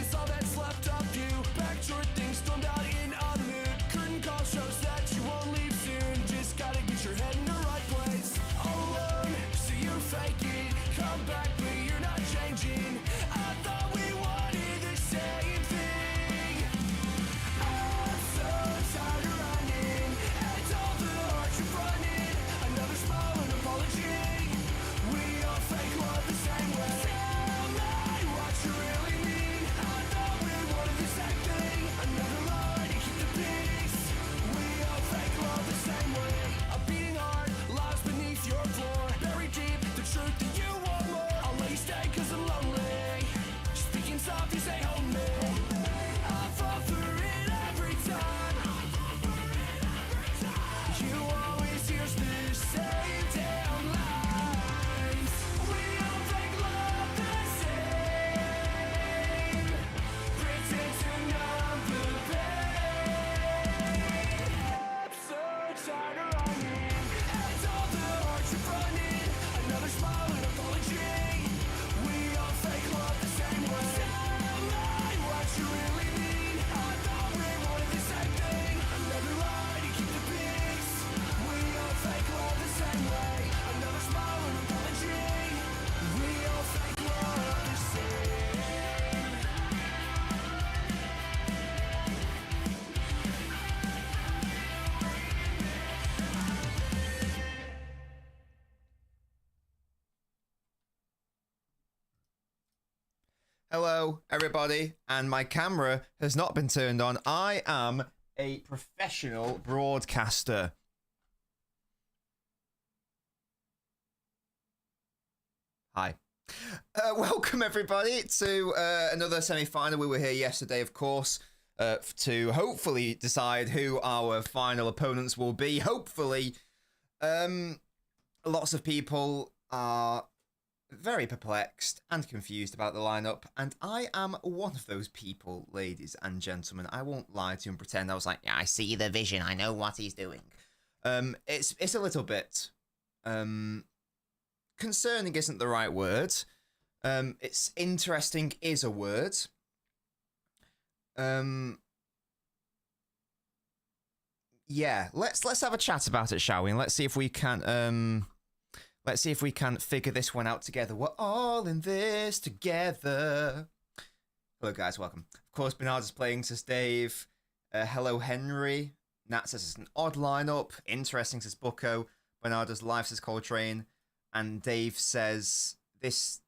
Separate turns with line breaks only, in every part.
is all that's left of you. Backdoor things stormed out in a mood. Curtain call shows that you won't leave soon. Just gotta get your head in the right place. All alone, so you fake it. Come back, but you're not changing. I thought we wanted the same thing. I'm so tired of running, and all the hearts you're running. Another smile and apology. We all fake love the same way. Tell me what you really mean. I thought we wanted the same thing. Another lie to keep the peace. We all fake love the same way. A beating heart lies beneath your floor. Buried deep, the truth that you want more. I'll let you stay cause I'm lonely. Speaking soft, you say hold me. I fall for it every time. You always hear the same damn lies. We all fake love the same. Pretend to numb the pain. I'm so tired of running, and all the hearts you're running. Another smile and apology. We all fake love the same way. Tell me what you really mean. I thought we wanted the same thing. Another lie to keep the peace. We all fake love the same way. Another smile and apology. We all fake love the same.
Hello, everybody, and my camera has not been turned on. I am a professional broadcaster. Hi. Welcome, everybody, to another semi-final. We were here yesterday, of course, to hopefully decide who our final opponents will be. Hopefully, lots of people are very perplexed and confused about the lineup, and I am one of those people, ladies and gentlemen. I won't lie to you and pretend I was like, yeah, I see the vision, I know what he's doing. It's a little bit concerning isn't the right word. It's interesting is a word. Yeah, let's have a chat about it, shall we? And let's see if we can figure this one out together. We're all in this together. Hello, guys. Welcome. Of course, Bernard is playing, says Dave. Hello, Henry. Nat says it's an odd lineup. Interesting, says Bucko. Bernardo's life, says Coltrane. And Dave says this.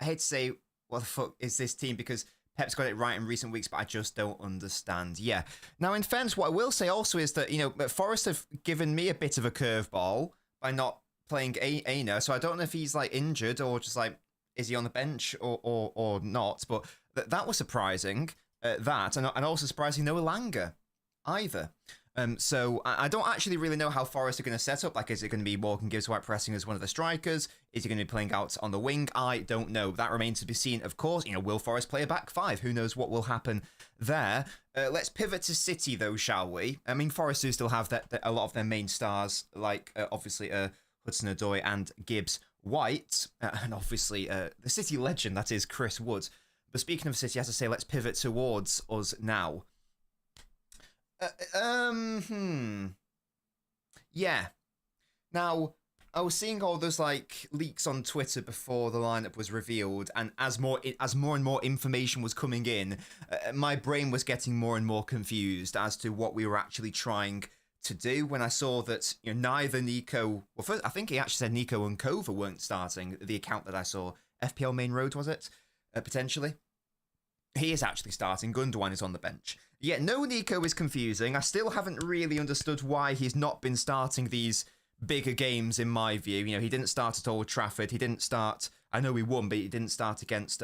I hate to say, what the fuck is this team? Because Pep's got it right in recent weeks, but I just don't understand. Yeah. Now, in fairness, what I will say also is that, Forrest have given me a bit of a curveball by not playing Aina, so I don't know if he's like injured or just like, is he on the bench or not, but that was surprising, and also surprising no Elanga either. So I don't actually really know how Forest are going to set up. Like, is it going to be Morgan Gibbs White pressing as one of the strikers? Is he going to be playing out on the wing? I don't know. That remains to be seen, of course. Will Forest play a back five? Who knows what will happen there? Let's pivot to City, though, shall we? I mean, Forest do still have a lot of their main stars, like, obviously, Hudson-Odoi and Gibbs White, and obviously the City legend, that is Chris Wood. But speaking of City, I have to say, let's pivot towards us now. Yeah. Now, I was seeing all those like leaks on Twitter before the lineup was revealed, and as more and more information was coming in, my brain was getting more and more confused as to what we were actually trying to do. When I saw that neither Nico, well, first I think he actually said Nico and Kova weren't starting. The account that I saw, FPL Main Road, was it? Potentially. He is actually starting. Gundogan is on the bench. Yeah, no Nico is confusing. I still haven't really understood why he's not been starting these bigger games, in my view. He didn't start at Old Trafford. He didn't start, I know he won, but he didn't start against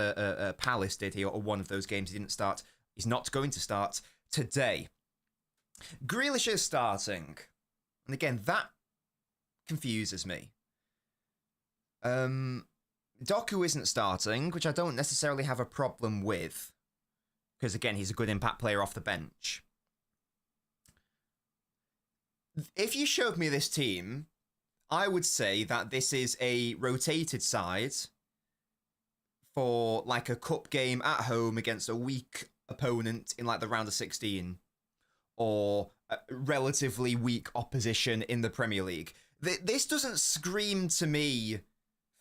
Palace, did he? Or one of those games he didn't start. He's not going to start today. Grealish is starting. And again, that confuses me. Doku isn't starting, which I don't necessarily have a problem with. Because, again, he's a good impact player off the bench. If you showed me this team, I would say that this is a rotated side for like a cup game at home against a weak opponent in like the round of 16, or a relatively weak opposition in the Premier League. This doesn't scream to me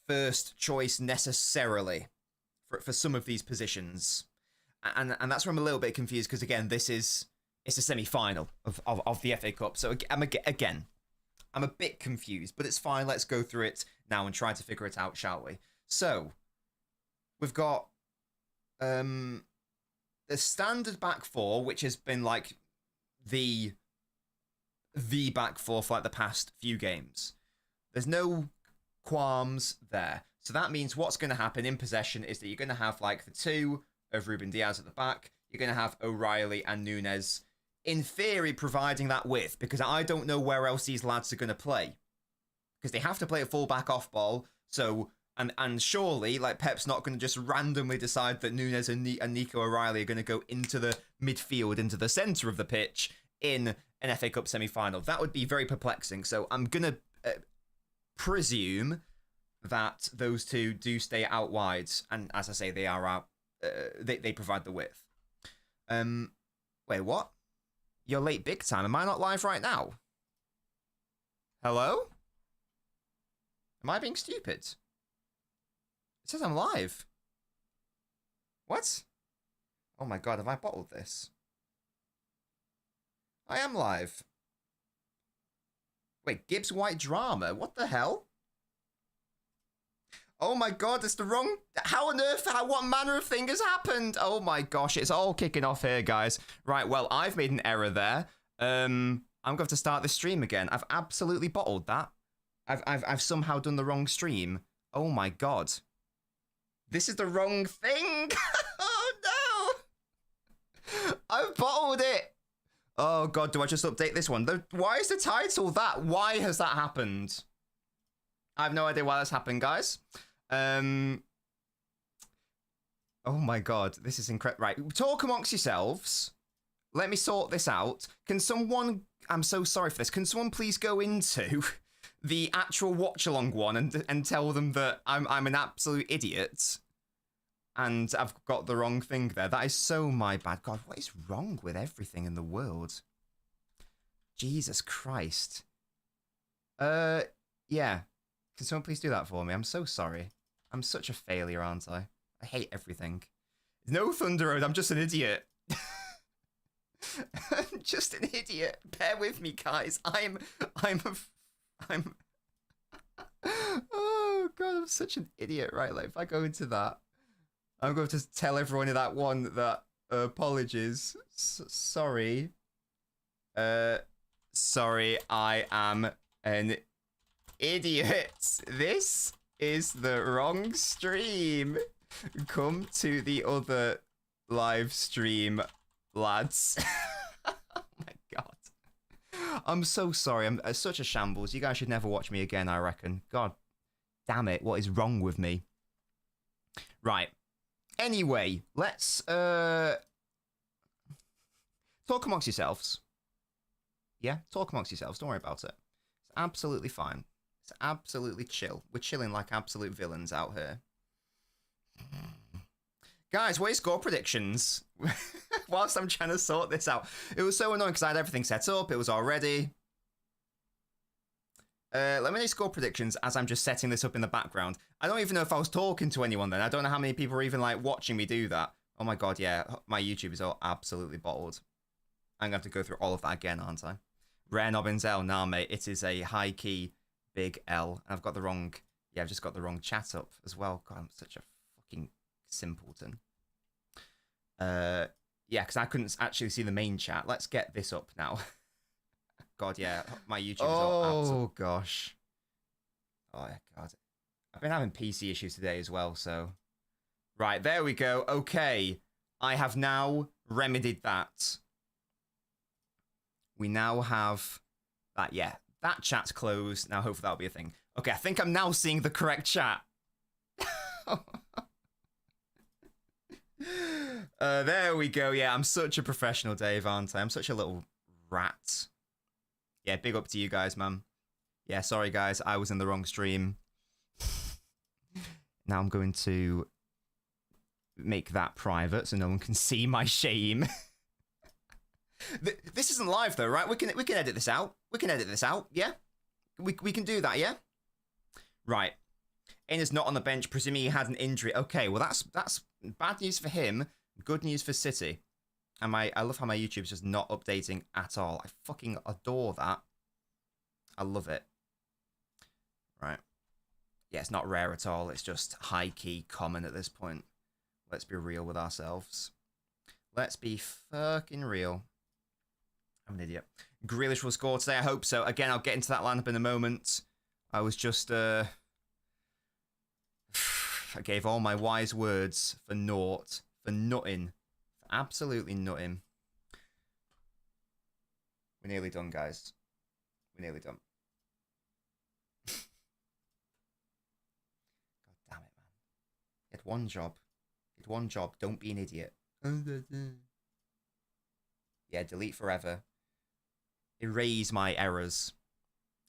first choice necessarily for some of these positions. And that's where I'm a little bit confused, because again, it's a semi-final of the FA Cup. So I'm a bit confused, but it's fine. Let's go through it now and try to figure it out, shall we? So we've got the standard back four, which has been like the back four for like the past few games. There's no qualms there. So that means what's going to happen in possession is that you're going to have like the two of Ruben Diaz at the back. You're going to have O'Reilly and Nunes, in theory, providing that width, because I don't know where else these lads are going to play, because they have to play a full back off ball. So and surely like Pep's not going to just randomly decide that Nunes and Nico O'Reilly are going to go into the midfield, into the centre of the pitch in an FA Cup semi-final. That would be very perplexing. So I'm going to presume that those two do stay out wide, and as I say, they are out. They provide the width. Wait, what? You're late big time. Am I not live right now? Hello? Am I being stupid? It says I'm live. What? Oh my god, have I bottled this? I am live. Wait, Gibbs White Drama? What the hell? Oh my god, it's the wrong... How on earth, what manner of thing has happened? Oh my gosh, it's all kicking off here, guys. Right, well, I've made an error there. I'm going to have to start the stream again. I've absolutely bottled that. I've somehow done the wrong stream. Oh my god. This is the wrong thing. Oh no. I've bottled it. Oh god, do I just update this one? Why is the title that? Why has that happened? I have no idea why that's happened, guys. Oh my god, this is incredible. Right, talk amongst yourselves. Let me sort this out. Can someone... I'm so sorry for this. Can someone please go into the actual watch-along one and tell them that I'm an absolute idiot and I've got the wrong thing there? That is so my bad. God, what is wrong with everything in the world? Jesus Christ. Yeah. Can someone please do that for me? I'm so sorry. I'm such a failure, aren't I? I hate everything. No Thunder Road, I'm just an idiot. I'm just an idiot. Bear with me, guys. I'm oh god, I'm such an idiot. Right, like if I go into that, I'm going to tell everyone in that one that apologies. Sorry. Sorry, I am an idiot. This is the wrong stream. Come to the other live stream, lads. Oh my god. I'm so sorry. I'm such a shambles. You guys should never watch me again, I reckon. God damn it. What is wrong with me? Right. Anyway, let's talk amongst yourselves. Yeah, talk amongst yourselves. Don't worry about it. It's absolutely fine. It's absolutely chill. We're chilling like absolute villains out here. Guys, what are your score predictions? Whilst I'm trying to sort this out. It was so annoying because I had everything set up. It was all ready. Let me know score predictions as I'm just setting this up in the background. I don't even know if I was talking to anyone then. I don't know how many people are even like watching me do that. Oh my god, yeah. My YouTube is all absolutely bottled. I'm going to have to go through all of that again, aren't I? Rare Nobbins L. Nah, mate. It is a high key big L. And I've got the wrong... Yeah, I've just got the wrong chat up as well. God, I'm such a fucking simpleton. Yeah, because I couldn't actually see the main chat. Let's get this up now. God, yeah, my YouTube is all absolute... Oh, gosh. Oh, God. I've been having PC issues today as well, so... Right, there we go. Okay. I have now remedied that. We now have that, yeah. That chat's closed. Now, hopefully that'll be a thing. Okay, I think I'm now seeing the correct chat. There we go. Yeah, I'm such a professional, Dave, aren't I? I'm such a little rat. Yeah, big up to you guys, man. Yeah, sorry, guys. I was in the wrong stream. Now I'm going to make that private so no one can see my shame. This isn't live though, right? We can edit this out. We can edit this out, yeah? We can do that, yeah? Right. Aina's not on the bench, presuming he had an injury. Okay, well that's bad news for him, good news for City. And I love how my YouTube's just not updating at all. I fucking adore that. I love it. Right. Yeah, it's not rare at all. It's just high-key common at this point. Let's be real with ourselves. Let's be fucking real. I'm an idiot. Grealish will score today, I hope so. Again, I'll get into that lineup in a moment. I was just, I gave all my wise words for naught. For nothing. For absolutely nothing. We're nearly done, guys. We're nearly done. God damn it, man. You had one job. You had one job. Don't be an idiot. Yeah, delete forever. Erase my errors.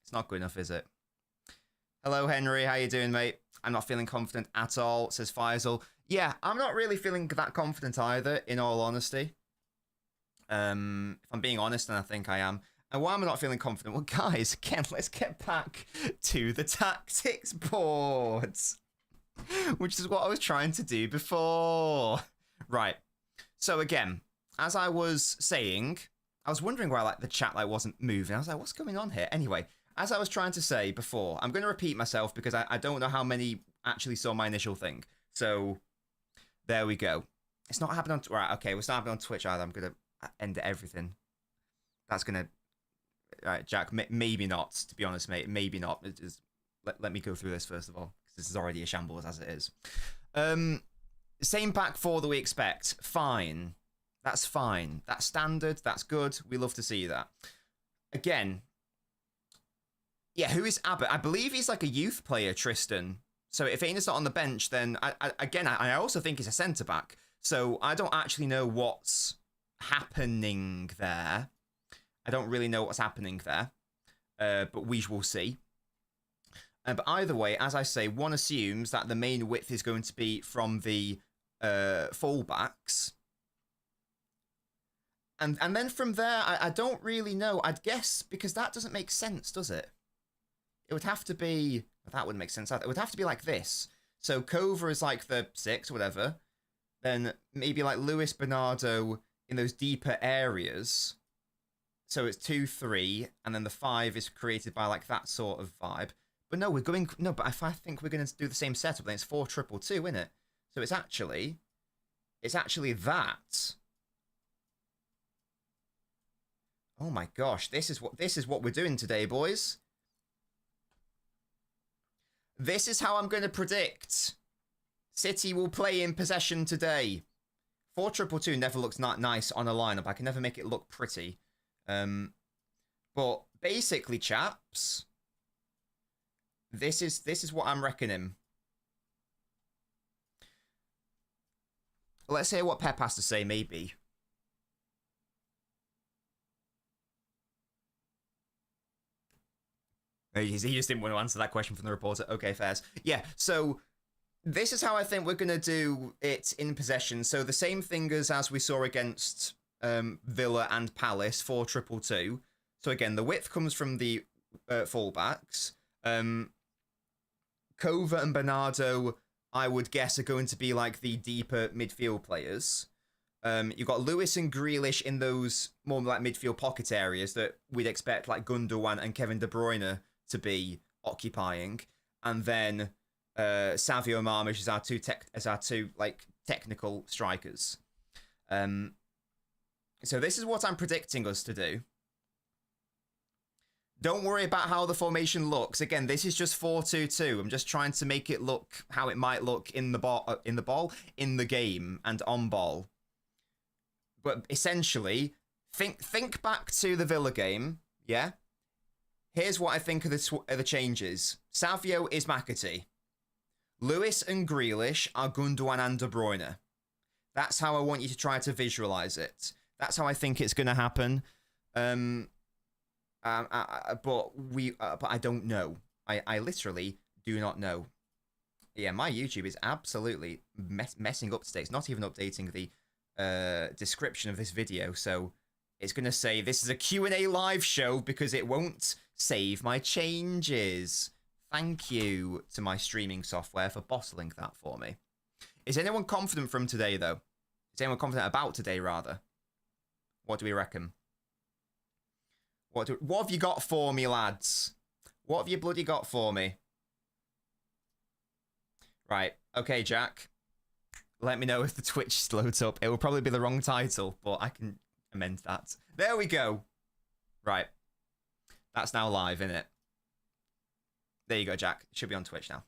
It's not good enough, is it? Hello, Henry. How you doing, mate? I'm not feeling confident at all, says Faisal. Yeah, I'm not really feeling that confident either, in all honesty. If I'm being honest, and I think I am. And why am I not feeling confident? Well, guys, again, let's get back to the tactics boards. Which is what I was trying to do before. Right. So again, as I was saying, I was wondering why like the chat wasn't moving. I was like, what's going on here? Anyway, as I was trying to say before, I'm going to repeat myself because I don't know how many actually saw my initial thing. So there we go. It's not happening on... Right, okay, it's not happening on Twitch either. I'm going to end everything. That's going to... All right, Jack, maybe not, to be honest, mate. Maybe not. Let me go through this first of all, because this is already a shambles as it is. Same back four that we expect. Fine. That's fine. That's standard. That's good. We love to see that. Again, yeah, who is Abbott? I believe he's like a youth player, Tristan. So if Aina's not on the bench, then I also think he's a centre-back. So I don't actually know what's happening there. I don't really know what's happening there. But we will see. But either way, as I say, one assumes that the main width is going to be from the fullbacks. And then from there, I don't really know. I'd guess, because that doesn't make sense, does it? It would have to be... That wouldn't make sense. It would have to be like this. So Kova is like the 6 or whatever. Then maybe like Luis Bernardo in those deeper areas. So it's 2-3, and then the 5 is created by like that sort of vibe. But no, we're going... No, but if I think we're going to do the same setup, then it's 4-2-2, isn't it? So it's actually that... Oh my gosh, this is what we're doing today, boys. This is how I'm going to predict City will play in possession today. 4-2-2 never looks that nice on a lineup. I can never make it look pretty. But basically, chaps, this is what I'm reckoning. Let's hear what Pep has to say, maybe. He just didn't want to answer that question from the reporter. Okay, fairs. Yeah, so this is how I think we're going to do it in possession. So the same thing as we saw against Villa and Palace, 4-2-2. So again, the width comes from the fullbacks. Kova and Bernardo, I would guess, are going to be like the deeper midfield players. You've got Lewis and Grealish in those more like midfield pocket areas that we'd expect like Gundogan and Kevin De Bruyne to be occupying, and then Savio Marmish as our two like technical strikers. So this is what I'm predicting us to do. Don't worry about how the formation looks. Again, this is just 4-2-2. I'm just trying to make it look how it might look in the game and on ball. But essentially, think back to the Villa game, yeah? Here's what I think of the changes. Savio is McAtee. Lewis and Grealish are Gundogan and De Bruyne. That's how I want you to try to visualize it. That's how I think it's going to happen. But I don't know. I literally do not know. Yeah, my YouTube is absolutely messing up today. It's not even updating the description of this video, so it's going to say this is a Q&A live show because it won't save my changes. Thank you to my streaming software for bottling that for me. Is anyone confident from today, though? Is anyone confident about today, rather? What do we reckon? What have you got for me, lads? What have you bloody got for me? Right. Okay, Jack. Let me know if the Twitch loads up. It will probably be the wrong title, but I can amend that. There we go. Right. That's now live, isn't it? There you go, Jack. It should be on Twitch now.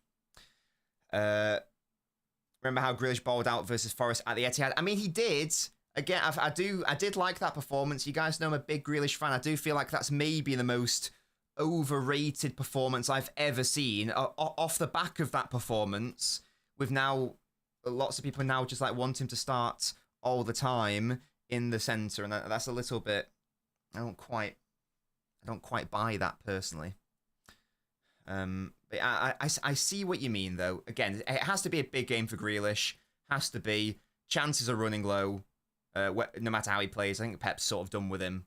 Remember how Grealish bowled out versus Forest at the Etihad? I mean, he did. Again, I did like that performance. You guys know I'm a big Grealish fan. I do feel like that's maybe the most overrated performance I've ever seen. Off the back of that performance, with now lots of people now just like want him to start all the time in the centre, and that's a little bit. I don't quite buy that personally. But I see what you mean though. Again, it has to be a big game for Grealish. Has to be. Chances are running low. No matter how he plays, I think Pep's sort of done with him.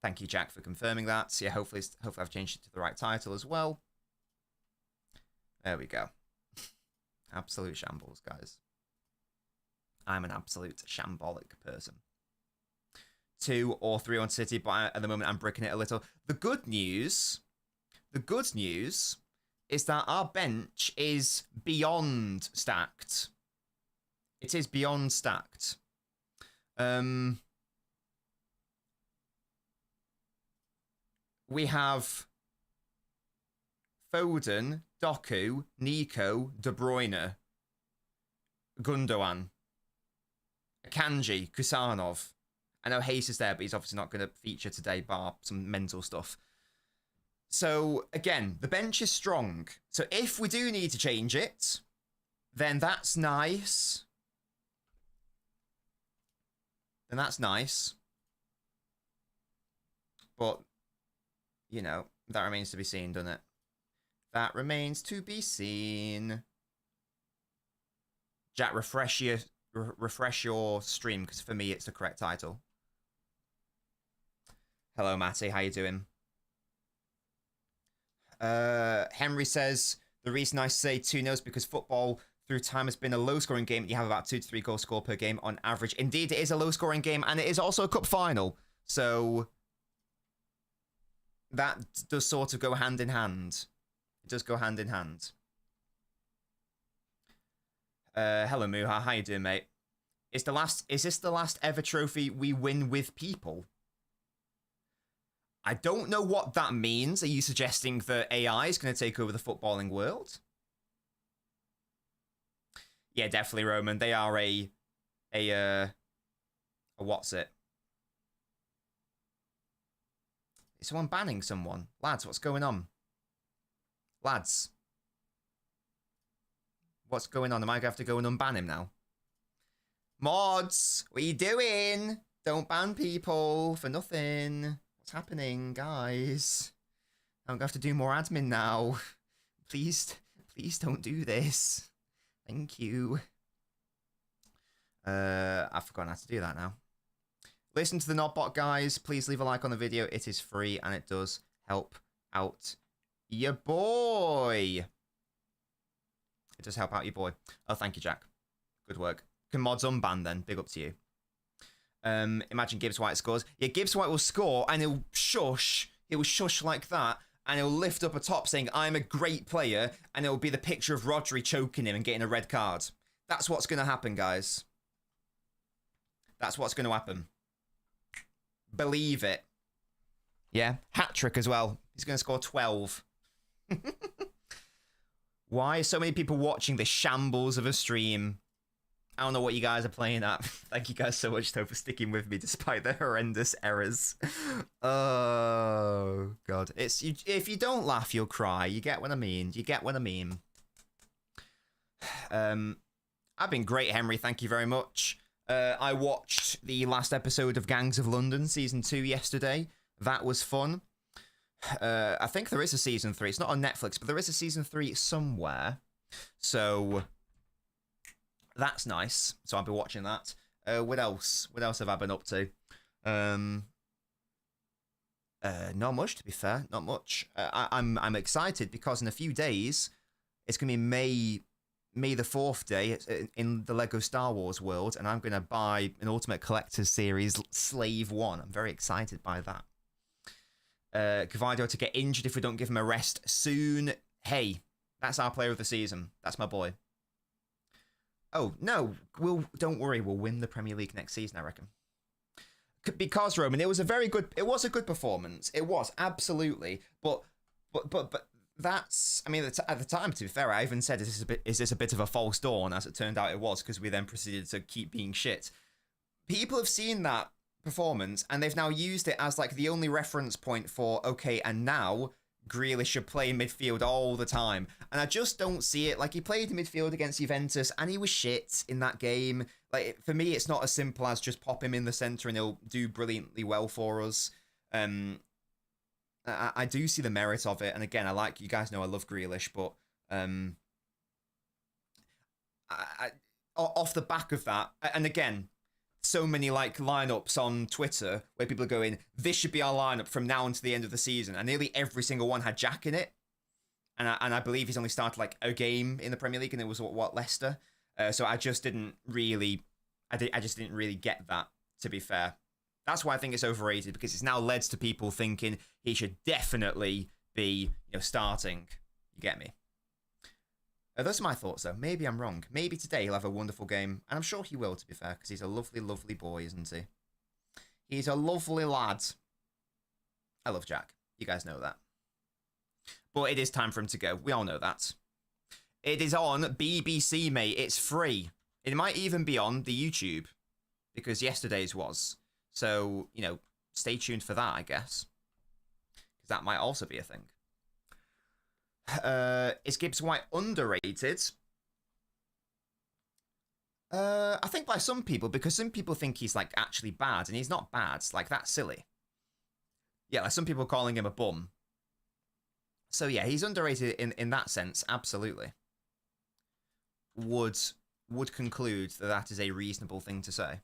Thank you, Jack, for confirming that. So yeah, hopefully I've changed it to the right title as well. There we go. Absolute shambles, guys. I'm an absolute shambolic person. 2 or 3 on City, but at the moment I'm bricking it a little. The good news is that our bench is beyond stacked. It is beyond stacked. We have Foden, Doku, Nico, De Bruyne, Gundogan, Akanji, Kusanov. I know Hayes is there, but he's obviously not going to feature today, bar some mental stuff. So, again, the bench is strong. So if we do need to change it, then that's nice. Then that's nice. But, you know, that remains to be seen, doesn't it? That remains to be seen. Jack, refresh your stream, because for me it's the correct title. Hello, Matty. How you doing? Henry says, the reason I say 2-0 is because football through time has been a low-scoring game. You have about 2 to 3 goals scored per game on average. Indeed, it is a low-scoring game, and it is also a cup final. So that does sort of go hand in hand. It does go hand in hand. Hello, Muha. How you doing, mate? Is this the last ever trophy we win with people? I don't know what that means. Are you suggesting that AI is going to take over the footballing world? Yeah, definitely, Roman. They are a what's it? Is someone banning someone? Lads, what's going on? Lads. What's going on? Am I going to have to go and unban him now? Mods, what are you doing? Don't ban people for nothing. What's happening, guys? I'm going to have to do more admin now. Please don't do this. Thank you. I've forgotten how to do that now. Listen to the Nodbot, guys. Please leave a like on the video. It is free, and it does help out your boy. It does help out your boy. Oh, thank you, Jack. Good work. Can mods unban then? Big up to you. Imagine Gibbs White scores. Yeah, Gibbs White will score, and he'll shush. He will shush like that, and he'll lift up a top saying, I'm a great player, and it'll be the picture of Rodri choking him and getting a red card. That's what's going to happen, guys. That's what's going to happen. Believe it. Yeah, hat-trick as well. He's going to score 12. Why are so many people watching this shambles of a stream? I don't know what you guys are playing at. Thank you guys so much, though, for sticking with me despite the horrendous errors. Oh, God. If you don't laugh, you'll cry. You get what I mean. You get what I mean. I've been great, Henry. Thank you very much. I watched the last episode of Gangs of London, Season 2, yesterday. That was fun. I think there is a season 3. It's not on Netflix, but there is a season 3 somewhere. So that's nice. So I'll be watching that. What else? What else have I been up to? Not much, to be fair. Not much. I'm excited because in a few days it's gonna be May the 4th day in the Lego Star Wars world, and I'm gonna buy an Ultimate Collector's Series Slave 1. I'm very excited by that. Gavardo to get injured if we don't give him a rest soon. Hey, that's our player of the season. That's my boy. Oh no, don't worry, we'll win the Premier League next season, I reckon. Because Roman, it was a good performance. It was absolutely, but that's, I mean, at the time, to be fair, I even said, is this a bit of a false dawn? As it turned out, it was, because we then proceeded to keep being shit. People have seen that performance and they've now used it as like the only reference point for, okay, and now Grealish should play midfield all the time. And I just don't see it. Like, he played midfield against Juventus and he was shit in that game. Like, for me, it's not as simple as just pop him in the centre and he'll do brilliantly well for us. I do see the merit of it. And again, you guys know I love Grealish, but off the back of that, and again, so many like lineups on Twitter where people are going, this should be our lineup from now until the end of the season, and nearly every single one had Jack in it, and I believe he's only started like a game in the Premier League, and it was what Leicester. So I just didn't really, I just didn't really get that, to be fair. That's why I think it's overrated, because it's now led to people thinking he should definitely be, starting. You get me? Those are my thoughts, though. Maybe I'm wrong. Maybe today he'll have a wonderful game. And I'm sure he will, to be fair, because he's a lovely, lovely boy, isn't he? He's a lovely lad. I love Jack. You guys know that. But it is time for him to go. We all know that. It is on BBC, mate. It's free. It might even be on the YouTube, because yesterday's was. So, stay tuned for that, I guess. Because that might also be a thing. Is Gibbs White underrated? I think by some people, because some people think he's like actually bad, and he's not bad. Like, that's silly. Yeah, like some people calling him a bum. So yeah, he's underrated in that sense, absolutely. Would conclude that is a reasonable thing to say.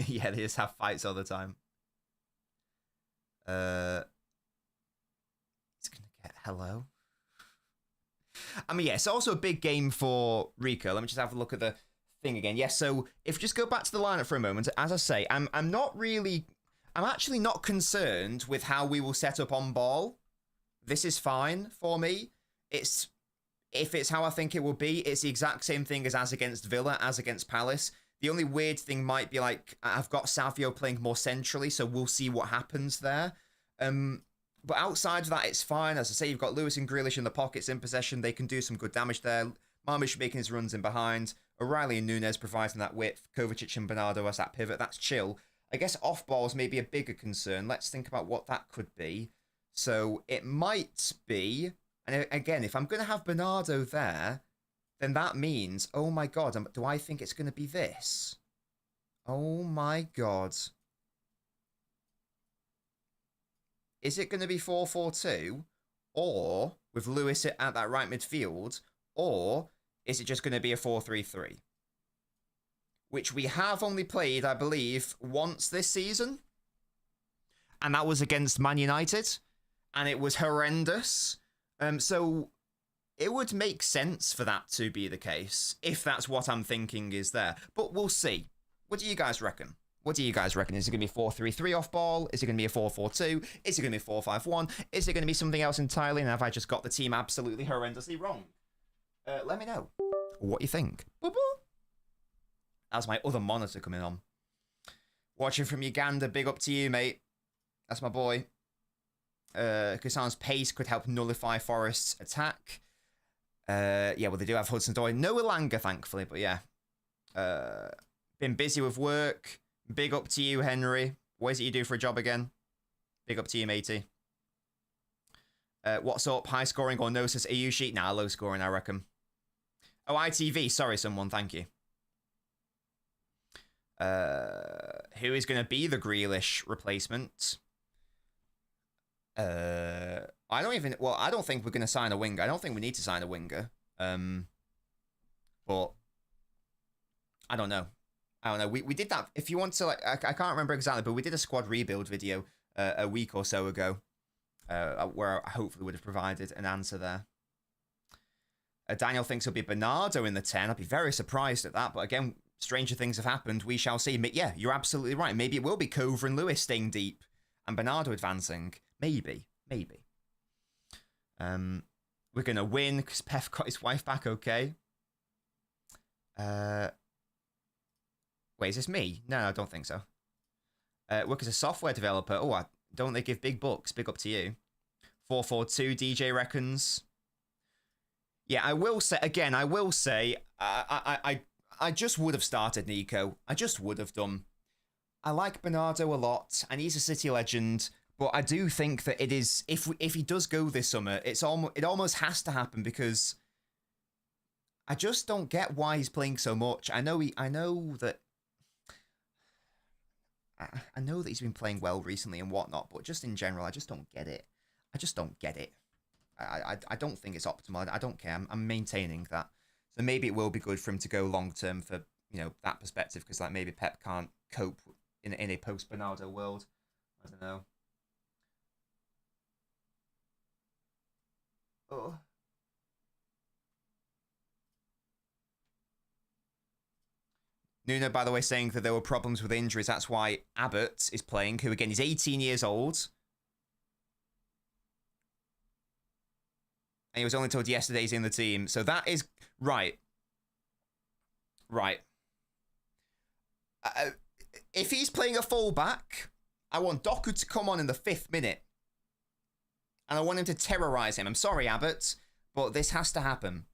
Yeah, they just have fights all the time. He's gonna get hello. I mean, yeah, it's also a big game for Rico. Let me just have a look at the thing again. Yes, so if you just go back to the lineup for a moment, as I say, I'm actually not concerned with how we will set up on ball. This is fine for me. If it's how I think it will be, it's the exact same thing as against Villa, as against Palace. The only weird thing might be, like, I've got Savio playing more centrally, so we'll see what happens there. But outside of that, it's fine. As I say, you've got Lewis and Grealish in the pockets in possession. They can do some good damage there. Marmish making his runs in behind. O'Reilly and Nunes providing that width. Kovacic and Bernardo as that pivot. That's chill. I guess off balls may be a bigger concern. Let's think about what that could be. So it might be, and again, if I'm going to have Bernardo there, then that means, oh my God, do I think it's going to be this? Oh my God. Is it going to be 4-4-2, or with Lewis at that right midfield, or is it just going to be a 4-3-3? Which we have only played, I believe, once this season. And that was against Man United. And it was horrendous. So it would make sense for that to be the case, if that's what I'm thinking is there. But we'll see. What do you guys reckon? What do you guys reckon? Is it going to be 4-3-3 off ball? Is it going to be a 4-4-2? Is it going to be 4-5-1? Is it going to be something else entirely? And have I just got the team absolutely horrendously wrong? Let me know what you think. That's my other monitor coming on. Watching from Uganda, big up to you, mate. That's my boy. Kusan's pace could help nullify Forest's attack. Yeah, well, they do have Hudson-Odoi. No Ilanga, thankfully, but yeah. Been busy with work. Big up to you, Henry. What is it you do for a job again? Big up to you, matey. What's up? High scoring or no, says Ayushi? Nah, low scoring, I reckon. Oh, ITV. Sorry, someone. Thank you. Who is going to be the Grealish replacement? I don't even. Well, I don't think we're gonna sign a winger. I don't think we need to sign a winger. But I don't know. I don't know. We did that. If you want to, like, I can't remember exactly, but we did a squad rebuild video a week or so ago, where I hopefully would have provided an answer there. Daniel thinks it'll be Bernardo in the 10. I'd be very surprised at that. But again, stranger things have happened. We shall see. Yeah, you're absolutely right. Maybe it will be Cover and Lewis staying deep and Bernardo advancing. Maybe. We're going to win because Pef got his wife back okay. Wait, is this me? No, I don't think so. Work as a software developer. Oh, don't they give big bucks? Big up to you. 442 DJ reckons. Yeah, I will say, again, I just would have started Nico. I just would have done. I like Bernardo a lot, and he's a City legend, but I do think that it is, if he does go this summer, it almost has to happen, because I just don't get why he's playing so much. I know that he's been playing well recently and whatnot, but just in general, I just don't get it. I don't think it's optimal. I don't care. I'm maintaining that. So maybe it will be good for him to go long term for, you know, that perspective, because like maybe Pep can't cope in a post Bernardo world. I don't know. Oh. Nuno, by the way, saying that there were problems with injuries. That's why Abbott is playing, who again is 18 years old. And he was only told yesterday he's in the team. So that is right. Right. If he's playing a fullback, I want Doku to come on in the 5th minute. And I want him to terrorize him. I'm sorry, Abbott, but this has to happen.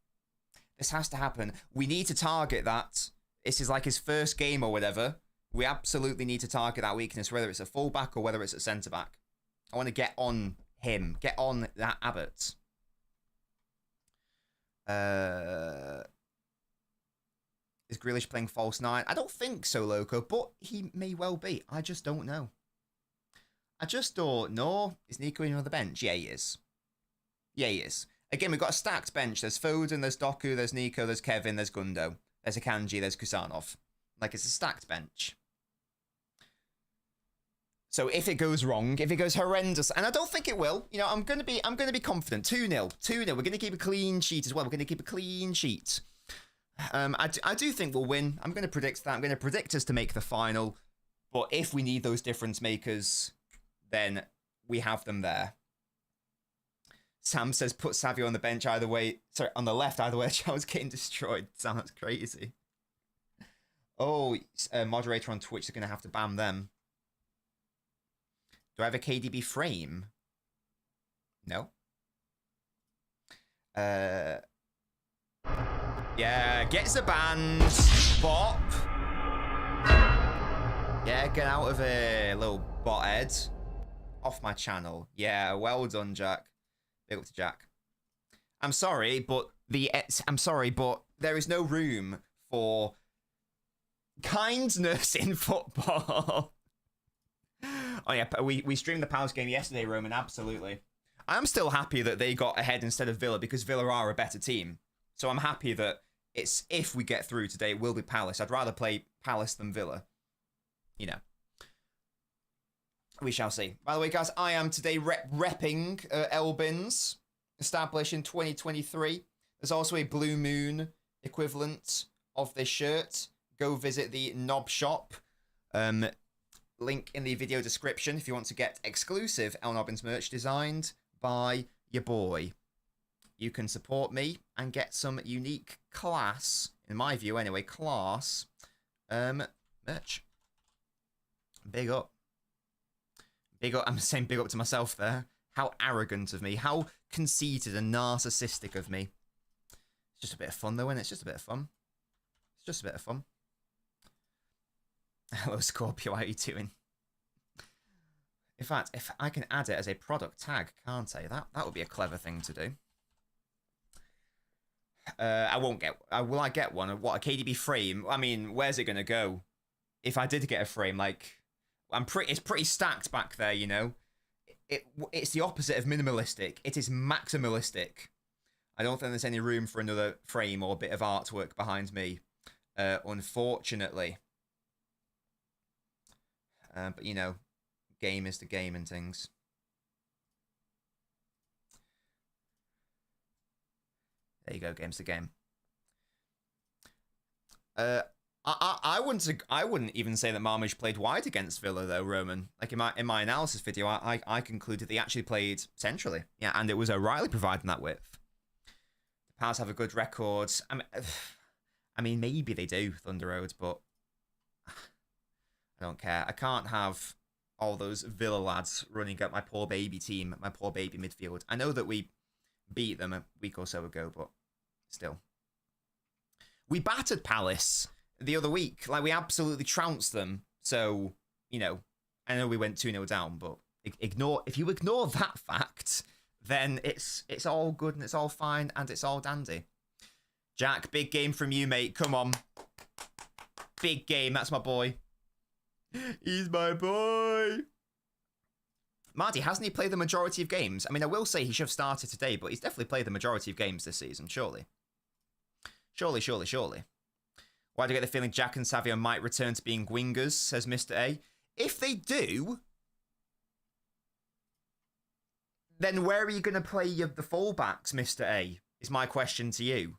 This has to happen. We need to target that. This is like his first game or whatever. We absolutely need to target that weakness, whether it's a fullback or whether it's a centre-back. I want to get on him. Get on that Abbott. Is Grealish playing false 9? I don't think so, Loco, but he may well be. I just don't know. I just don't know. Is Nico in on the bench? Yeah, he is. Yeah, he is. Again, we've got a stacked bench. There's Foden, there's Doku, there's Nico, there's Kevin, there's Gundo. There's Akanji, there's Kusanov. Like, it's a stacked bench. So if it goes wrong, if it goes horrendous, and I don't think it will, you know, I'm gonna be confident. 2-0. 2-0. We're gonna keep a clean sheet as well. We're gonna keep a clean sheet. I do think we'll win. I'm gonna predict that. I'm gonna predict us to make the final. But if we need those difference makers, then we have them there. Sam says put Savio on the bench either way. Sorry, on the left either way. I was getting destroyed. Sam, that's crazy. Oh, moderator on Twitch is gonna have to ban them. Do I have a KDB frame? No. Yeah, gets a band. Bop. Yeah, get out of here, little bot head. Off my channel. Yeah, well done, Jack. Big up to Jack. I'm sorry, but there is no room for kindness in football. Oh yeah, we streamed the Palace game yesterday, Roman, absolutely. I'm still happy that they got ahead instead of Villa, because Villa are a better team. So I'm happy that it's, if we get through today, it will be Palace. I'd rather play Palace than Villa. You know. We shall see. By the way, guys, I am today repping LNobbins, established in 2023. There's also a Blue Moon equivalent of this shirt. Go visit the Knob shop. Link in the video description if you want to get exclusive LNobbins merch designed by your boy. You can support me and get some unique class, in my view anyway, class merch. Big up. Big up. I'm saying big up to myself there. How arrogant of me. How conceited and narcissistic of me. It's just a bit of fun though, isn't it? It's just a bit of fun. It's just a bit of fun. Hello, Scorpio. How are you doing? In fact, if I can add it as a product tag, can't I? That would be a clever thing to do. I won't get... will I get one? What, a KDB frame? I mean, where's it going to go? If I did get a frame, like... it's pretty stacked back there, you know? it's the opposite of minimalistic. It is maximalistic. I don't think there's any room for another frame or bit of artwork behind me, unfortunately. But, you know, game is the game and things. There you go, game's the game. I wouldn't even say that Marmage played wide against Villa though, Roman. Like in my analysis video, I concluded they actually played centrally. Yeah, and it was O'Reilly providing that width. The Pals have a good record. I mean maybe they do, Thunder Road, but I don't care. I can't have all those Villa lads running at my poor baby team, my poor baby midfield. I know that we beat them a week or so ago, but still. We battered Palace the other week. Like, we absolutely trounced them. So, you know, I know we went 2-0 down, but if you ignore that fact, then it's all good and it's all fine and it's all dandy. Jack, big game from you, mate. Come on. Big game. That's my boy. He's my boy. Marty, hasn't he played the majority of games? I mean, I will say he should have started today, but he's definitely played the majority of games this season, surely. Surely. Why do I get the feeling Jack and Savio might return to being wingers, says Mr. A. If they do, then where are you going to play the fullbacks, Mr. A, is my question to you.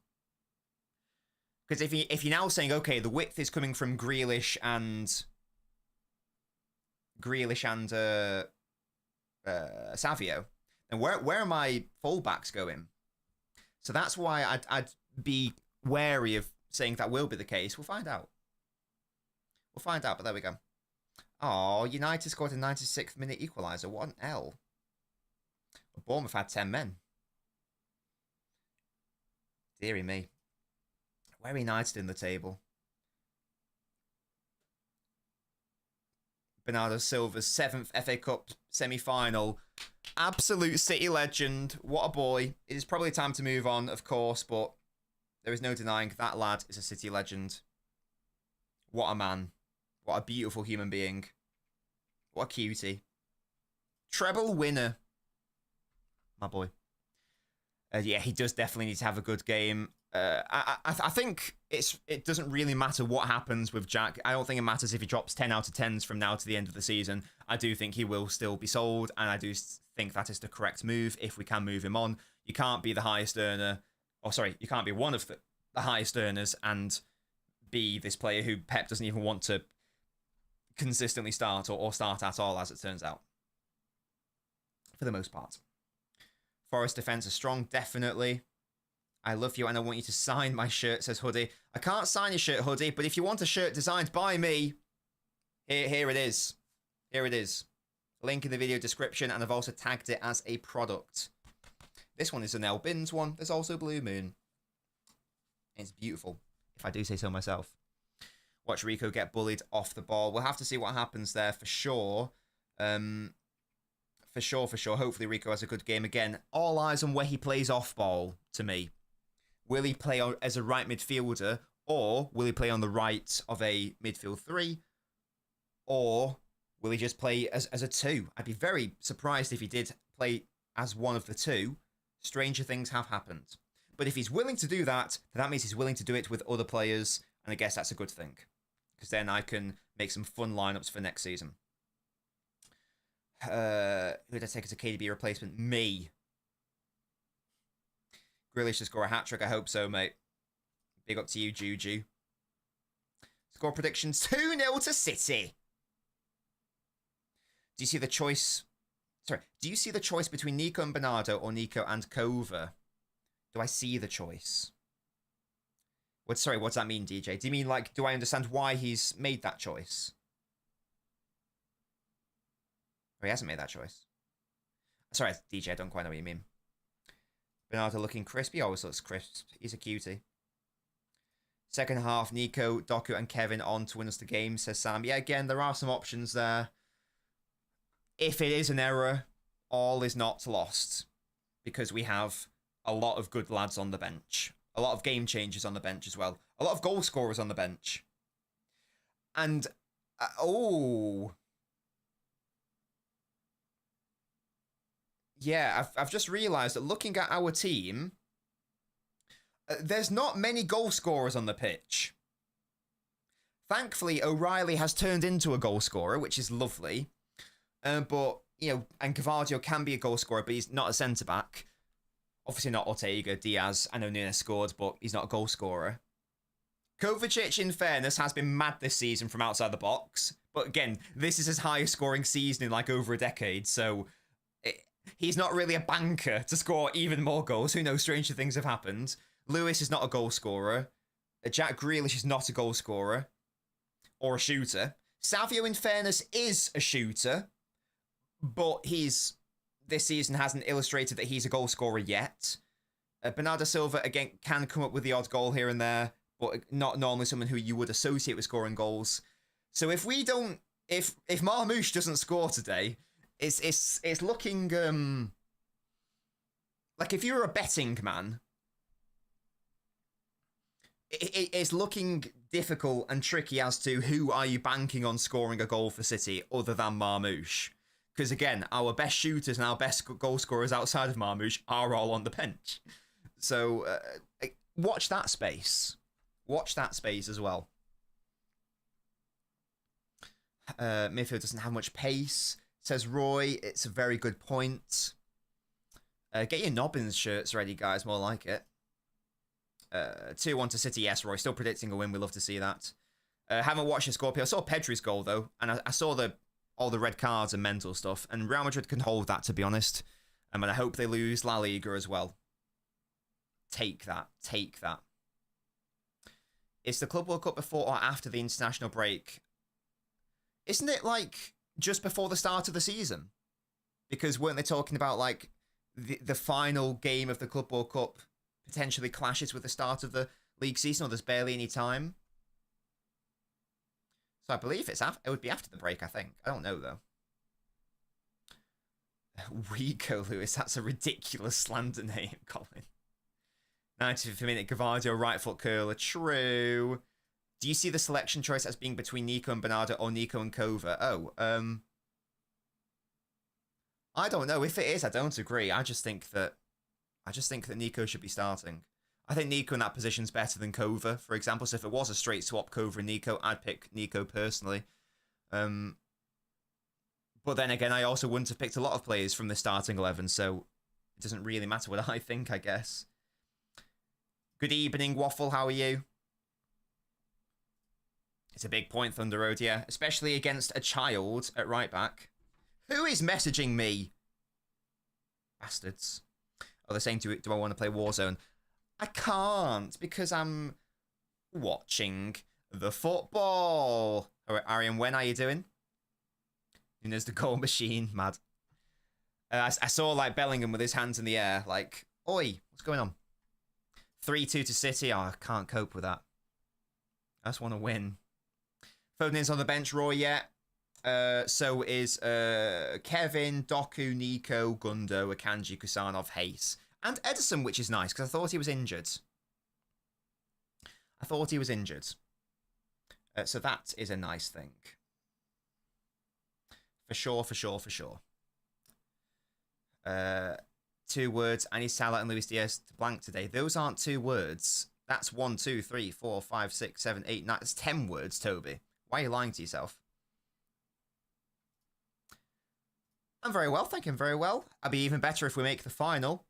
Because if you're now saying, okay, the width is coming from Grealish and Savio, then where are my fullbacks going? So that's why I'd be wary of saying that will be the case. We'll find out. But there we go. Oh, United scored a 96th minute equaliser. What an L. Bournemouth had 10 men. Deary me. Where are United in the table? Bernardo Silva's 7th FA Cup semi-final. Absolute City legend. What a boy. It is probably time to move on, of course, but there is no denying that lad is a City legend. What a man. What a beautiful human being. What a cutie. Treble winner. My boy. Yeah, he does definitely need to have a good game. I think it doesn't really matter what happens with Jack. I don't think it matters if he drops 10 out of 10s from now to the end of the season. I do think he will still be sold, and I do think that is the correct move if we can move him on. You can't be the highest earner, you can't be one of the highest earners and be this player who Pep doesn't even want to consistently start or start at all, as it turns out. For the most part. Forest defense is strong, definitely. I love you and I want you to sign my shirt, says Hoodie. I can't sign your shirt, Hoodie, but if you want a shirt designed by me, here it is. Here it is. Link in the video description, and I've also tagged it as a product. This one is an LNobbins one. There's also Blue Moon. It's beautiful, if I do say so myself. Watch Rico get bullied off the ball. We'll have to see what happens there for sure. For sure. Hopefully Rico has a good game again. All eyes on where he plays off ball, to me. Will he play as a right midfielder, or will he play on the right of a midfield 3, or will he just play as a 2? I'd be very surprised if he did play as one of the 2. Stranger things have happened. But if he's willing to do that, then that means he's willing to do it with other players, and I guess that's a good thing. Because then I can make some fun lineups for next season. Who did I take as a KDB replacement? Me. Grealish to score a hat-trick, I hope so, mate. Big up to you, Juju. Score predictions, 2-0 to City. Do you see the choice... Sorry, do you see the choice between Nico and Bernardo or Nico and Kova? Do I see the choice? Sorry, what does that mean, DJ? Do you mean, like, do I understand why he's made that choice? Or he hasn't made that choice. Sorry, DJ, I don't quite know what you mean. Bernardo looking crisp. He always looks crisp. He's a cutie. Second half, Nico, Doku, and Kevin on to win us the game, says Sam. Yeah, again, there are some options there. If it is an error, all is not lost. Because we have a lot of good lads on the bench. A lot of game changers on the bench as well. A lot of goal scorers on the bench. And, oh... Yeah, I've just realised that looking at our team, there's not many goal scorers on the pitch. Thankfully, O'Reilly has turned into a goal scorer, which is lovely. But, you know, and Gavardio can be a goal scorer, but he's not a centre-back. Obviously not Ortega, Diaz. I know Nunes scored, but he's not a goal scorer. Kovacic, in fairness, has been mad this season from outside the box. But again, this is his highest scoring season in like over a decade, so he's not really a banker to score even more goals. Who knows, stranger things have happened. Lewis is not a goal scorer. Jack Grealish is not a goal scorer. Or a shooter. Savio, in fairness, is a shooter. But this season hasn't illustrated that he's a goal scorer yet. Bernardo Silva, again, can come up with the odd goal here and there, but not normally someone who you would associate with scoring goals. So if Marmoush doesn't score today, it's looking like if you're a betting man, it's looking difficult and tricky as to who are you banking on scoring a goal for City other than Marmoush. Because again, our best shooters and our best goal scorers outside of Marmoush are all on the bench. So watch that space. Watch that space as well. Midfield doesn't have much pace, says Roy. It's a very good point. Get your Nobbins shirts ready, guys. More like it. 2-1 to City, yes, Roy. Still predicting a win. We love to see that. Haven't watched the Scorpio. I saw Pedri's goal, though, and I saw all the red cards and mental stuff, and Real Madrid can hold that, to be honest. And I hope they lose La Liga as well. Take that. Take that. Is the Club World Cup before or after the international break? Isn't it, like, just before the start of the season? Because weren't they talking about, like, the final game of the Club World Cup potentially clashes with the start of the league season, or there's barely any time? So I believe it would be after the break, I think. I don't know, though. Rico Lewis, that's a ridiculous slander name, Colin. 95th minute, Gavardio, right foot curler. True. Do you see the selection choice as being between Nico and Bernardo or Nico and Kova? Oh, I don't know. If it is, I don't agree. I just think that Nico should be starting. I think Nico in that position's better than Kova, for example. So if it was a straight swap, Kova and Nico, I'd pick Nico personally. But then again, I also wouldn't have picked a lot of players from the starting 11, so it doesn't really matter what I think, I guess. Good evening, Waffle. How are you? It's a big point, Thunder Road, yeah. Especially against a child at right back. Who is messaging me? Bastards. Oh, they're saying, do I want to play Warzone? I can't, because I'm watching the football. All right, Arian, when are you doing? And there's the goal machine, mad. I saw, like, Bellingham with his hands in the air, like, oi, what's going on? 3-2 to City. Oh, I can't cope with that. I just want to win. Foden is on the bench, Roy, yet. So is Kevin, Doku, Nico, Gundo, Akanji, Kusanov, Hayes. And Edison, which is nice, because I thought he was injured. So that is a nice thing. For sure, for sure, for sure. 2 words. I need Salah and Luis Diaz to blank today. Those aren't 2 words. That's 1, 2, 3, 4, 5, 6, 7, 8, 9. That's 10 words, Toby. Why are you lying to yourself? I'm very well, thank you. I'm very well. I'll be even better if we make the final.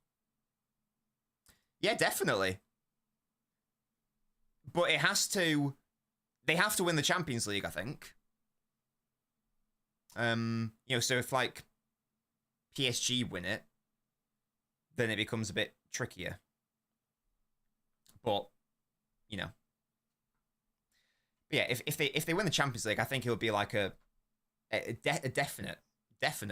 Yeah, definitely. But it has to... They have to win the Champions League, I think. You know, so if, like, PSG win it, then it becomes a bit trickier. But, you know. But yeah, if they win the Champions League, I think it would be like a definite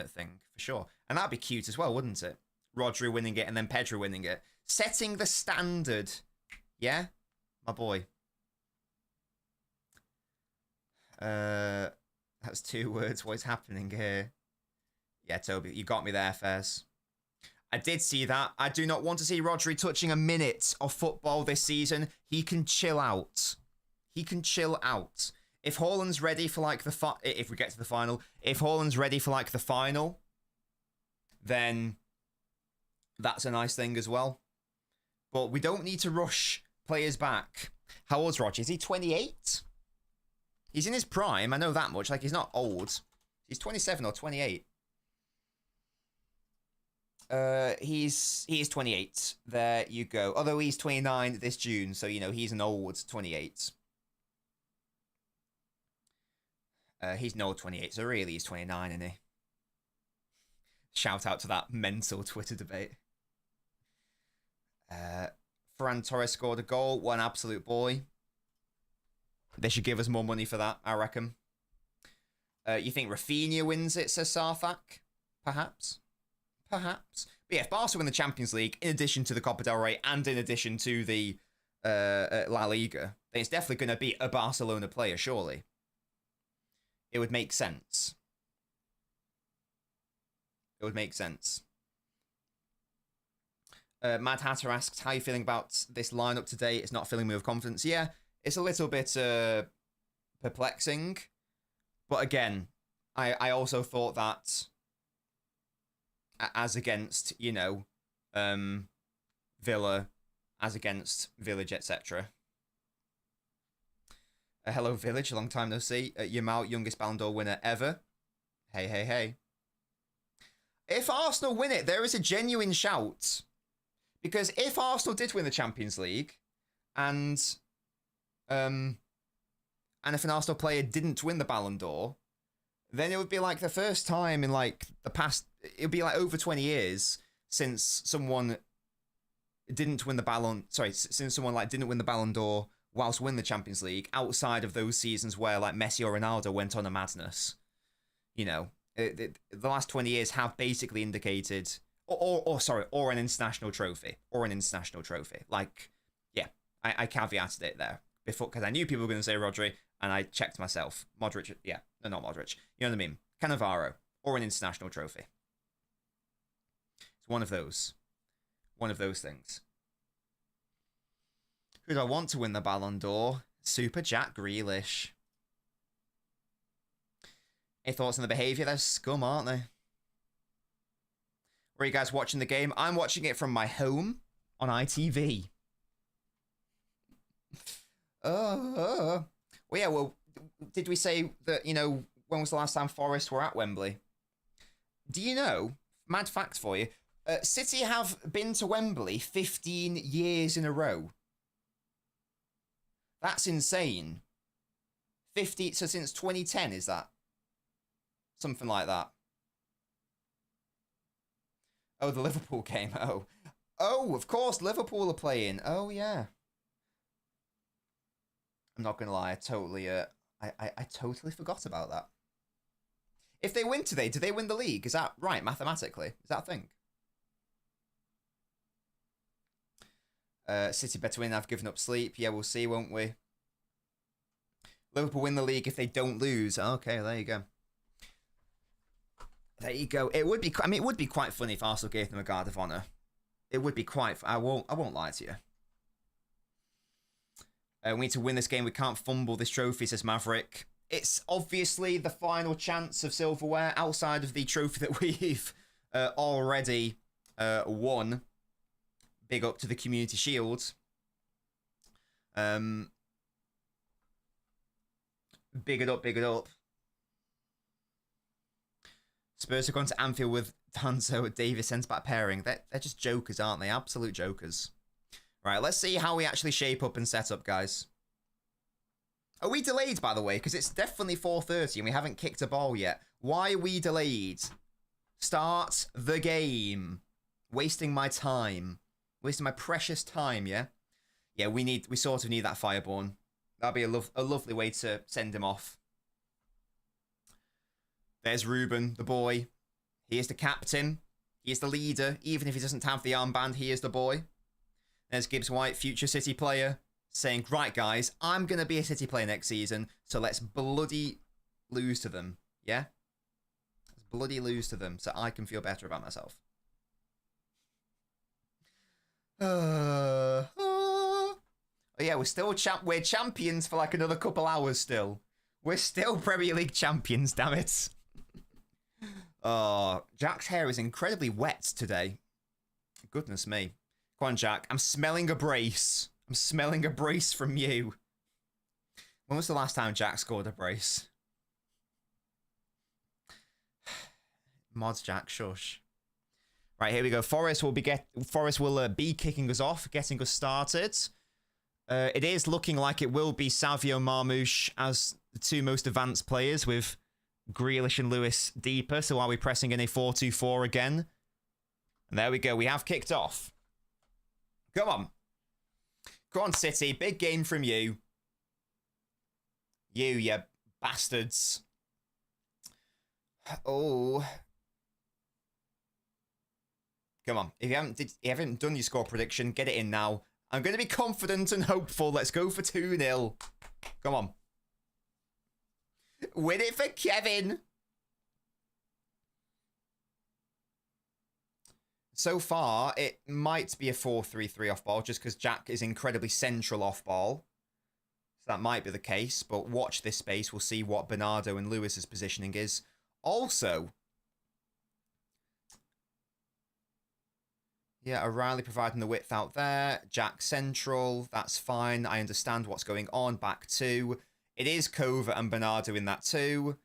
thing, for sure. And that'd be cute as well, wouldn't it? Rodri winning it and then Pedro winning it. Setting the standard. Yeah? My boy. That's 2 words. What is happening here? Yeah, Toby, you got me there, Fairs. I did see that. I do not want to see Rodri touching a minute of football this season. He can chill out. He can chill out. If Haaland's ready for, like, if we get to the final, if Haaland's ready for, like, the final, then That's a nice thing as well. But we don't need to rush players back. How old's Roger? Is he 28? He's in his prime. I know that much. Like, he's not old. He's 27 or 28. He is 28. There you go. Although he's 29 this June, so, you know, he's an old 28. He's an old 28, so really he's 29, isn't he? Shout out to that mental Twitter debate. Ferran Torres scored a goal. What an absolute boy. They should give us more money for that, I reckon. You think Rafinha wins it, says Sarthak? Perhaps. Perhaps. But yeah, if Barca win the Champions League, in addition to the Copa del Rey and in addition to the La Liga, then it's definitely going to be a Barcelona player, surely. It would make sense. It would make sense. Mad Hatter asks, how are you feeling about this lineup today? It's not filling me with confidence. Yeah, it's a little bit perplexing. But again, I also thought that as against, you know, Villa, as against Village, etc. Hello, Village. Long time no see. Yamal, youngest Ballon d'Or winner ever. Hey, hey, hey. If Arsenal win it, there is a genuine shout. Because if Arsenal did win the Champions League, and if an Arsenal player didn't win the Ballon d'Or, then it would be like the first time in like the past, it would be like over 20 years since someone didn't win the Ballon, since someone like didn't win the Ballon d'Or whilst win the Champions League, outside of those seasons where like Messi or Ronaldo went on a madness. You know, the last 20 years have basically indicated, or an international trophy, Like, yeah, I caveated it there before because I knew people were going to say Rodri, and I checked myself. Modric, yeah, no, not Modric. You know what I mean? Cannavaro, or an international trophy. It's one of those things. Who do I want to win the Ballon d'Or? Super Jack Grealish. Any thoughts on the behaviour? They're scum, aren't they? Where are you guys watching the game? I'm watching it from my home on ITV. Well, yeah, well, did we say that, you know, when was the last time Forest were at Wembley? Do you know, mad fact for you, City have been to Wembley 15 years in a row. That's insane. 50, so since 2010, is that? Something like that. Oh, the Liverpool game. Oh, of course, Liverpool are playing. Oh, yeah. I'm not gonna lie, I totally forgot about that. If they win today, do they win the league? Is that right, mathematically? Is that a thing? City better win. I've given up sleep. Yeah, we'll see, won't we? Liverpool win the league if they don't lose. Okay, there you go. There you go. It would be. I mean, it would be quite funny if Arsenal gave them a guard of honor. It would be quite. I won't lie to you. We need to win this game. We can't fumble this trophy, says Maverick. It's obviously the final chance of silverware outside of the trophy that we've already won. Big up to the Community Shield. Big it up. Spurs are going to Anfield with Danzo, Davis, centre-back pairing. They're just jokers, aren't they? Absolute jokers. Right, let's see how we actually shape up and set up, guys. Are we delayed, by the way? Because it's definitely 4:30 and we haven't kicked a ball yet. Why are we delayed? Start the game. Wasting my time. Wasting my precious time, yeah? Yeah, we sort of need that Fireborn. That'd be a lovely way to send him off. There's Ruben, the boy. He is the captain. He is the leader. Even if he doesn't have the armband, he is the boy. There's Gibbs White, future City player, saying, right, guys, I'm going to be a City player next season, so let's bloody lose to them, yeah? Let's bloody lose to them so I can feel better about myself. Oh yeah, we're champions for like another couple hours still. We're still Premier League champions, damn it. Oh, Jack's hair is incredibly wet today. Goodness me. Come on, Jack. I'm smelling a brace. I'm smelling a brace from you. When was the last time Jack scored a brace? Mods, Jack, shush. Right, here we go. Forest will be kicking us off, getting us started. It is looking like it will be Savio Marmouche as the two most advanced players, with Grealish and Lewis deeper. So are we pressing in a 4-2-4 again? And there we go. We have kicked off. Come on. Come on, City. Big game from you. You bastards. Oh. Come on. If you haven't done your score prediction, get it in now. I'm going to be confident and hopeful. Let's go for 2-0. Come on. Win it for Kevin. So far, it might be a 4-3-3 off ball, just because Jack is incredibly central off ball. So that might be the case, but watch this space. We'll see what Bernardo and Lewis's positioning is. Also, yeah, O'Reilly providing the width out there. Jack central. That's fine. I understand what's going on. Back two. It is Covert and Bernardo in that too.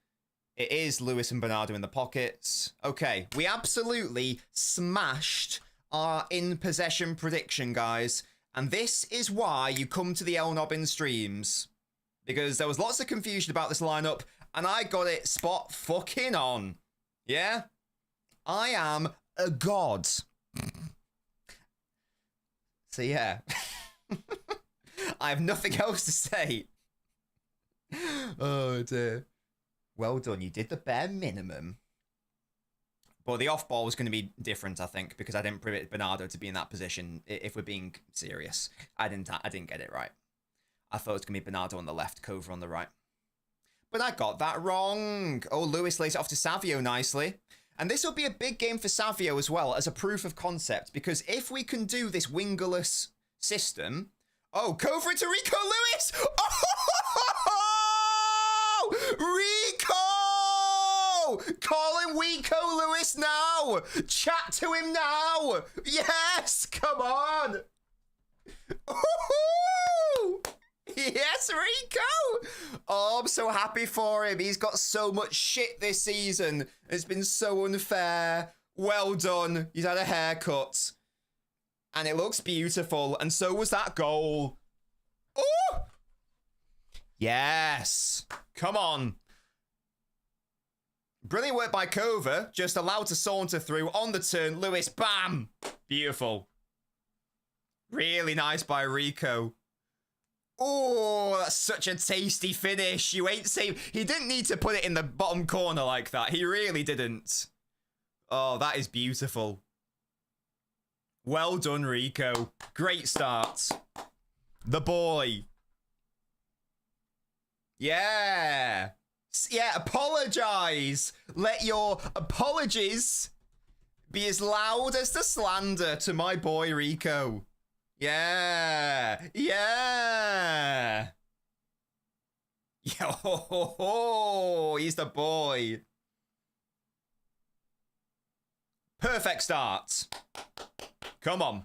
It is Lewis and Bernardo in the pockets. Okay, we absolutely smashed our in-possession prediction, guys. And this is why you come to the LNobbins streams. Because there was lots of confusion about this lineup, and I got it spot fucking on. Yeah? I am a god. So yeah. I have nothing else to say. Oh dear. Well done, you did the bare minimum. But the off ball was going to be different, I think, because I didn't predict Bernardo to be in that position. If we're being serious, I didn't get it right. I thought it was going to be Bernardo on the left, Cover on the right. But I got that wrong. Oh, Lewis lays it off to Savio nicely. And this will be a big game for Savio as well, as a proof of concept, because if we can do this wingerless system... Oh, Cover to Rico Lewis! Oh! Rico! Call him Rico Lewis now! Chat to him now! Yes! Come on! Ooh! Yes, Rico! Oh, I'm so happy for him. He's got so much shit this season. It's been so unfair. Well done. He's had a haircut. And it looks beautiful. And so was that goal. Oh! Yes. Come on. Brilliant work by Cover. Just allowed to saunter through on the turn. Lewis, bam! Beautiful. Really nice by Rico. Oh, that's such a tasty finish. You ain't saying... He didn't need to put it in the bottom corner like that. He really didn't. Oh, that is beautiful. Well done, Rico. Great start. The boy. Yeah. Yeah, apologise. Let your apologies be as loud as the slander to my boy, Rico. Yeah. Yeah. Yo, he's the boy. Perfect start. Come on.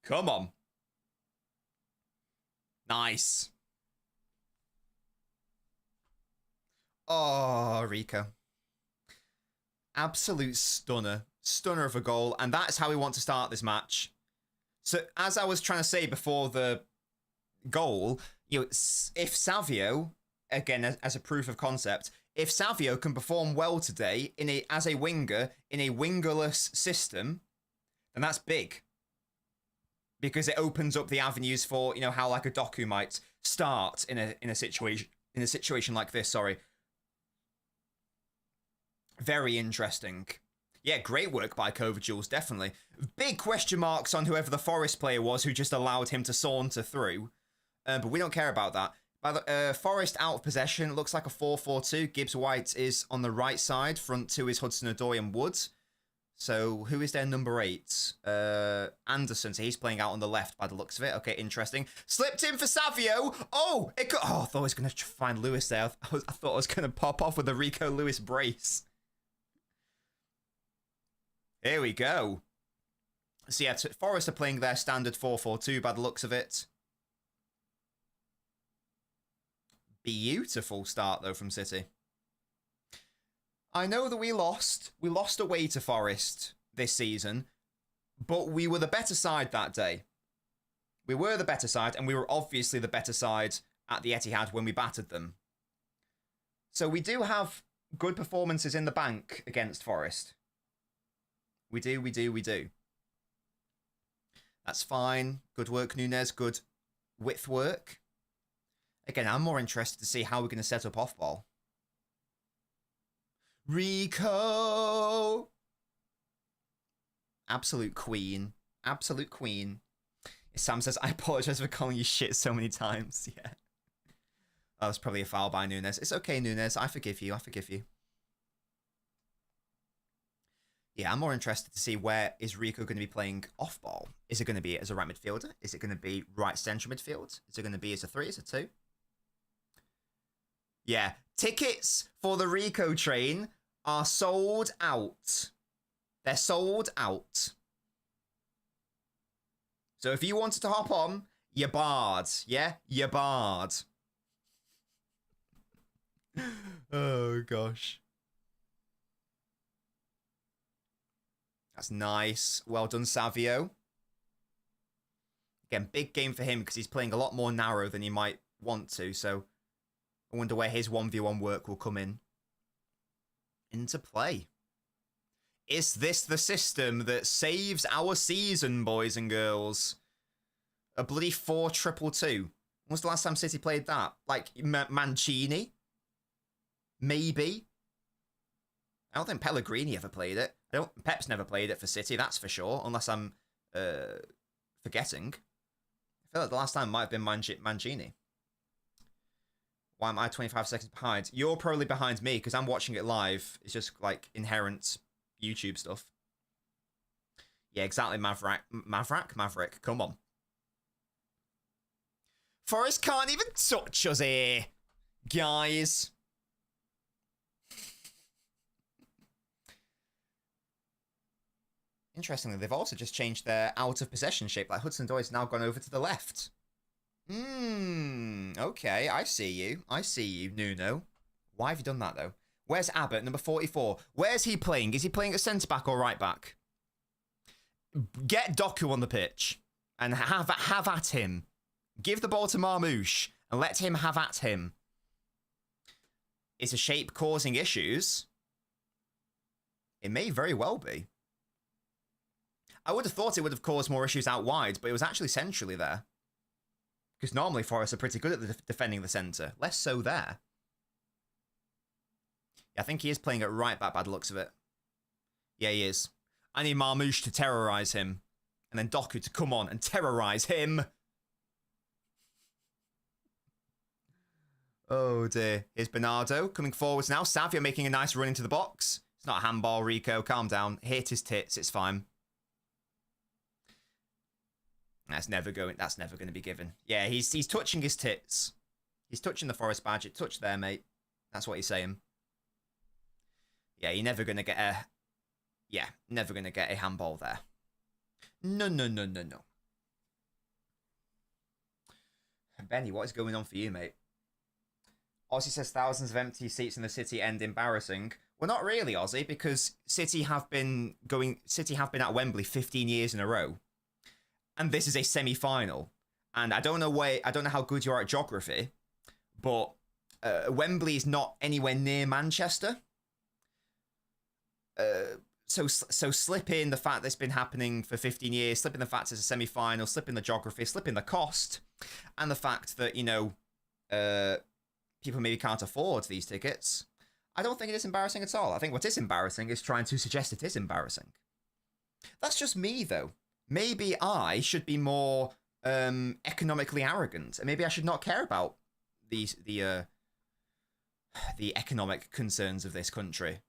Come on. Nice. Oh, Rico. Absolute stunner. Stunner of a goal. And that's how we want to start this match. So, as I was trying to say before the goal, you know, if Savio, again, as a proof of concept, if Savio can perform well today as a winger in a wingerless system, then that's big. Because it opens up the avenues for, you know, how like a Doku might start in a situation like this, sorry. Very interesting. Yeah, great work by Covert, Jules, definitely. Big question marks on whoever the Forest player was who just allowed him to saunter through. But we don't care about that. By the Forest out of possession, looks like a 4-4-2. Gibbs White is on the right side. Front two is Hudson-Odoi and Wood. So who is their number 8? Anderson. So he's playing out on the left by the looks of it. Okay, interesting. Slipped in for Savio. Oh, I thought I was going to find Lewis there. I thought I was going to pop off with a Rico Lewis brace. Here we go. So yeah, Forest are playing their standard 4-4-2 by the looks of it. Beautiful start, though, from City. I know that we lost. We lost away to Forest this season, but we were the better side that day. We were the better side, and we were obviously the better side at the Etihad when we battered them. So we do have good performances in the bank against Forest. We do, we do, we do. That's fine. Good work, Nunes. Good width work. Again, I'm more interested to see how we're going to set up off-ball. Rico! Absolute queen. Absolute queen. Sam says, I apologize for calling you shit so many times. Yeah. Oh, that's probably a foul by Nunes. It's okay, Nunes. I forgive you. I forgive you. Yeah, I'm more interested to see where is Rico going to be playing off-ball. Is it going to be as a right midfielder? Is it going to be right central midfield? Is it going to be as a 3, as a 2? Yeah, tickets for the Rico train are sold out. They're sold out. So if you wanted to hop on, you're barred. Yeah, you're barred. Oh, gosh. That's nice. Well done, Savio. Again, big game for him because he's playing a lot more narrow than he might want to. So I wonder where his 1v1 work will come into play. Is this the system that saves our season, boys and girls? A bloody 4-2-2. When was the last time City played that? Like Mancini? Maybe. I don't think Pellegrini ever played it. Pep's never played it for City, that's for sure, unless I'm forgetting. I feel like the last time might have been Mancini. Why am I 25 seconds behind? You're probably behind me because I'm watching it live. It's just like inherent YouTube stuff. Yeah, exactly, Maverick, come on. Forrest can't even touch us here, guys. Interestingly, they've also just changed their out of possession shape. Like Hudson-Odoi's now gone over to the left. Okay, I see you, Nuno. Why have you done that, though? Where's Abbott, number 44? Where's he playing? Is he playing at centre-back or right-back? Get Doku on the pitch and have at him. Give the ball to Marmouche and let him have at him. Is a shape causing issues? It may very well be. I would have thought it would have caused more issues out wide, but it was actually centrally there. Because normally Forest are pretty good at defending the centre. Less so there. Yeah, I think he is playing at right back by the looks of it. Yeah, he is. I need Marmouche to terrorise him. And then Doku to come on and terrorise him. Oh dear. Here's Bernardo coming forwards now. Savio making a nice run into the box. It's not a handball, Rico. Calm down. Hit his tits. It's fine. That's never going to be given. Yeah, he's touching his tits. He's touching the Forest badge. It touched there, mate. That's what he's saying. Yeah, you're never gonna get a. Yeah, never gonna get a handball there. No. Benny, what is going on for you, mate? Ozzy says thousands of empty seats in the City end embarrassing. Well, not really, Ozzy, because City have been at Wembley 15 years in a row. And this is a semi-final. And I don't know how good you are at geography, but Wembley is not anywhere near Manchester. So slip in the fact that it's been happening for 15 years, slip in the fact it's a semi-final, slip in the geography, slip in the cost, and the fact that, people maybe can't afford these tickets. I don't think it is embarrassing at all. I think what is embarrassing is trying to suggest it is embarrassing. That's just me, though. Maybe I should be more economically arrogant, and maybe I should not care about the economic concerns of this country.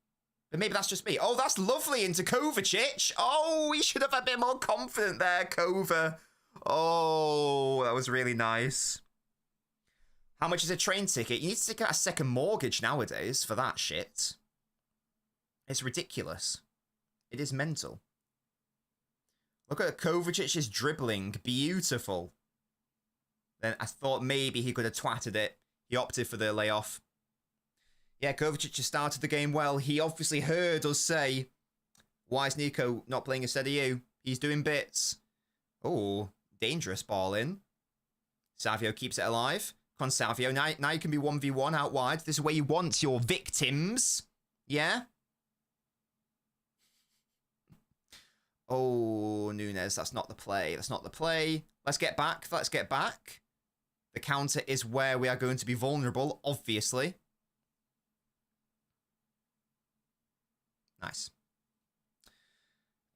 But maybe that's just me. Oh, that's lovely into Kovacic. Oh, we should have a bit more confident there, Kova. Oh, that was really nice. How much is a train ticket? You need to take out a second mortgage nowadays for that shit. It's ridiculous. It is mental. Look at Kovacic's dribbling. Beautiful. Then I thought maybe he could have twatted it. He opted for the layoff. Yeah, Kovacic has started the game well. He obviously heard us say, why is Nico not playing instead of you? He's doing bits. Oh, dangerous ball in. Savio keeps it alive. Con Savio. Now you can be 1v1 out wide. This is where you want your victims. Yeah? Oh, Nunes, that's not the play. That's not the play. Let's get back. Let's get back. The counter is where we are going to be vulnerable, obviously. Nice.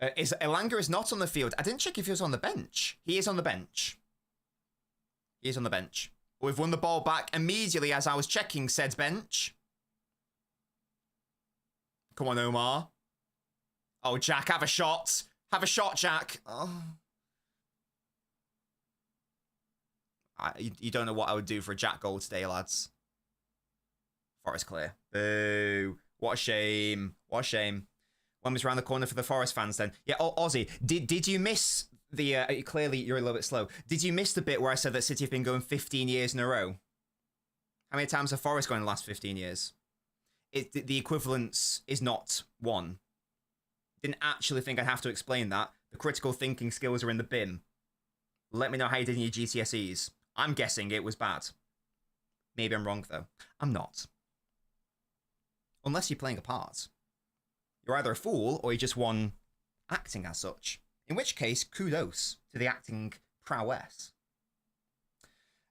Elanga is not on the field. I didn't check if he was on the bench. He is on the bench. He is on the bench. We've won the ball back immediately as I was checking said bench. Come on, Omar. Oh, Jack, have a shot. Have a shot, Jack. Oh. You don't know what I would do for a Jack goal today, lads. Forest clear. Boo. What a shame. What a shame. When was around the corner for the Forest fans then? Yeah, Ozzy, did you miss the... clearly, you're a little bit slow. Did you miss the bit where I said that City have been going 15 years in a row? How many times have Forest gone in the last 15 years? The equivalence is not one. Didn't actually think I'd have to explain that. The critical thinking skills are in the bin. Let me know how you did in your GCSEs. I'm guessing it was bad. Maybe I'm wrong, though. I'm not. Unless you're playing a part. You're either a fool or you just won acting as such. In which case, kudos to the acting prowess.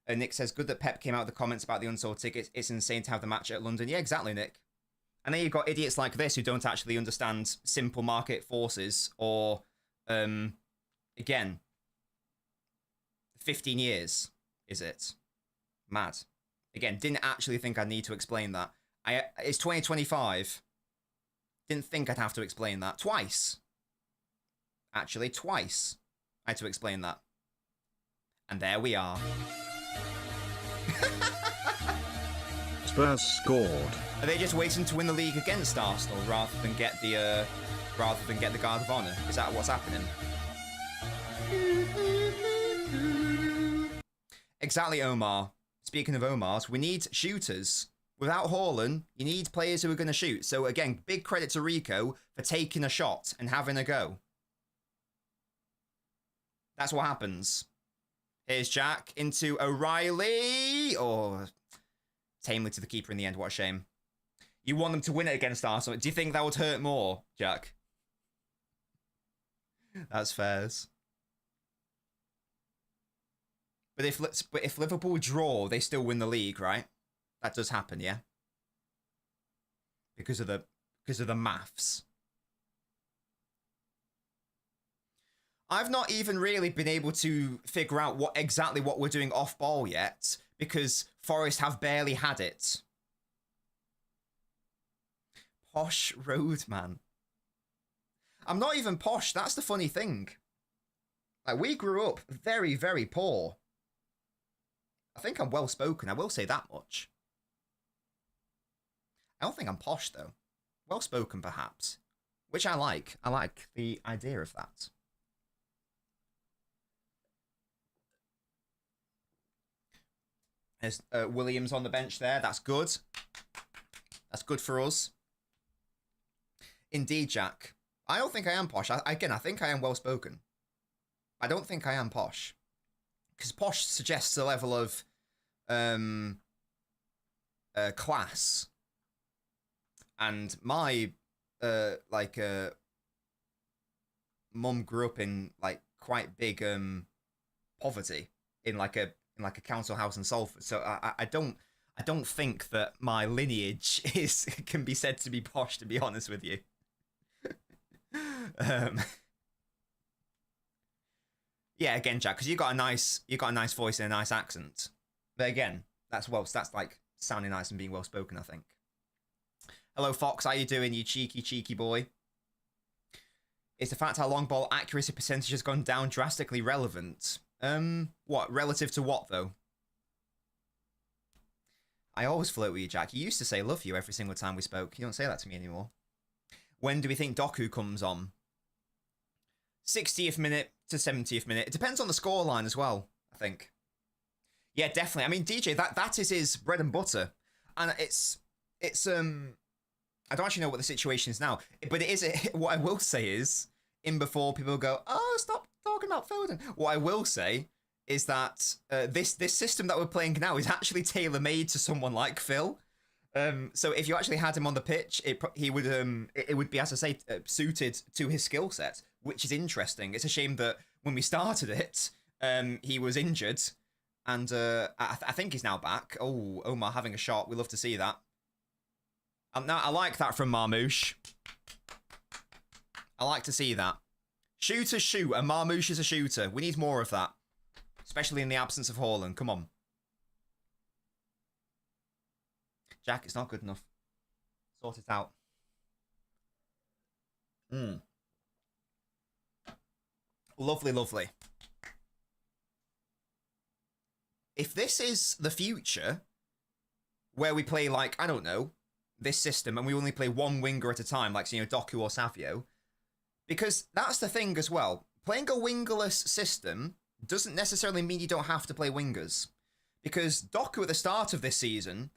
Nick says, good that Pep came out with the comments about the unsold tickets. It's insane to have the match at London. Yeah, exactly, Nick. And then you've got idiots like this who don't actually understand simple market forces or, again, 15 years, is it? Mad. Again, didn't actually think I'd need to explain that. It's 2025. Didn't think I'd have to explain that. Twice. Actually, twice I had to explain that. And there we are.
Spurs scored.
Are they just waiting to win the league against Arsenal rather than get the Guard of Honor? Is that what's happening? Exactly, Omar. Speaking of Omars, we need shooters. Without Haaland, you need players who are going to shoot. So again, big credit to Rico for taking a shot and having a go. That's what happens. Here's Jack into O'Reilly. Oh, tamely to the keeper in the end. What a shame. You want them to win it against Arsenal. Do you think that would hurt more, Jack? That's fairs. But if Liverpool draw, they still win the league, right? That does happen, yeah? Because of the maths. I've not even really been able to figure out exactly what we're doing off ball yet, because Forest have barely had it. Posh roadman. I'm not even posh, that's the funny thing. Like, we grew up very, very poor. I think I'm well spoken, I will say that much. I don't think I'm posh, though. Well spoken, perhaps. Which I like. I like the idea of that. There's Williams on the bench there. That's good. That's good for us. Indeed, Jack. I don't think I am posh. I think I am well spoken. I don't think I am posh. Because posh suggests a level of class. And my mum grew up in like quite big poverty in like a council house in Salford. So I don't think that my lineage can be said to be posh, to be honest with you. Yeah, again, Jack, because you got a nice voice and a nice accent. But again, that's like sounding nice and being well spoken, I think. Hello, Fox. How you doing, you cheeky boy? Is the fact how long ball accuracy percentage has gone down drastically relevant? What? Relative to what, though? I always flirt with you, Jack. You used to say love you every single time we spoke. You don't say that to me anymore. When do we think Doku comes on? 60th minute to 70th minute. It depends on the scoreline as well, I think. Yeah, definitely. I mean, DJ, that is his bread and butter. And it's I don't actually know what the situation is now, but it is, what I will say is, in before people go, oh, stop talking about Foden. What I will say is that this system that we're playing now is actually tailor-made to someone like Phil. So if you actually had him on the pitch, it would be, as I say, suited to his skill set, which is interesting. It's a shame that when we started it, he was injured, and I think he's now back. Oh, Omar having a shot. We love to see that. Now, I like that from Marmouche. I like to see that. Shooters shoot, and Marmouche is a shooter. We need more of that. Especially in the absence of Haaland. Come on. Jack, it's not good enough. Sort it out. Lovely, lovely. If this is the future, where we play, like, I don't know, this system, and we only play one winger at a time, like, you know, Doku or Savio, because that's the thing as well. Playing a wingerless system doesn't necessarily mean you don't have to play wingers, because Doku at the start of this season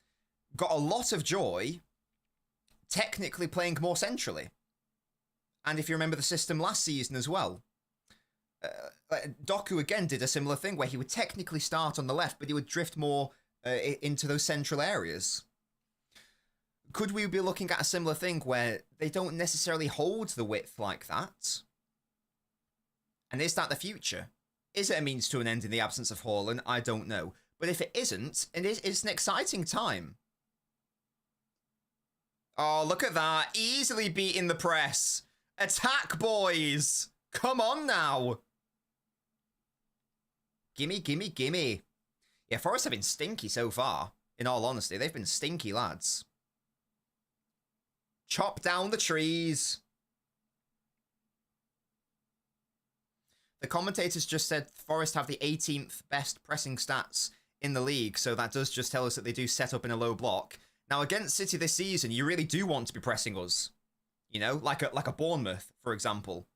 got a lot of joy technically playing more centrally. And if you remember the system last season as well, Doku again did a similar thing where he would technically start on the left, but he would drift more into those central areas. Could we be looking at a similar thing where they don't necessarily hold the width like that? And is that the future? Is it a means to an end in the absence of Haaland? I don't know. But if it isn't, it's an exciting time. Oh, look at that. Easily beating the press. Attack, boys. Come on now. Gimme, gimme, gimme. Yeah, Forest have been stinky so far. In all honesty, they've been stinky lads. Chop down the trees. The commentators just said Forest have the 18th best pressing stats in the league, so that does just tell us that they do set up in a low block. Now, against City this season, you really do want to be pressing us. You know, like a Bournemouth, for example.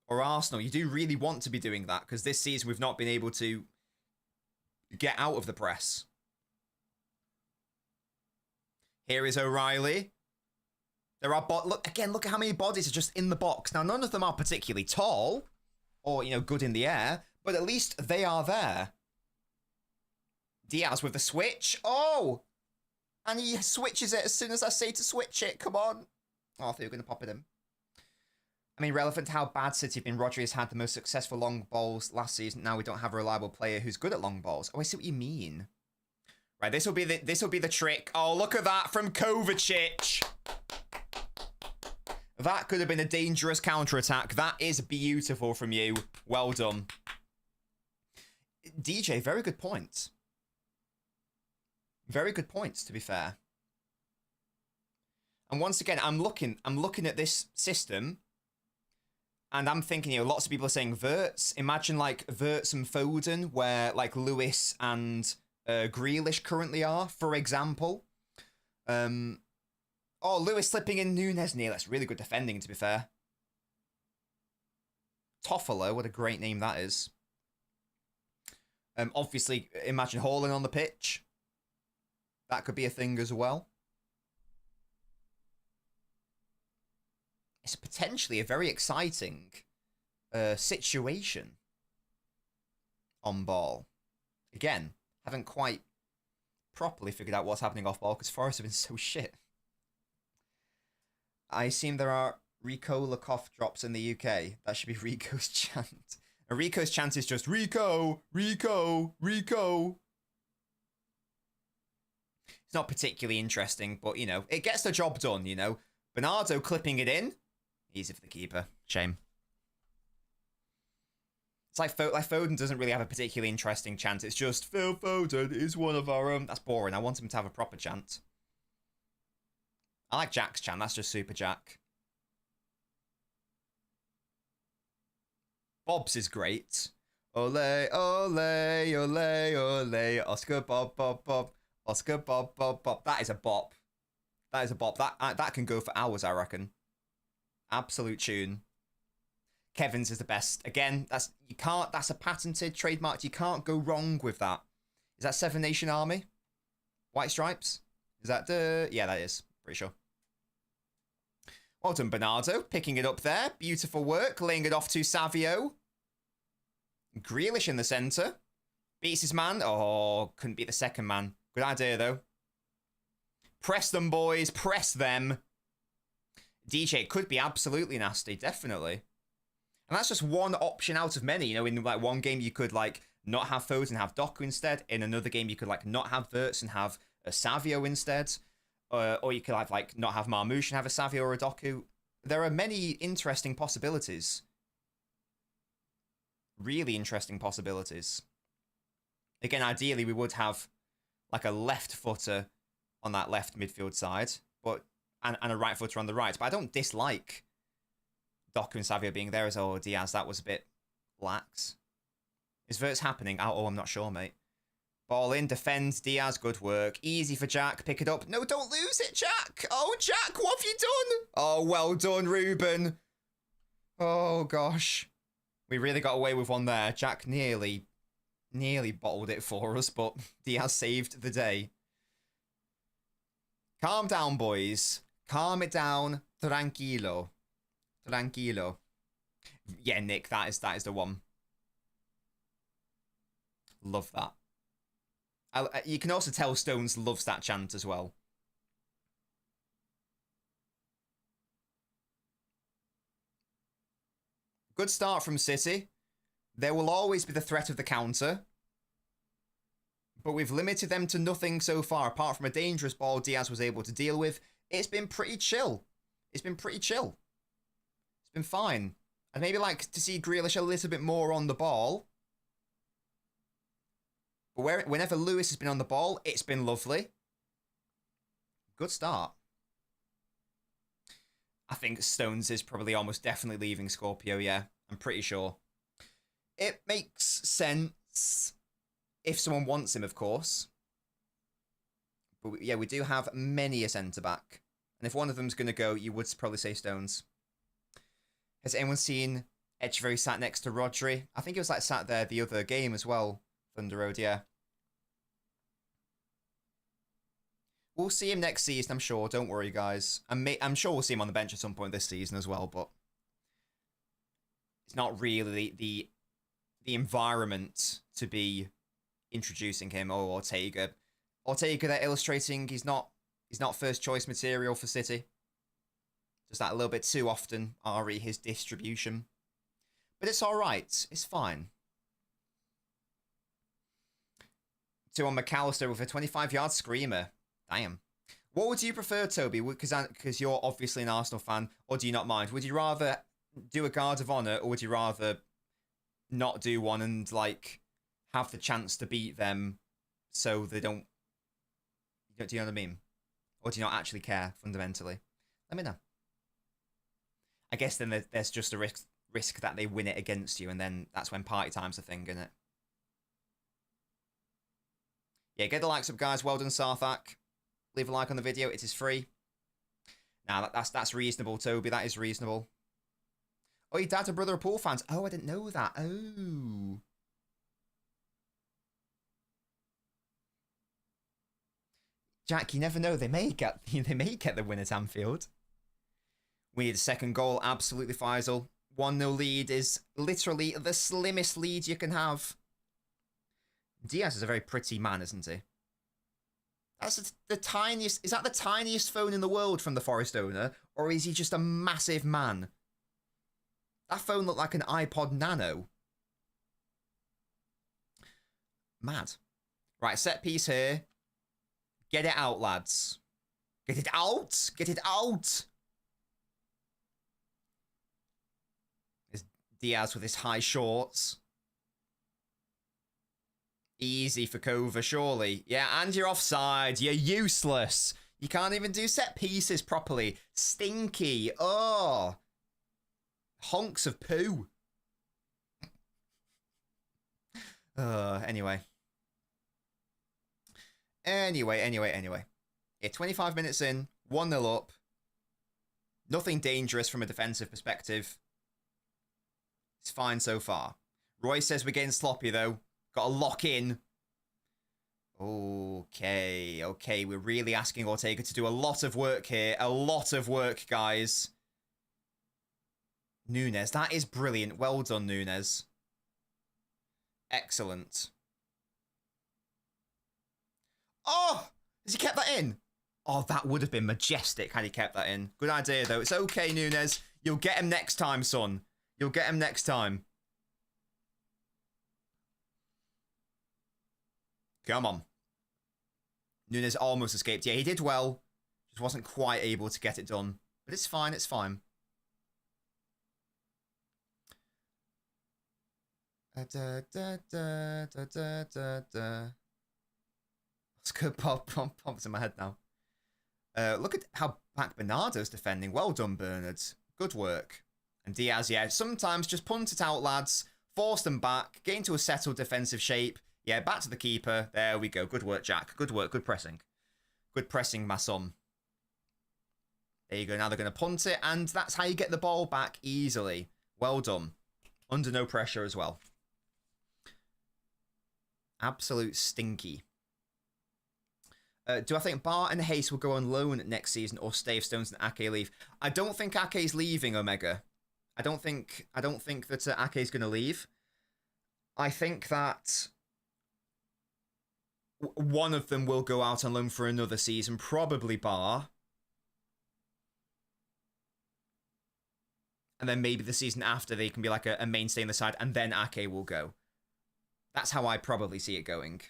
Or Arsenal. You do really want to be doing that, because this season we've not been able to get out of the press. Here is O'Reilly. There are look at how many bodies are just in the box. Now, none of them are particularly tall or, you know, good in the air, but at least they are there. Diaz with the switch. Oh! And he switches it as soon as I say to switch it. Come on. Oh, I thought you were going to pop it in. I mean, relevant to how bad City have been, Rodri has had the most successful long balls last season. Now we don't have a reliable player who's good at long balls. Oh, I see what you mean. Right, this will be the trick. Oh, look at that from Kovacic. That could have been a dangerous counter-attack. That is beautiful from you. Well done. DJ, very good point. Very good points, to be fair. And once again, I'm looking at this system, and I'm thinking, you know, lots of people are saying Wirtz. Imagine like Wirtz and Foden, where like Lewis and Grealish currently are, for example. Oh, Lewis slipping in Nunes near. That's really good defending, to be fair. Toffolo, what a great name that is. Obviously, imagine Haaland on the pitch. That could be a thing as well. It's potentially a very exciting situation on ball. Again, haven't quite properly figured out what's happening off ball because Forest have been so shit. I assume there are Rico Lakoff drops in the UK. That should be Rico's chant. And Rico's chant is just Rico, Rico, Rico. It's not particularly interesting, but, you know, it gets the job done, you know. Bernardo clipping it in. Easy for the keeper. Shame. It's like Foden doesn't really have a particularly interesting chant. It's just, Phil Foden is one of our own. That's boring. I want him to have a proper chant. I like Jack's chant. That's just Super Jack. Bob's is great. Ole, ole, ole, ole. Oscar, Bob, Bob, Bob. Oscar, Bob, Bob, Bob. That is a bop. That is a bop. That can go for hours, I reckon. Absolute tune. Kevin's is the best. Again, that's a patented trademark. You can't go wrong with that. Is that Seven Nation Army? White Stripes? Is that the... Yeah, that is. Pretty sure. Well done, Bernardo. Picking it up there. Beautiful work. Laying it off to Savio. Grealish in the centre. Beats his man. Oh, couldn't beat the second man. Good idea, though. Press them, boys. Press them. DJ could be absolutely nasty. Definitely. And that's just one option out of many. You know, in like one game, you could like not have Foden and have Doku instead. In another game, you could like not have Verts and have a Savio instead. Or you could have like not have Marmoush and have a Savio or a Doku. There are many interesting possibilities. Really interesting possibilities. Again, ideally, we would have like a left footer on that left midfield side, but and a right footer on the right. But I don't dislike Doku and Savio being there as oh Diaz. That was a bit lax. Is Verts happening? Oh, I'm not sure, mate. Ball in, defends, Diaz, good work. Easy for Jack, pick it up. No, don't lose it, Jack. Oh, Jack, what have you done? Oh, well done, Ruben. Oh, gosh. We really got away with one there. Jack nearly bottled it for us, but Diaz saved the day. Calm down, boys. Calm it down. Tranquilo. Tranquilo. Yeah, Nick, that is the one. Love that. You can also tell Stones loves that chant as well. Good start from City. There will always be the threat of the counter. But we've limited them to nothing so far, apart from a dangerous ball Diaz was able to deal with. It's been pretty chill. It's been pretty chill. It's been fine. I'd maybe like to see Grealish a little bit more on the ball. But whenever Lewis has been on the ball, it's been lovely. Good start. I think Stones is probably almost definitely leaving Scorpio, yeah. I'm pretty sure. It makes sense if someone wants him, of course. But yeah, we do have many a centre-back. And if one of them's going to go, you would probably say Stones. Has anyone seen Echeverry sat next to Rodri? I think he was like sat there the other game as well. Thunder Road, yeah. We'll see him next season, I'm sure. Don't worry, guys. I'm sure we'll see him on the bench at some point this season as well, but it's not really the environment to be introducing him or Ortega. Ortega, they're illustrating he's not first choice material for City. Just that a little bit too often, RE, his distribution. But it's alright. It's fine. 2 on McAllister with a 25-yard screamer. Damn. What would you prefer, Toby? Because you're obviously an Arsenal fan, or do you not mind? Would you rather do a guard of honour, or would you rather not do one and, like, have the chance to beat them so they don't... Do you know what I mean? Or do you not actually care, fundamentally? Let me know. I guess then there's just a risk that they win it against you, and then that's when party time's a thing, isn't it? Yeah, get the likes up, guys. Well done, Sarthak. Leave a like on the video. It is free. Now, that's reasonable, Toby. That is reasonable. Oh, your dad and brother are Pool fans. Oh, I didn't know that. Oh. Jack, you never know. They may get the win at Anfield. We need a second goal. Absolutely, Faisal. 1-0 lead is literally the slimmest lead you can have. Diaz is a very pretty man, isn't he? That's the tiniest... Is that the tiniest phone in the world from the Forest owner? Or is he just a massive man? That phone looked like an iPod Nano. Mad. Right, set piece here. Get it out, lads. Get it out! Get it out! There's Diaz with his high shorts. Easy for Kova, surely. Yeah, and you're offside. You're useless. You can't even do set pieces properly. Stinky. Oh. Honks of poo. Anyway. Yeah, 25 minutes in. 1-0 up. Nothing dangerous from a defensive perspective. fine so far. Roy says we're getting sloppy, though. Got to lock in. Okay, okay. We're really asking Ortega to do a lot of work here. A lot of work, guys. Nunes, that is brilliant. Well done, Nunes. Excellent. Oh! Has he kept that in? Oh, that would have been majestic had he kept that in. Good idea, though. It's okay, Nunes. You'll get him next time, son. You'll get him next time. Come on. Nunes almost escaped. Yeah, he did well. Just wasn't quite able to get it done. But it's fine, it's fine. Let's go pops in my head now. Look at how back Bernardo's defending. Well done, Bernard. Good work. And Diaz, yeah, sometimes just punt it out, lads. Force them back. Get into a settled defensive shape. Yeah, back to the keeper. There we go. Good work, Jack. Good work. Good pressing. Good pressing, my son. There you go. Now they're going to punt it, and that's how you get the ball back easily. Well done. Under no pressure as well. Absolute stinky. Do I think Bar and Hayes will go on loan next season or stay if Stones and Ake leave? I don't think Ake's leaving, Omega. I don't think that Ake's going to leave. I think that one of them will go out on loan for another season, probably Bar. And then maybe the season after they can be like a mainstay in the side, and then Ake will go. That's how I probably see it going.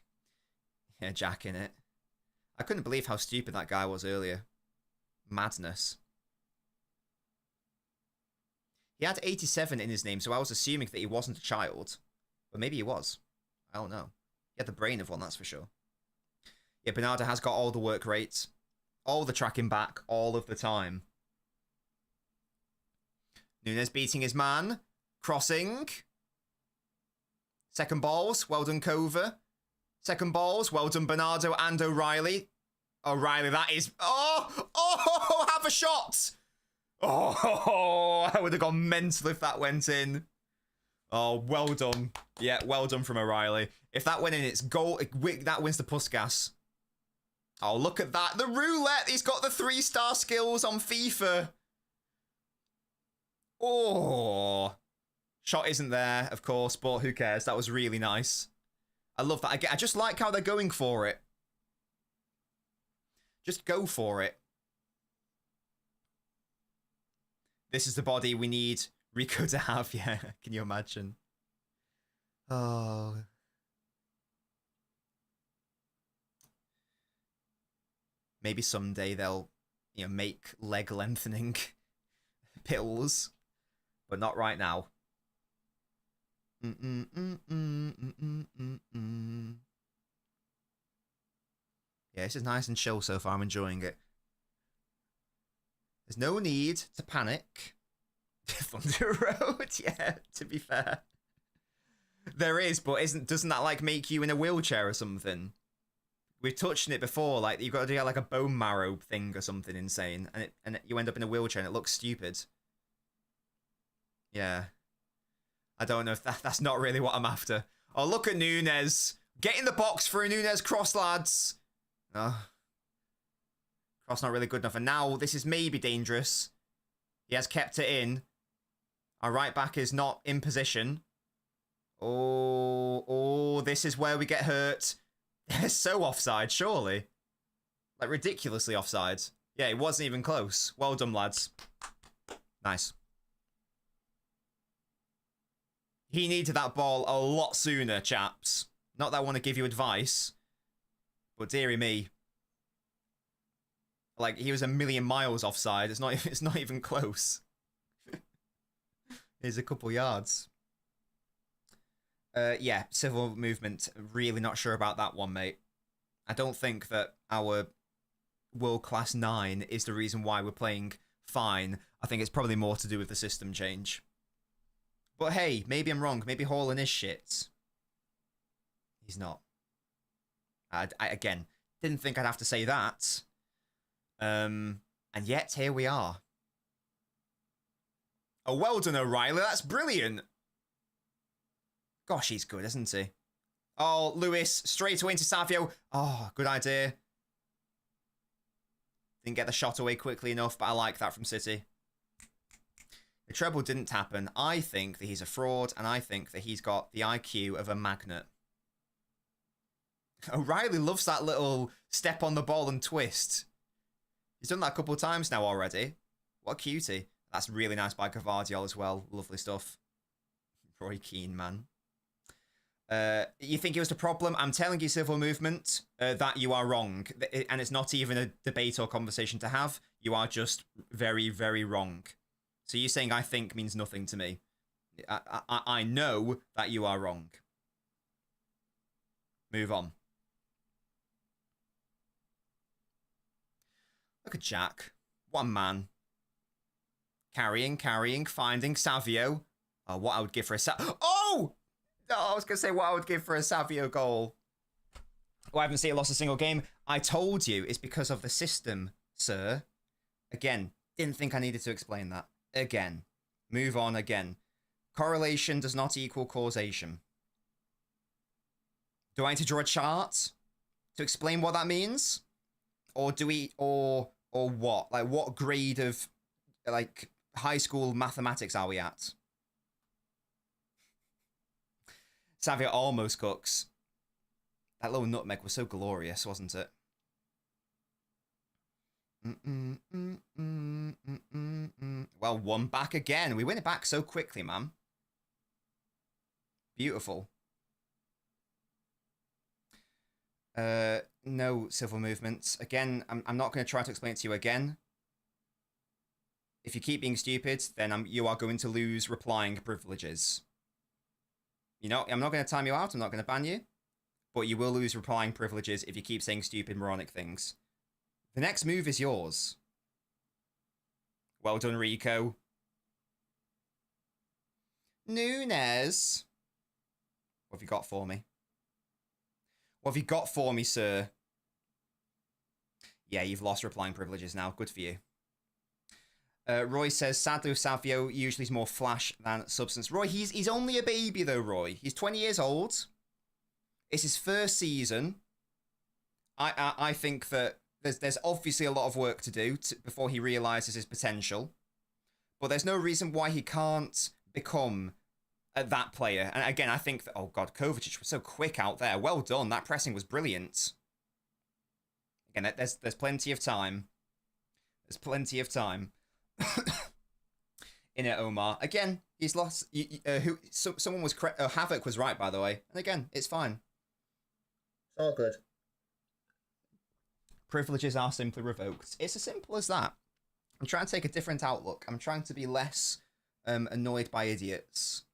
Yeah, Jack in it. I couldn't believe how stupid that guy was earlier. Madness. He had 87 in his name, so I was assuming that he wasn't a child. But maybe he was. I don't know. He had the brain of one, that's for sure. Yeah, Bernardo has got all the work rates. All the tracking back, all of the time. Nunes beating his man. Crossing. Second balls. Well done, Cover. Second balls. Well done, Bernardo and O'Reilly. O'Reilly, that is... Oh, have a shot. Oh, I would have gone mental if that went in. Oh, well done. Yeah, well done from O'Reilly. If that went in, it's goal. That wins the Puskas. Oh, look at that. The roulette. He's got the 3-star skills on FIFA. Oh. Shot isn't there, of course, but who cares? That was really nice. I love that. I just like how they're going for it. Just go for it. This is the body we need Rico to have, yeah. Can you imagine? Oh. Maybe someday they'll, make leg lengthening pills. But not right now. Yeah, this is nice and chill so far. I'm enjoying it. There's no need to panic. Thunder Road, yeah, to be fair. There is, but doesn't that like make you in a wheelchair or something? We've touched on it before, like you've got to do like a bone marrow thing or something insane, and you end up in a wheelchair and it looks stupid. Yeah. I don't know if that's not really what I'm after. Oh, look at Nunes. Get in the box for a Nunes cross, lads. Oh. Cross not really good enough. And now this is maybe dangerous. He has kept it in. Our right back is not in position. Oh, this is where we get hurt. They're so offside, surely. Like, ridiculously offside. Yeah, it wasn't even close. Well done, lads. Nice. He needed that ball a lot sooner, chaps. Not that I want to give you advice. But dearie me. Like, he was a million miles offside. It's not even close. Here's a couple yards. Yeah, civil movement. Really not sure about that one, mate. I don't think that our World Class 9 is the reason why we're playing fine. I think it's probably more to do with the system change. But hey, maybe I'm wrong. Maybe Haaland is shit. He's not. I again, didn't think I'd have to say that. And yet, here we are. Oh, well done, O'Reilly. That's brilliant. Gosh, he's good, isn't he? Oh, Lewis, straight away into Savio. Oh, good idea. Didn't get the shot away quickly enough, but I like that from City. The treble didn't happen. I think that he's a fraud, and I think that he's got the IQ of a magnet. O'Reilly loves that little step on the ball and twist. He's done that a couple of times now already. What a cutie. That's really nice by Gavardiol as well. Lovely stuff. Roy Keane, man. You think it was the problem? I'm telling you, Civil Movement, that you are wrong. And it's not even a debate or conversation to have. You are just very, very wrong. So you saying I think means nothing to me. I know that you are wrong. Move on. Look at Jack. What a man. Carrying, finding Savio. Oh, what I would give for a Oh! No, I was going to say what I would give for a Savio goal. Oh, I haven't seen lost a single game. I told you it's because of the system, sir. Again, didn't think I needed to explain that. Again. Move on again. Correlation does not equal causation. Do I need to draw a chart to explain what that means? Or do we, or what? Like, what grade of, like, high school mathematics are we at? Savio almost cooks. That little nutmeg was so glorious, wasn't it? Well, one back again. We win it back so quickly, man. Beautiful. No civil movements. Again, I'm not going to try to explain it to you again. If you keep being stupid, then you are going to lose replying privileges. You know, I'm not going to time you out. I'm not going to ban you. But you will lose replying privileges if you keep saying stupid, moronic things. The next move is yours. Well done, Rico. Nunes. What have you got for me? What have you got for me, sir? Yeah, you've lost replying privileges now. Good for you. Roy says, sadly with Savio, usually he's more flash than substance. Roy, he's only a baby though, Roy. He's 20 years old. It's his first season. I think that there's obviously a lot of work to do before he realises his potential. But there's no reason why he can't become that player. And again, I think that, oh God, Kovacic was so quick out there. Well done. That pressing was brilliant. Again, there's plenty of time. There's plenty of time. In it, Omar. Again, he's lost. Someone was correct. Havoc was right, by the way. And again, it's fine. It's all good. Privileges are simply revoked. It's as simple as that. I'm trying to take a different outlook. I'm trying to be less annoyed by idiots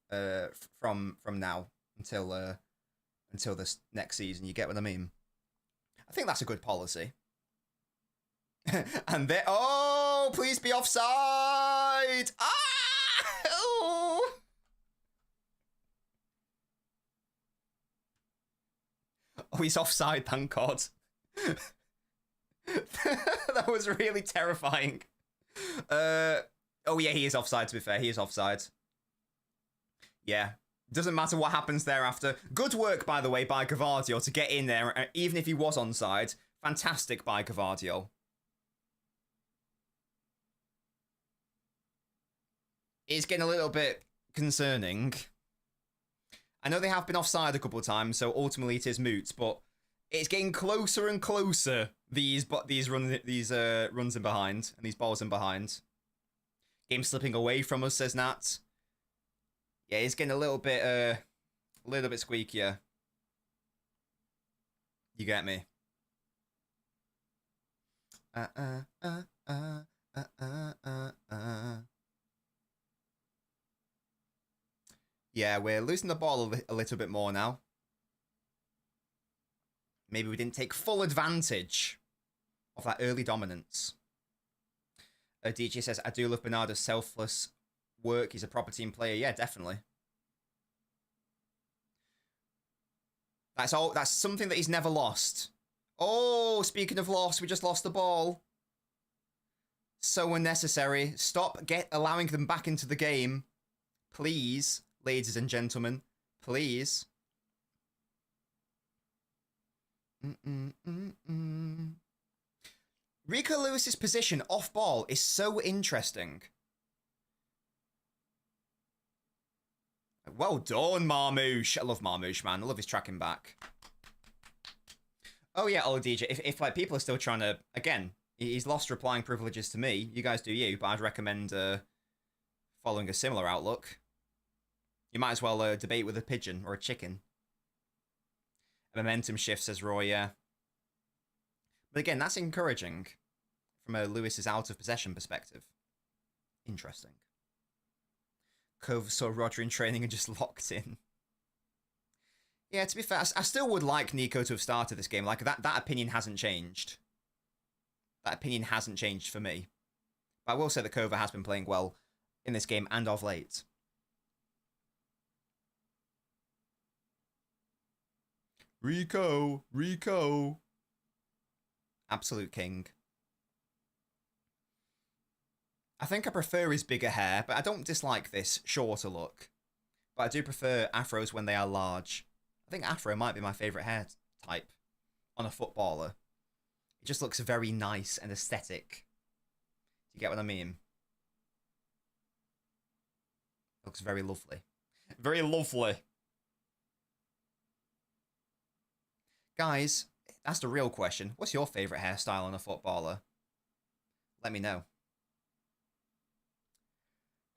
from now until this next season. You get what I mean? I think that's a good policy. And there, oh, please be offside! Ah! Oh! Oh, he's offside, thank God. That was really terrifying. Oh yeah, he is offside, to be fair. He is offside. Yeah. Doesn't matter what happens thereafter. Good work, by the way, by Gavardiol to get in there, even if he was onside. Fantastic by Gavardiol. It's getting a little bit concerning. I know they have been offside a couple of times, so ultimately it is moot, but it's getting closer and closer, these runs in behind, and these balls in behind. Game slipping away from us, says Nat. Yeah, it's getting a little bit squeakier. You get me? Yeah, we're losing the ball a little bit more now. Maybe we didn't take full advantage of that early dominance. DJ says, I do love Bernardo's selfless work. He's a proper team player. Yeah, definitely. That's something that he's never lost. Oh, speaking of loss, we just lost the ball. So unnecessary. Stop allowing them back into the game. Please, ladies and gentlemen. Please. Rico Lewis's position off ball is so interesting. Well done, Marmouche. I love Marmouche, man. I love his tracking back. Oh, yeah, Ollie DJ. If like, people are still trying to... Again, he's lost replying privileges to me. You guys do you, but I'd recommend following a similar outlook. You might as well debate with a pigeon or a chicken. A momentum shift, says Roy, yeah. But again, that's encouraging from a Lewis's out-of-possession perspective. Interesting. Cove saw Roger in training and just locked in. Yeah, to be fair, I still would like Nico to have started this game. Like, that opinion hasn't changed. That opinion hasn't changed for me. But I will say that Kova has been playing well in this game and of late. Rico! Rico! Absolute king. I think I prefer his bigger hair, but I don't dislike this shorter look. But I do prefer afros when they are large. I think afro might be my favourite hair type on a footballer. It just looks very nice and aesthetic. Do you get what I mean? It looks very lovely. Very lovely. Guys, that's the real question. What's your favourite hairstyle on a footballer? Let me know.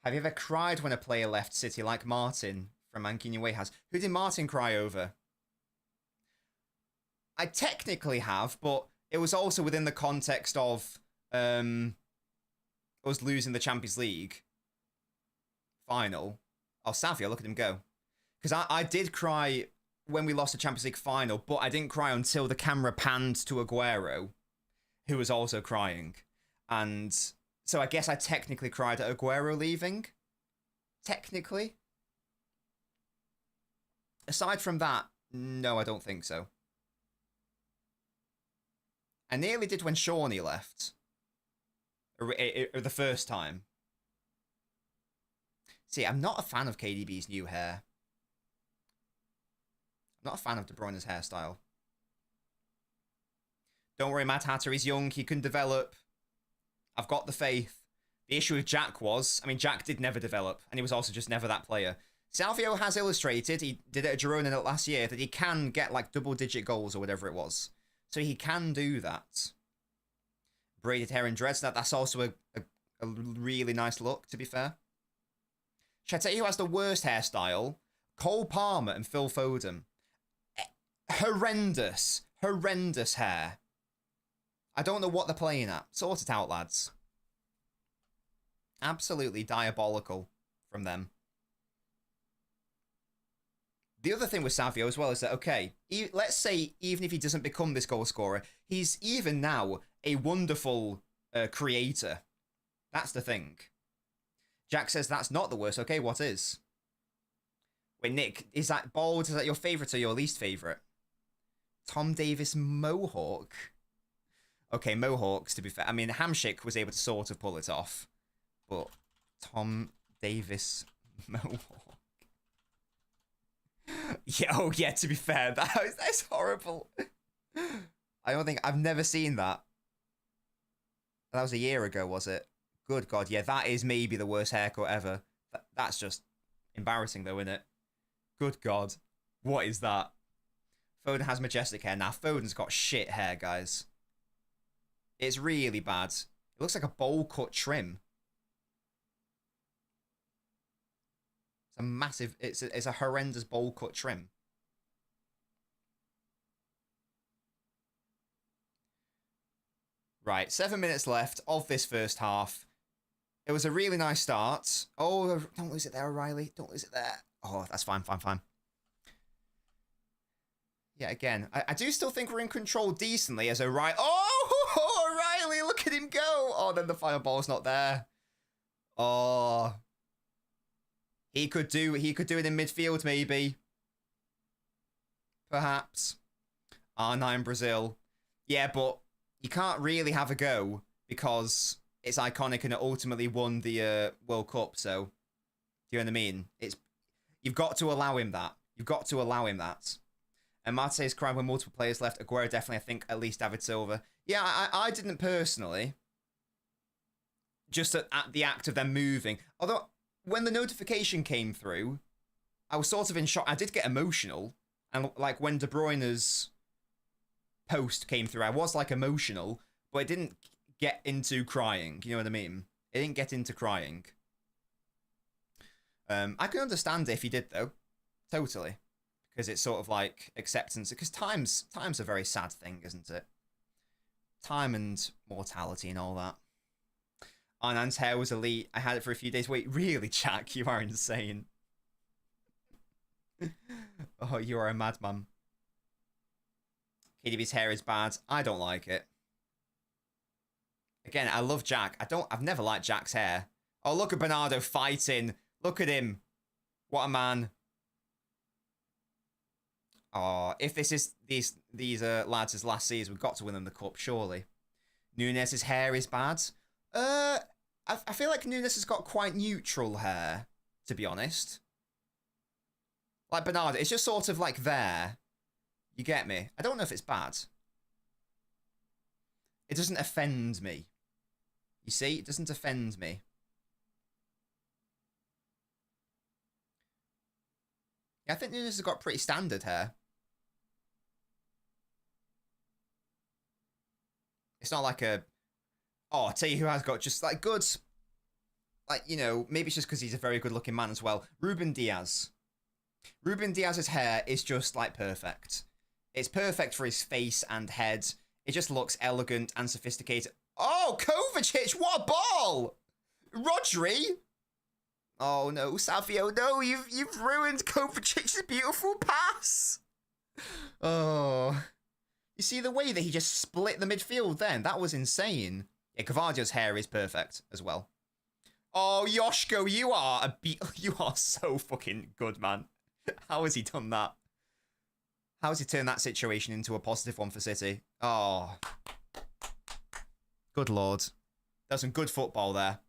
Have you ever cried when a player left City like Martin from Mankinue has? Who did Martin cry over? I technically have, but it was also within the context of us losing the Champions League final. Oh, Savio, look at him go. Because I did cry when we lost the Champions League final, but I didn't cry until the camera panned to Aguero, who was also crying. And so I guess I technically cried at Aguero leaving. Technically. Aside from that, no, I don't think so. I nearly did when Shawnee left. Or the first time. See, I'm not a fan of KDB's new hair. I'm not a fan of De Bruyne's hairstyle. Don't worry, Mad Hatter, he's young, he can develop. I've got the faith. The issue with Jack was, I mean, Jack did never develop, and he was also just never that player. Salvio has illustrated, he did it at Girona last year, that he can get like double-digit goals or whatever it was. So he can do that. Braided hair and dreads, that's also a really nice look, to be fair. Should I tell you who has the worst hairstyle? Cole Palmer and Phil Foden. Horrendous. Horrendous hair. I don't know what they're playing at. Sort it out, lads. Absolutely diabolical from them. The other thing with Savio as well is that, okay, let's say even if he doesn't become this goal scorer, he's even now a wonderful creator. That's the thing. Jack says that's not the worst. Okay, what is? Wait, Nick, is that bald? Is that your favourite or your least favourite? Tom Davis Mohawk. Okay, Mohawks, to be fair. I mean, Hamshik was able to sort of pull it off. But Tom Davis Mohawk. Yeah, oh yeah, to be fair, that's horrible. I don't think, I've never seen that. That was a year ago, was it? Good God, yeah, that is maybe the worst haircut ever. That's just embarrassing though, isn't it? Good God. What is that? Foden has majestic hair. Now, Foden's got shit hair, guys. It's really bad. It looks like a bowl cut trim. It's a massive, it's a horrendous bowl cut trim. Right, 7 minutes left of this first half. It was a really nice start. Oh, don't lose it there, O'Reilly. Don't lose it there. Oh, that's fine, fine, fine. Yeah, again, I do still think we're in control decently as O'Reilly. Oh, O'Reilly, look at him go. Oh, then the final ball's not there. Oh. He could do it in midfield, maybe. Perhaps. R9 Brazil. Yeah, but you can't really have a go because it's iconic and it ultimately won the World Cup, so do you know what I mean? You've got to allow him that. You've got to allow him that. And Marseille's crying when multiple players left. Aguero definitely, I think, at least David Silva. Yeah, I didn't personally. Just at the act of them moving. Although, when the notification came through, I was sort of in shock. I did get emotional. And, like, when De Bruyne's post came through, I was, like, emotional. But it didn't get into crying. You know what I mean? It didn't get into crying. I can understand if he did, though. Totally. Because it's sort of like acceptance. Because time's a very sad thing, isn't it? Time and mortality and all that. Arnan's hair was elite. I had it for a few days. Wait, really, Jack? You are insane. Oh, you are a madman. KDB's hair is bad. I don't like it. Again, I love Jack. I've never liked Jack's hair. Oh, look at Bernardo fighting. Look at him. What a man. Oh, if this is these lads' last season, we've got to win them the cup, surely. Nunes' hair is bad. I feel like Nunes has got quite neutral hair, to be honest. Like Bernardo, it's just sort of like there. You get me? I don't know if it's bad. It doesn't offend me. You see? It doesn't offend me. Yeah, I think Nunes has got pretty standard hair. It's not like a... Oh, I'll tell you who has got just, like, good... Like, you know, maybe it's just because he's a very good-looking man as well. Ruben Diaz. Ruben Diaz's hair is just, like, perfect. It's perfect for his face and head. It just looks elegant and sophisticated. Oh, Kovacic, what a ball! Rodri? Oh, no, Savio, no, you've ruined Kovacic's beautiful pass! Oh... You see the way that he just split the midfield then? That was insane. Yeah, Cavardio's hair is perfect as well. Oh, Yoshko, you are so fucking good, man. How has he done that? How has he turned that situation into a positive one for City? Oh. Good lord. There's some good football there.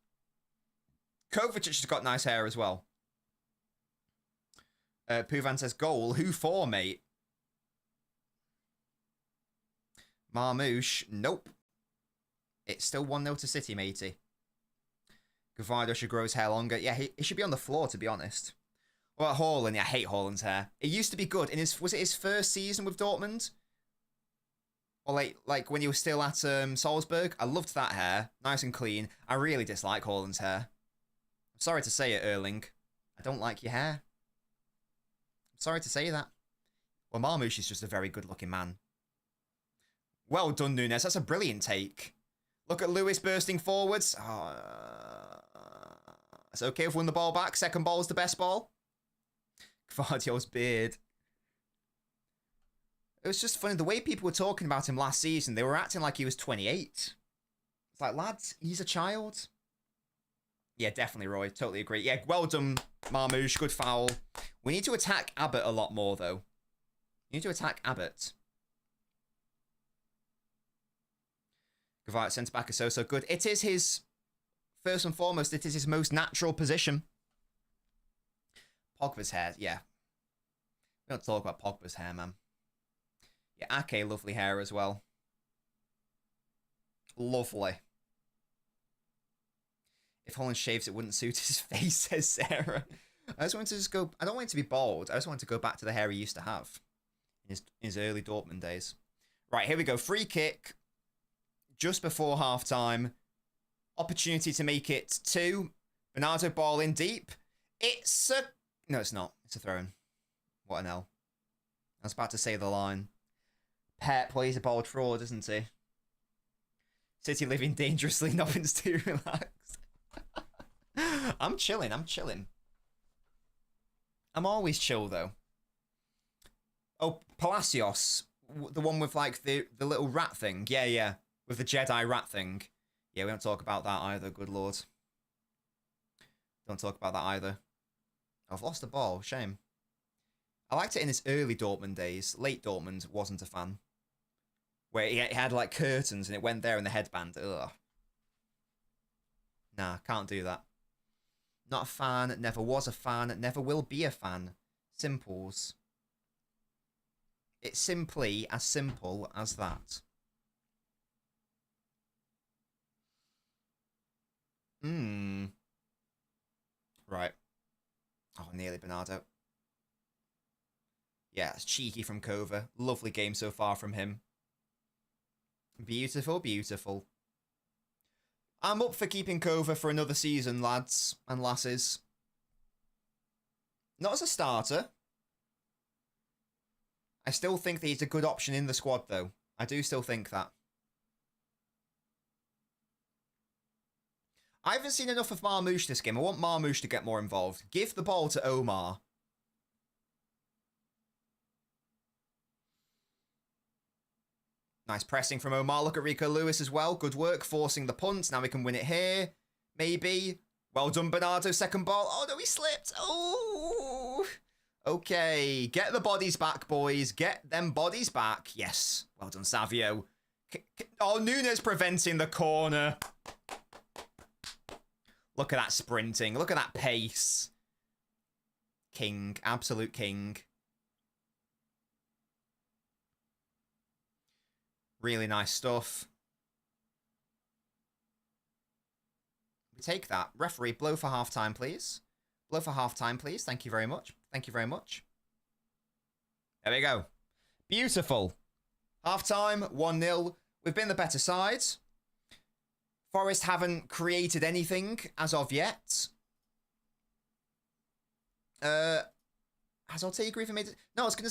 Kovacic has got nice hair as well. Puvan says, goal. Who for, mate? Marmouche, nope. It's still 1-0 to City, matey. Gavardo should grow his hair longer. Yeah, he should be on the floor, to be honest. What about Haaland? Yeah, I hate Haaland's hair. It used to be good. Was it his first season with Dortmund? Or like when he was still at Salzburg? I loved that hair. Nice and clean. I really dislike Haaland's hair. I'm sorry to say it, Erling. I don't like your hair. I'm sorry to say that. Well, Marmouche is just a very good-looking man. Well done, Nunes. That's a brilliant take. Look at Lewis bursting forwards. Oh, it's okay if we win the ball back. Second ball is the best ball. Gvardio's beard. It was just funny. The way people were talking about him last season, they were acting like he was 28. It's like, lads, he's a child. Yeah, definitely, Roy. Totally agree. Yeah, well done, Marmouche. Good foul. We need to attack Abbott a lot more, though. We need to attack Abbott. Gvardio's centre-back is so good. It is his, first and foremost, it is his most natural position. Pogba's hair, yeah. We don't talk about Pogba's hair, man. Yeah, Ake, lovely hair as well. Lovely. If Holland shaves, it wouldn't suit his face, says Sarah. I just want to just go... I don't want it to be bald. I just want to go back to the hair he used to have. In his early Dortmund days. Right, here we go. Free kick. Just before half-time. Opportunity to make it 2. Bernardo ball in deep. It's a... No, it's not. It's a throw-in. What an L. I was about to say the line. Pep plays a bold fraud, doesn't he? City living dangerously. Nothing's too relaxed. I'm chilling. I'm chilling. I'm always chill, though. Oh, Palacios. The one with, like, the little rat thing. Yeah, yeah. With the Jedi rat thing. Yeah, we don't talk about that either, good lord. Don't talk about that either. I've lost the ball, shame. I liked it in his early Dortmund days. Late Dortmund, wasn't a fan. Where it had, like, curtains and it went there in the headband. Ugh. Nah, can't do that. Not a fan, never was a fan, never will be a fan, Simples. It's simply as simple as that. Right. Oh, nearly Bernardo. Yeah, it's cheeky from Kova. Lovely game so far from him. Beautiful, beautiful. I'm up for keeping Kova for another season, lads and lasses. Not as a starter. I still think that he's a good option in the squad, though. I do still think that. I haven't seen enough of Marmoush this game. I want Marmoush to get more involved. Give the ball to Omar. Nice pressing from Omar. Look at Rico Lewis as well. Good work forcing the punt. Now we can win it here. Maybe. Well done, Bernardo. Second ball. Oh, no, he slipped. Oh. Okay. Get the bodies back, boys. Get them bodies back. Yes. Well done, Savio. Oh, Nunes preventing the corner. Look at that sprinting. Look at that pace. King. Absolute king. Really nice stuff. We take that. Referee, blow for half-time, please. Blow for half-time, please. Thank you very much. Thank you very much. There we go. Beautiful. Half-time, 1-0. We've been the better side. Forest haven't created anything as of yet. Has Ortega even made it? No, I was going to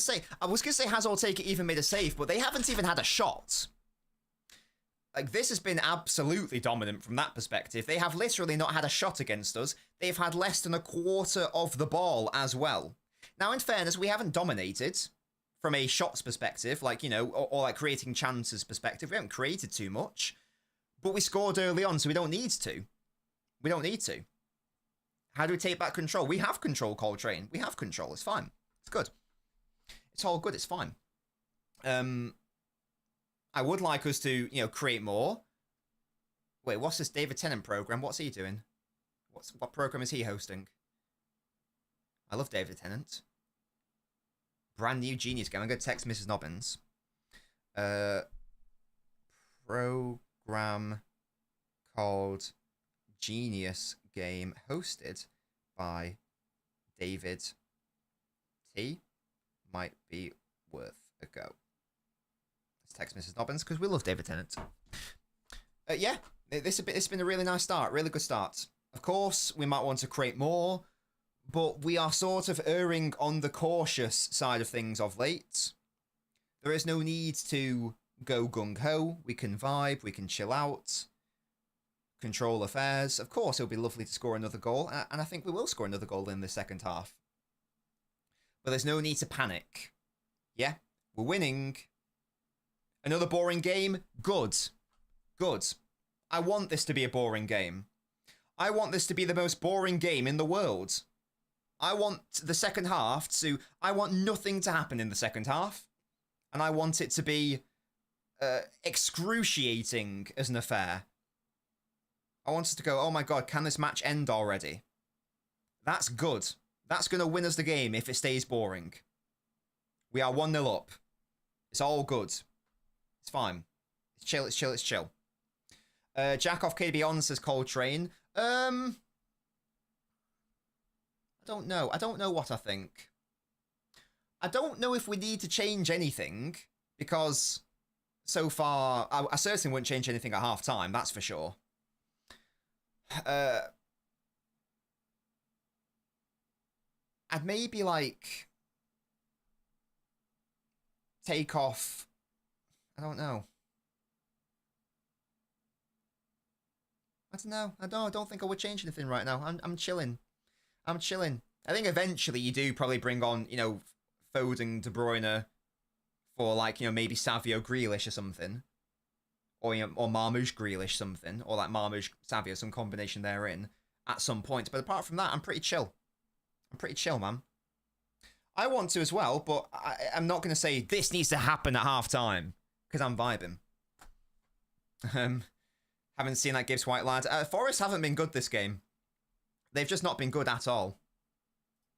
say, has Ortega even made a save, but they haven't even had a shot. Like, this has been absolutely dominant from that perspective. They have literally not had a shot against us. They've had less than a quarter of the ball as well. Now, in fairness, we haven't dominated from a shots perspective, like, you know, or like creating chances perspective. We haven't created too much, but we scored early on, so we don't need to. We don't need to. How do we take back control? We have control, Coltrane. We have control. It's fine. It's good. It's all good. It's fine. I would like us to, you know, create more. Wait, what's this David Tennant program? What's he doing? What program is he hosting? I love David Tennant. Brand new genius game. I'm going to text Mrs. Nobbins. Program called Genius Game, hosted by David T. Might be worth a go. Let's text Mrs. Nobbins because we love David Tennant. Yeah, it's been a really nice start, really good start. Of course, we might want to create more, but we are sort of erring on the cautious side of things of late. There is no need to go gung-ho. We can vibe, we can chill out, control affairs. Of course, it'll be lovely to score another goal, and I think we will score another goal in the second half. But there's no need to panic. Yeah, we're winning. Another boring game? Good. Good. I want this to be a boring game. I want this to be the most boring game in the world. I want the second half to... I want nothing to happen in the second half. And I want it to be excruciating as an affair. I want us to go, oh my god, can this match end already? That's good. That's going to win us the game if it stays boring. We are 1-0 up. It's all good. It's fine. It's chill, it's chill, it's chill. Jack off KB on, says Coltrane. I don't know. I don't know what I think. I don't know if we need to change anything, because so far, I certainly wouldn't change anything at half-time, that's for sure. I'd maybe, like, take off... I don't know. I don't think I would change anything right now. I'm chilling. I'm chilling. I think eventually you do probably bring on, you know, Foden, De Bruyne for, like, you know, maybe Savio Grealish or something. Or, you know, or Marmoush Grealish something. Or, like, Marmoush Savio, some combination therein at some point. But apart from that, I'm pretty chill. I'm pretty chill, man. I want to as well, but I'm not going to say this needs to happen at half-time. Because I'm vibing. Haven't seen that Gibbs White lad. Forest haven't been good this game. They've just not been good at all.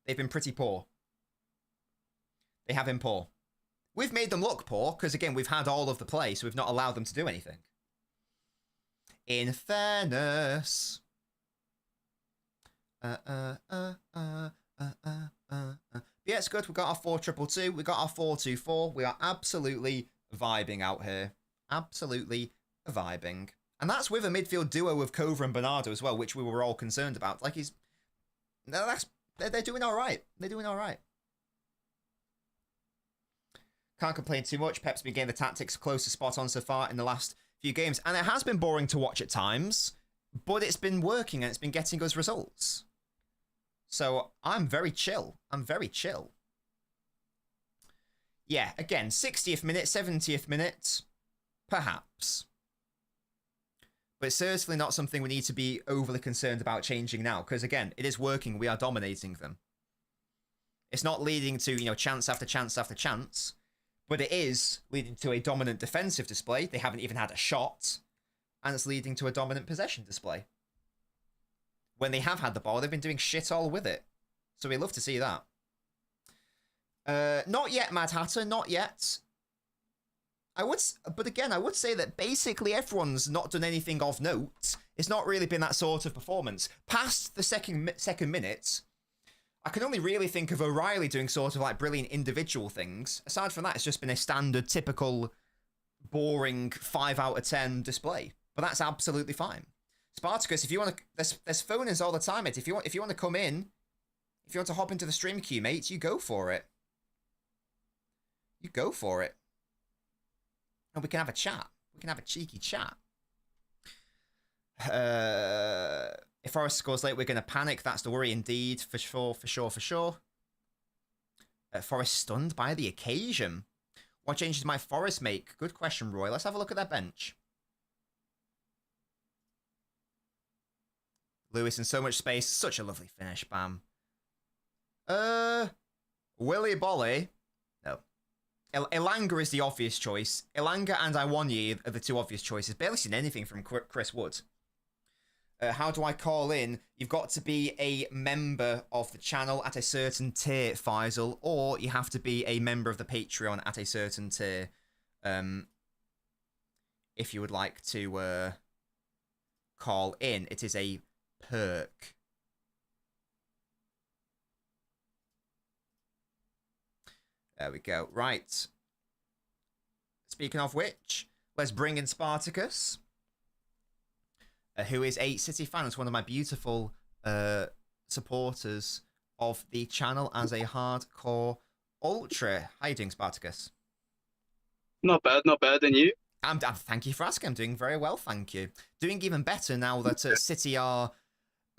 They've been pretty poor. They have been poor. We've made them look poor because, again, we've had all of the play, so we've not allowed them to do anything. In fairness. Yeah, it's good. We got our 4-2-2. We got our 4-2-4. We are absolutely vibing out here. Absolutely vibing. And that's with a midfield duo of Kova and Bernardo as well, which we were all concerned about. Like, they're doing all right. They're doing all right. Can't complain too much. Pep's been getting the tactics close to spot on so far in the last few games. And it has been boring to watch at times, but it's been working and it's been getting us results. So I'm very chill. I'm very chill. Yeah, again, 60th minute, 70th minute, perhaps. But certainly not something we need to be overly concerned about changing now. Because again, it is working. We are dominating them. It's not leading to, chance after chance after chance. But it is leading to a dominant defensive display. They haven't even had a shot. And it's leading to a dominant possession display. When they have had the ball, they've been doing shit all with it. So we love to see that. Not yet, Mad Hatter. Not yet. But again, I would say that basically everyone's not done anything of note. It's not really been that sort of performance. Past the second minute, I can only really think of O'Reilly doing sort of like brilliant individual things. Aside from that, it's just been a standard, typical, boring 5 out of 10 display. But that's absolutely fine. Spartacus, if you want to, there's phone-ins all the time, mate. If you want to come in, if you want to hop into the stream queue, mate, you go for it. You go for it. And we can have a chat. We can have a cheeky chat. If Forest scores late, we're going to panic. That's the worry indeed. For sure, for sure, for sure. Forest stunned by the occasion. What changes my Forest make? Good question, Roy. Let's have a look at their bench. Lewis in so much space. Such a lovely finish, bam. Willy Bolly. No. Elanga is the obvious choice. Elanga and Iwanyi are the two obvious choices. Barely seen anything from Chris Wood. How do I call in? You've got to be a member of the channel at a certain tier, Faisal, or you have to be a member of the Patreon at a certain tier. If you would like to call in, it is a perk. There we go. Right. Speaking of which, let's bring in Spartacus, who is a City fan. It's one of my beautiful supporters of the channel as a hardcore ultra. How you doing, Spartacus?
Not bad, and you?
Thank you for asking. I'm doing very well, thank you. Doing even better now that City are,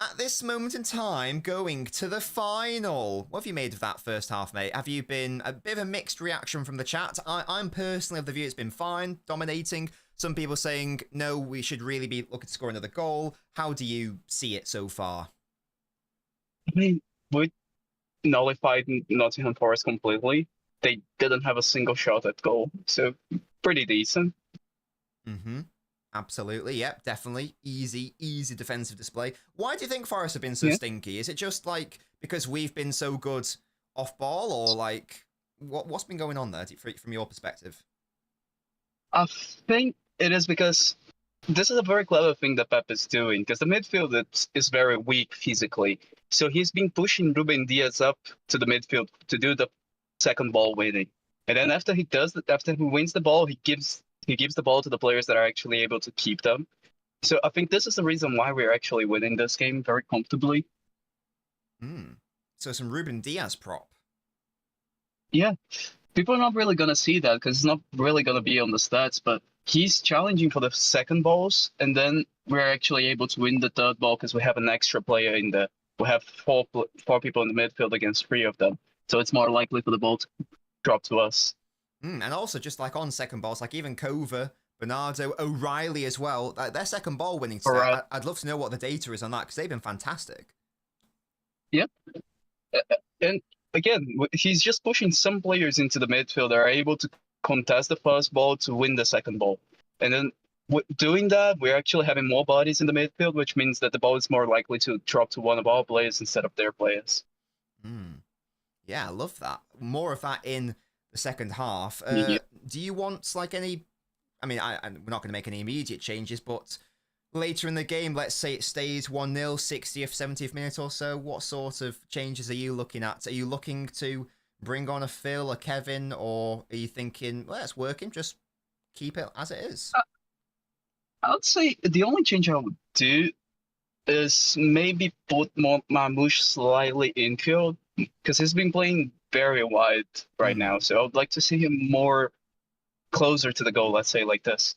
at this moment in time, going to the final. What have you made of that first half, mate? Have you been a bit of a mixed reaction from the chat? I'm personally of the view it's been fine, dominating. Some people saying, no, we should really be looking to score another goal. How do you see it so far?
I mean, we nullified Nottingham Forest completely. They didn't have a single shot at goal, so pretty decent.
Mm-hmm. Absolutely, yep, definitely. Easy defensive display. Why do you think Forest have been so stinky? Is it just, like, because we've been so good off-ball, or, like, what's been going on there from your perspective?
I think it is because this is a very clever thing that Pep is doing, because the midfield is very weak physically. So he's been pushing Ruben Diaz up to the midfield to do the second ball winning. And then after he wins the ball, he gives the ball to the players that are actually able to keep them. So I think this is the reason why we're actually winning this game very comfortably.
So some Ruben Diaz prop.
Yeah. People are not really going to see that because it's not really going to be on the stats, but he's challenging for the second balls, and then we're actually able to win the third ball because we have an extra player in the... We have four people in the midfield against 3 of them. So it's more likely for the ball to drop to us.
And also, just like on second balls, like even Kova, Bernardo, O'Reilly as well, their second ball winning stat,
Right.
I'd love to know what the data is on that, because they've been fantastic.
Yep. And again, he's just pushing some players into the midfield that are able to contest the first ball to win the second ball. And then doing that, we're actually having more bodies in the midfield, which means that the ball is more likely to drop to one of our players instead of their players.
Yeah, I love that. More of that in the second half.
Yeah.
Do you want like any? I mean, we're not going to make any immediate changes, but later in the game, let's say it stays 1-0, 60th, 70th minute or so. What sort of changes are you looking at? Are you looking to bring on a Phil, a Kevin, or are you thinking, well, it's working, just keep it as it is?
I would say the only change I would do is maybe put more Mamouche slightly infield because he's been playing very wide right now. So I would like to see him more closer to the goal, let's say like this.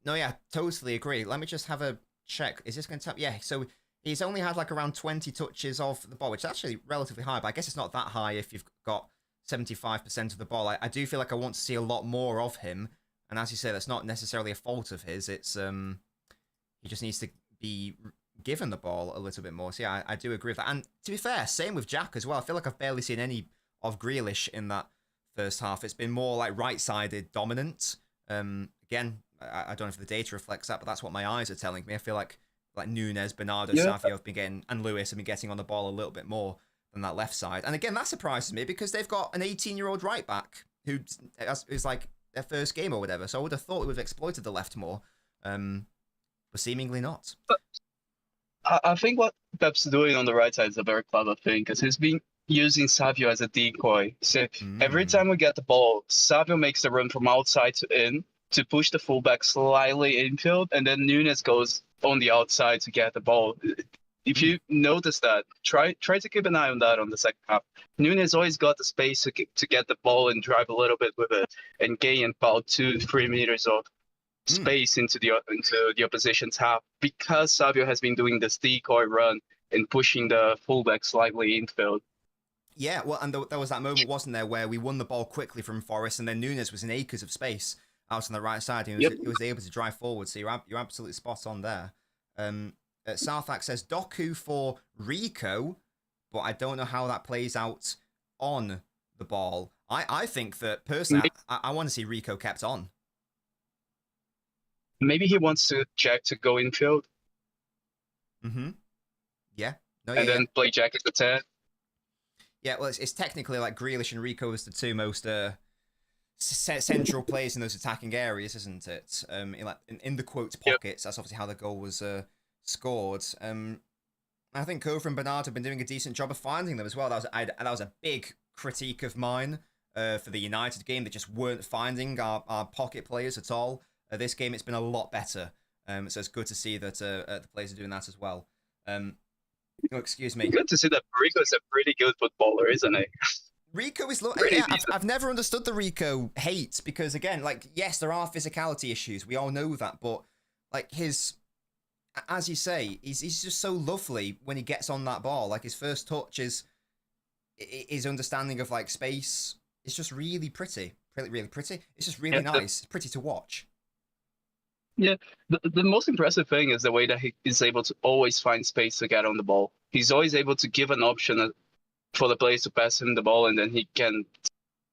No, yeah, totally agree. Let me just have a check. Is this going to tap? Yeah, so he's only had like around 20 touches of the ball, which is actually relatively high, but I guess it's not that high if you've got 75% of the ball. I do feel like I want to see a lot more of him. And as you say, that's not necessarily a fault of his. It's he just needs to be given the ball a little bit more. So yeah, I do agree with that. And to be fair, same with Jack as well. I feel like I've barely seen any of Grealish in that first half. It's been more like right-sided dominant. Again, I don't know if the data reflects that, but that's what my eyes are telling me. I feel like Nunes, Bernardo, Savio have been getting, and Lewis have been getting on the ball a little bit more than that left side. And again, that surprises me because they've got an 18-year-old right back who is like their first game or whatever. So I would have thought we would have exploited the left more, but seemingly not.
I think what Pep's doing on the right side is a very clever thing because he's been using Savio as a decoy. So every time we get the ball, Savio makes the run from outside to in to push the fullback slightly infield, and then Nunes goes on the outside to get the ball. If you notice that, try to keep an eye on that on the second half. Nunes always got the space to get the ball and drive a little bit with it and gain about 2-3 meters of space into the opposition's half because Savio has been doing this decoy run and pushing the fullback slightly infield.
Yeah, well, and there was that moment, wasn't there, where we won the ball quickly from Forest, and then Nunes was in acres of space out on the right side. He was able to drive forward, so you're absolutely spot on there. Sarthak says Doku for Rico, but I don't know how that plays out on the ball. I think that, personally, I want to see Rico kept on.
Maybe he wants to Jack to go infield.
Yeah. No,
and then play Jack as the 10.
Yeah, well, it's technically like Grealish and Rico as the two most central players in those attacking areas, isn't it? In the quotes pockets, that's obviously how the goal was scored. I think Kovar and Bernard have been doing a decent job of finding them as well. That was a big critique of mine for the United game. They just weren't finding our pocket players at all. This game, it's been a lot better. So it's good to see that the players are doing that as well. Excuse me.
Good to see that Rico is a pretty good footballer, isn't he?
Rico is... I've never understood the Rico hate because, again, like, yes, there are physicality issues. We all know that. But, like, as you say, he's just so lovely when he gets on that ball. Like, his first touch is... His understanding of, like, space is just really pretty. Really pretty. It's just really nice. It's pretty to watch.
Yeah, the most impressive thing is the way that he is able to always find space to get on the ball. He's always able to give an option for the players to pass him the ball, and then he can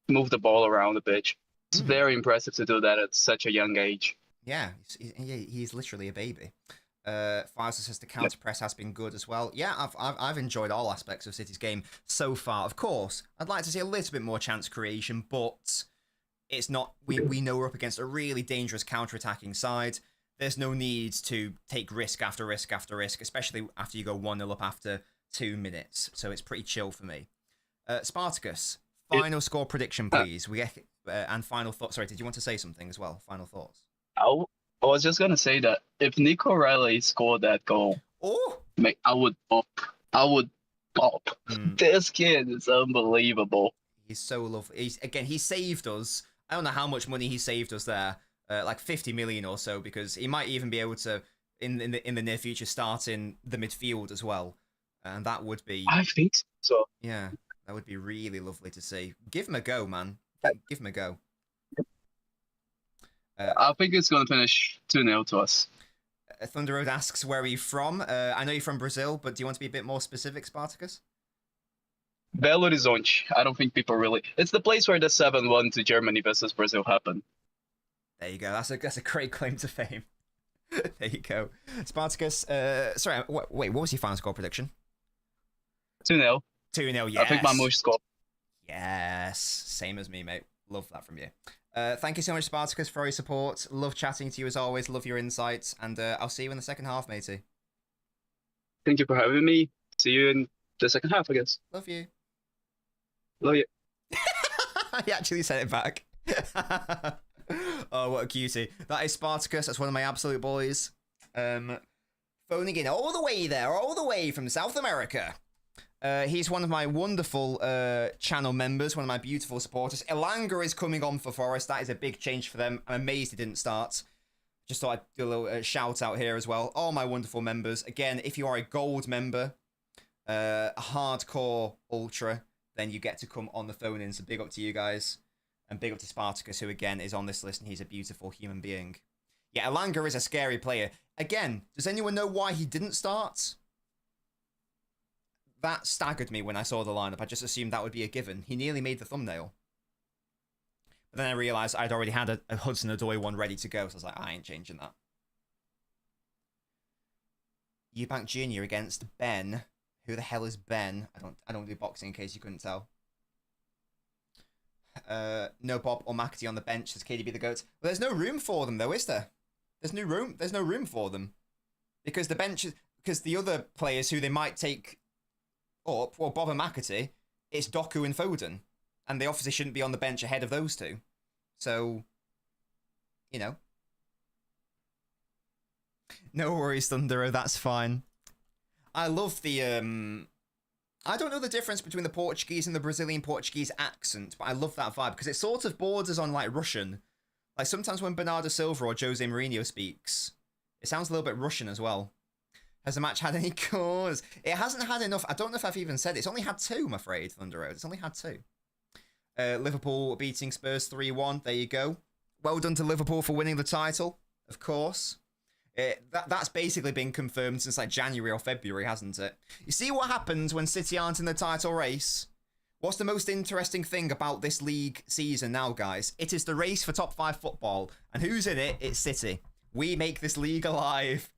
move the ball around the pitch. It's very impressive to do that at such a young age.
Yeah, he's literally a baby. Fizer says the counter press has been good as well. Yeah, I've enjoyed all aspects of City's game so far. Of course, I'd like to see a little bit more chance creation, but it's not. We know we're up against a really dangerous counter-attacking side. There's no need to take risk after risk after risk, especially after you go 1-0 up after 2 minutes. So it's pretty chill for me. Spartacus, final score prediction, please. And final thoughts. Sorry, did you want to say something as well? Final thoughts.
I was just gonna say that if Nico Riley scored that goal, I would pop. This kid is unbelievable.
He's so lovely. He saved us. I don't know how much money he saved us there, like 50 million or so, because he might even be able to, in the near future, start in the midfield as well, and that would be.
I think so.
Yeah, that would be really lovely to see. Give him a go, man. Give him a go.
I think it's going to finish 2-0 to us.
Thunder Road asks, where are you from? I know you're from Brazil, but do you want to be a bit more specific, Spartacus?
Belo Horizonte. I don't think people really... It's the place where the 7-1 to Germany versus Brazil happened.
There you go. That's a great claim to fame. There you go. Spartacus, sorry, wait, what was your final score prediction?
2-0.
2-0, yes.
I think Mamouche scored.
Yes, same as me, mate. Love that from you. Thank you so much, Spartacus, for your support. Love chatting to you as always. Love your insights. And I'll see you in the second half, matey.
Thank you for having me. See you in the second half, I guess.
Love you.
Love you.
He actually said it back. Oh, what a cutie. That is Spartacus. That's one of my absolute boys. Phoning in all the way there, all the way from South America. He's one of my wonderful channel members, one of my beautiful supporters. Elanga is coming on for Forest. That is a big change for them. I'm amazed he didn't start. Just thought I'd do a little shout out here as well. All my wonderful members. Again, if you are a gold member, a hardcore ultra, then you get to come on the phone in. So big up to you guys. And big up to Spartacus, who again is on this list, and he's a beautiful human being. Yeah, Elanga is a scary player. Again, does anyone know why he didn't start? That staggered me when I saw the lineup. I just assumed that would be a given. He nearly made the thumbnail. But then I realised I'd already had a Hudson-Odoi one ready to go, so I was like, I ain't changing that. Eubank Jr. against Ben. Who the hell is Ben? I don't do boxing in case you couldn't tell. No Bob or McAtee on the bench. Says KDB the GOAT. Well, there's no room for them though, is there? There's no room for them. Because the bench, because the other players who they might take up, well, Bob and McAtee, it's Doku and Foden. And they obviously shouldn't be on the bench ahead of those two. So, you know. No worries, Thunderer, that's fine. I love the, I don't know the difference between the Portuguese and the Brazilian Portuguese accent, but I love that vibe, because it sort of borders on, like, Russian. Like, sometimes when Bernardo Silva or Jose Mourinho speaks, it sounds a little bit Russian as well. Has the match had any cause? It hasn't had enough. I don't know if I've even said it. It's only had 2, I'm afraid, Thunder Road. It's only had 2. Liverpool beating Spurs 3-1. There you go. Well done to Liverpool for winning the title, of course. That's basically been confirmed since like January or February, hasn't it? You see what happens when City aren't in the title race? What's the most interesting thing about this league season now, guys? It is the race for top 5 football. And who's in it? It's City. We make this league alive.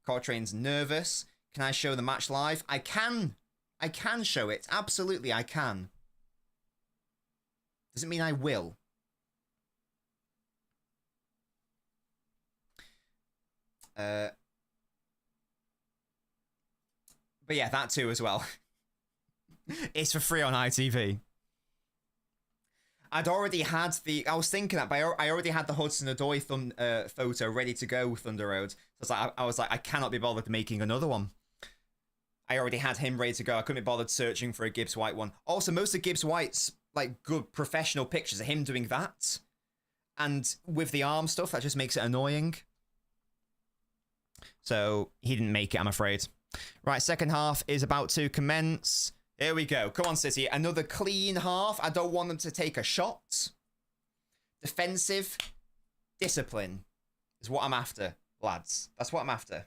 Coltrane's nervous. Can I show the match live? I can. I can show it. Absolutely, I can. Doesn't mean I will. But yeah, that too as well. It's for free on ITV. I'd already had the... I was thinking that, but I already had the Hudson-Odoi photo ready to go, Thunder Road. So I was like, I cannot be bothered making another one. I already had him ready to go. I couldn't be bothered searching for a Gibbs White one. Also, most of Gibbs White's like good professional pictures of him doing that. And with the arm stuff, that just makes it annoying. So he didn't make it, I'm afraid. Right, second half is about to commence. Here we go. Come on, City. Another clean half. I don't want them to take a shot. Defensive discipline is what I'm after, lads. That's what I'm after.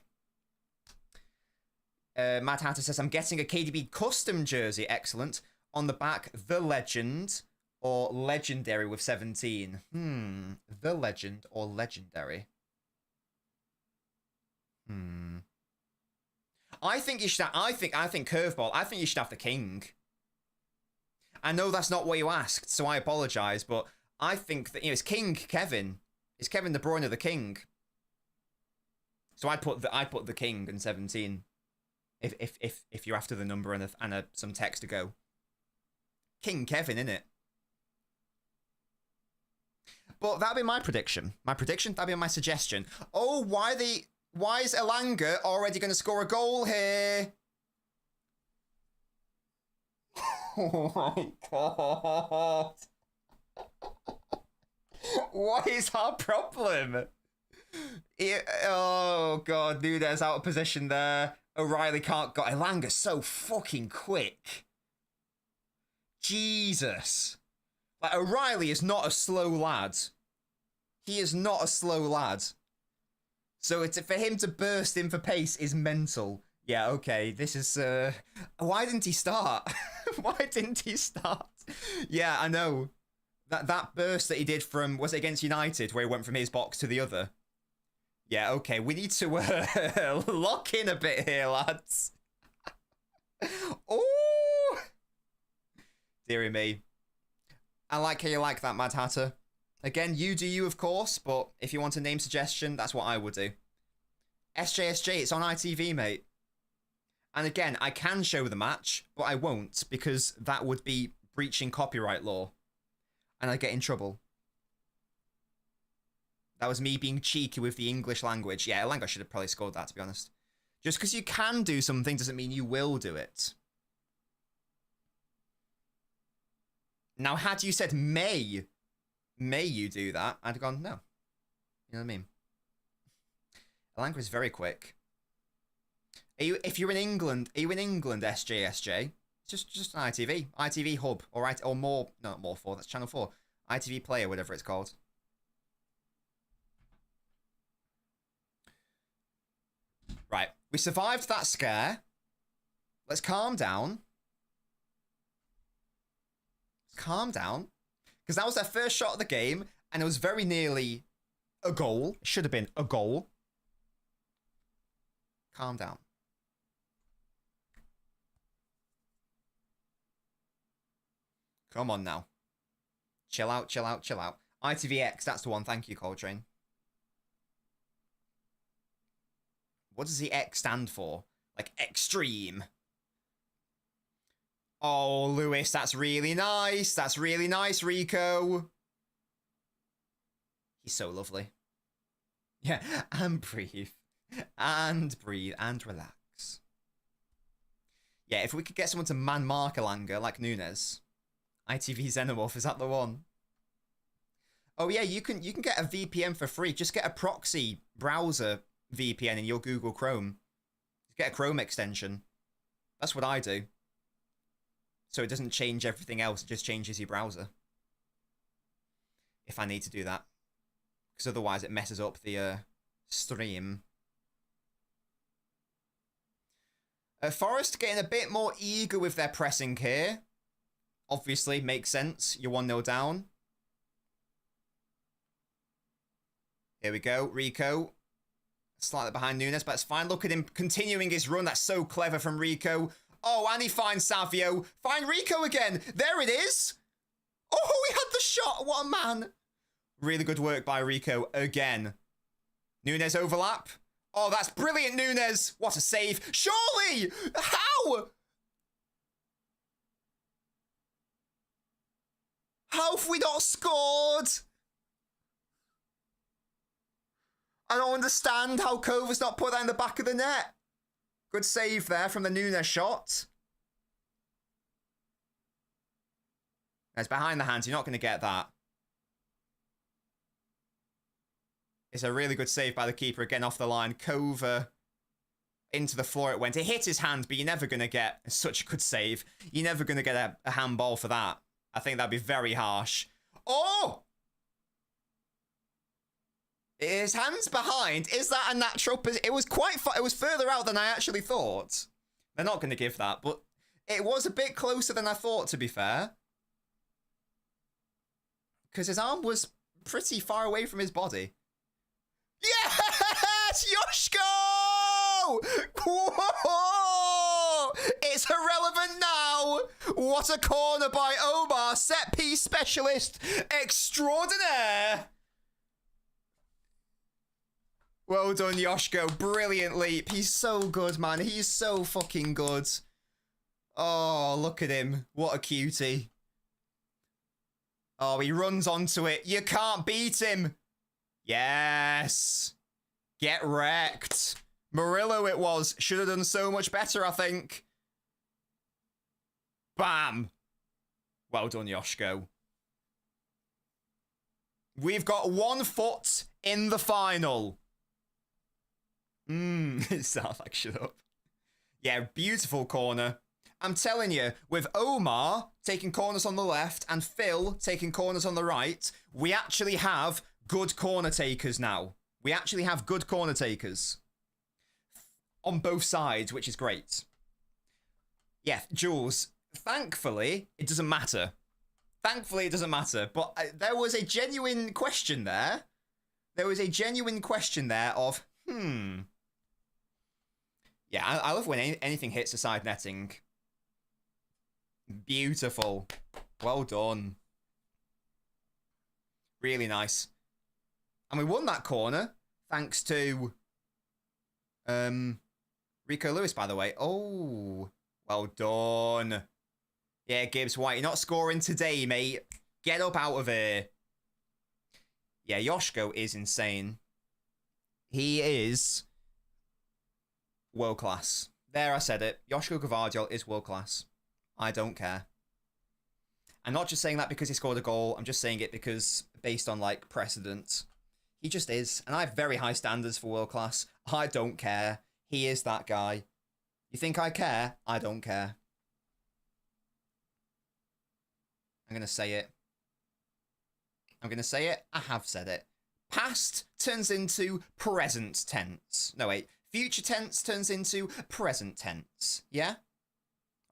Matt Hatter says, I'm getting a KDB custom jersey. Excellent. On the back, The Legend or Legendary with 17. The Legend or Legendary. I think you should have, I think curveball. I think you should have the King. I know that's not what you asked, so I apologize, but I think that, you know, it's King Kevin. It's Kevin De Bruyne the King. So I'd put the King and 17. If you're after the number and some text to go. King Kevin, innit? But that'd be my prediction. That'd be my suggestion. Oh, why is Elanga already going to score a goal here? Oh my god. What is our problem? Oh god, Nunes out of position there. O'Reilly can't got Elanga so fucking quick. Jesus. Like, O'Reilly is not a slow lad. He is not a slow lad. So it's for him to burst in for pace is mental. Yeah, okay, this is... Why didn't he start? Why didn't he start? Yeah, I know. That burst that he did from... Was it against United, where he went from his box to the other? Yeah, okay, we need to lock in a bit here, lads. Oh! Deary me. I like how you like that, Mad Hatter. Again, you do you, of course, but if you want a name suggestion, that's what I would do. SJSJ, it's on ITV, mate. And again, I can show the match, but I won't, because that would be breaching copyright law. And I'd get in trouble. That was me being cheeky with the English language. Yeah, Elango should have probably scored that, to be honest. Just because you can do something doesn't mean you will do it. Now, had you said may you do that, I'd have gone, no. You know what I mean? Elango is very quick. If you're in England, SJSJ? Just on ITV. ITV Hub, or more, no, more 4, that's Channel 4. ITV Player, whatever it's called. Right, we survived that scare. Let's calm down. Calm down. Because that was their first shot of the game, and it was very nearly a goal. It should have been a goal. Calm down. Come on now. Chill out, chill out, chill out. ITVX, that's the one. Thank you, Coltrane. What does the X stand for? Like, extreme. Oh, Lewis, that's really nice. That's really nice, Rico. He's so lovely. Yeah, and breathe. And breathe and relax. Yeah, if we could get someone to man mark Elanga like Nunes. ITV Xenomorph, is that the one? Oh yeah, you can get a VPN for free. Just get a proxy browser VPN in your Google Chrome. Get a Chrome extension. That's what I do. So it doesn't change everything else, it just changes your browser. If I need to do that. Because otherwise it messes up the stream. Forest getting a bit more eager with their pressing here. Obviously, makes sense. You're 1-0 down. Here we go. Rico. Slightly behind Nunes, but it's fine. Look at him continuing his run. That's so clever from Rico. Oh, and he finds Savio. Find Rico again. There it is. Oh, he had the shot. What a man. Really good work by Rico again. Nunes overlap. Oh, that's brilliant, Nunes. What a save. Surely. How? How have we not scored? I don't understand how Kova's not put that in the back of the net. Good save there from the Nunes shot. It's behind the hands. You're not going to get that. It's a really good save by the keeper. Again, off the line. Kova into the floor it went. It hit his hand, but you're never going to get such a good save. You're never going to get a handball for that. I think that'd be very harsh. Oh! His hand's behind. Is that a natural position? It was quite far. It was further out than I actually thought. They're not going to give that, but it was a bit closer than I thought, to be fair. Because his arm was pretty far away from his body. Yes! Yoshko! Whoa! It's irrelevant now. What a corner by Omar. Set piece specialist extraordinaire. Well done, Yoshko. Brilliant leap. He's so good, man. He's so fucking good. Oh, look at him. What a cutie. Oh, he runs onto it. You can't beat him. Yes. Get wrecked. Murillo it was. Should have done so much better, I think. Bam. Well done, Yoshko. We've got 1 foot in the final. Sounds like shut up. Yeah, beautiful corner. I'm telling you, with Omar taking corners on the left and Phil taking corners on the right, we actually have good corner takers now. We actually have good corner takers. On both sides, which is great. Yeah, Jules, thankfully, it doesn't matter. Thankfully, it doesn't matter. But there was a genuine question there. There was a genuine question there of, Yeah, I love when anything hits the side netting. Beautiful. Well done. Really nice. And we won that corner thanks to Rico Lewis, by the way. Oh, well done. Yeah, Gibbs White, you're not scoring today, mate. Get up out of here. Yeah, Yoshko is insane. He is world class. There, I said it. Yoshko Gvardiol is world class. I don't care. I'm not just saying that because he scored a goal. I'm just saying it because based on, like, precedent. He just is. And I have very high standards for world class. I don't care. He is that guy. You think I care? I don't care. I'm going to say it. I'm going to say it. I have said it. Past turns into present tense. No, wait. Future tense turns into present tense. Yeah?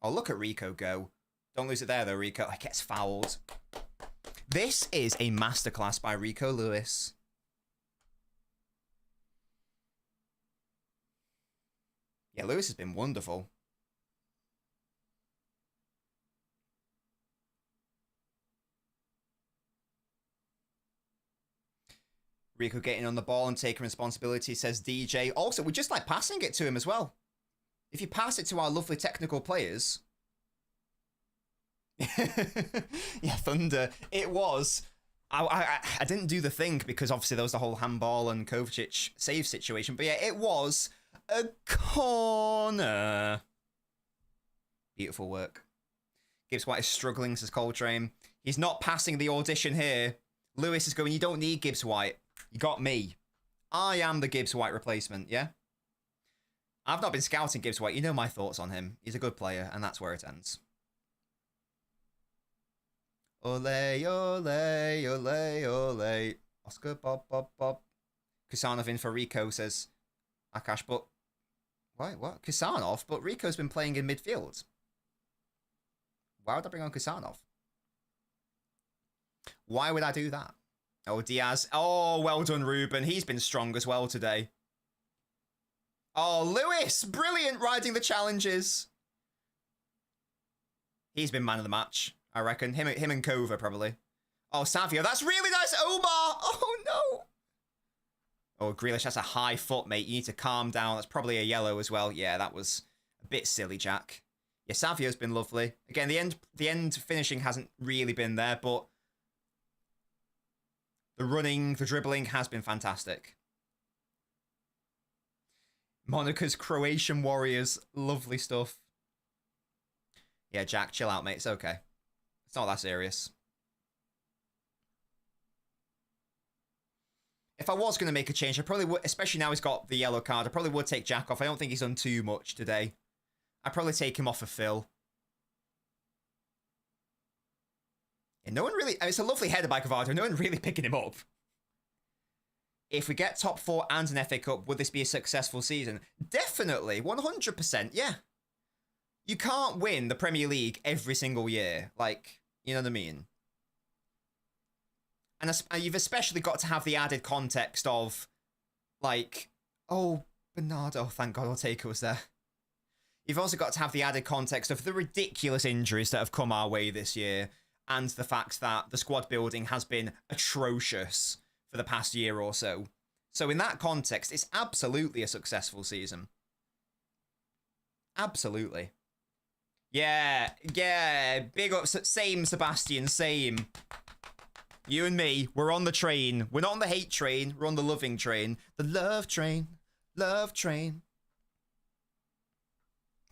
Oh, look at Rico go. Don't lose it there, though, Rico. He gets fouled. This is a masterclass by Rico Lewis. Yeah, Lewis has been wonderful. Rico getting on the ball and taking responsibility, says DJ. Also, we just like passing it to him as well. If you pass it to our lovely technical players. Yeah, Thunder. It was. I didn't do the thing because obviously there was the whole handball and Kovacic save situation. But yeah, it was a corner. Beautiful work. Gibbs White is struggling, says Coltrane. He's not passing the audition here. Lewis is going, you don't need Gibbs White. You got me. I am the Gibbs White replacement, yeah? I've not been scouting Gibbs White. You know my thoughts on him. He's a good player, and that's where it ends. Ole, ole, ole, ole. Oscar, Bob, Bob, Bob. Kusanov in for Rico, says Akash, but... Wait, what? Kusanov? But Rico's been playing in midfield. Why would I bring on Kusanov? Why would I do that? Oh, Diaz. Oh, well done, Ruben. He's been strong as well today. Oh, Lewis. Brilliant riding the challenges. He's been man of the match, I reckon. Him and Kova, probably. Oh, Savio. That's really nice. Omar. Oh, no. Oh, Grealish, that's a high foot, mate. You need to calm down. That's probably a yellow as well. Yeah, that was a bit silly, Jack. Yeah, Savio's been lovely. Again, the end finishing hasn't really been there, but the running, the dribbling has been fantastic. Monica's Croatian Warriors. Lovely stuff. Yeah, Jack, chill out, mate. It's okay. It's not that serious. If I was going to make a change, I probably would, especially now he's got the yellow card, I probably would take Jack off. I don't think he's done too much today. I'd probably take him off for Phil. Yeah, no one really... It's a lovely header by Cavado. No one really picking him up. If we get top 4 and an FA Cup, would this be a successful season? Definitely. 100%. Yeah. You can't win the Premier League every single year. Like, you know what I mean? And you've especially got to have the added context of, like, oh, Bernardo, thank God Ortega was there. You've also got to have the added context of the ridiculous injuries that have come our way this year, and the fact that the squad building has been atrocious for the past year or so. So in that context, it's absolutely a successful season. Absolutely. Yeah, big up, same, Sebastian, same. You and me, we're on the train. We're not on the hate train, we're on the loving train. The love train, love train.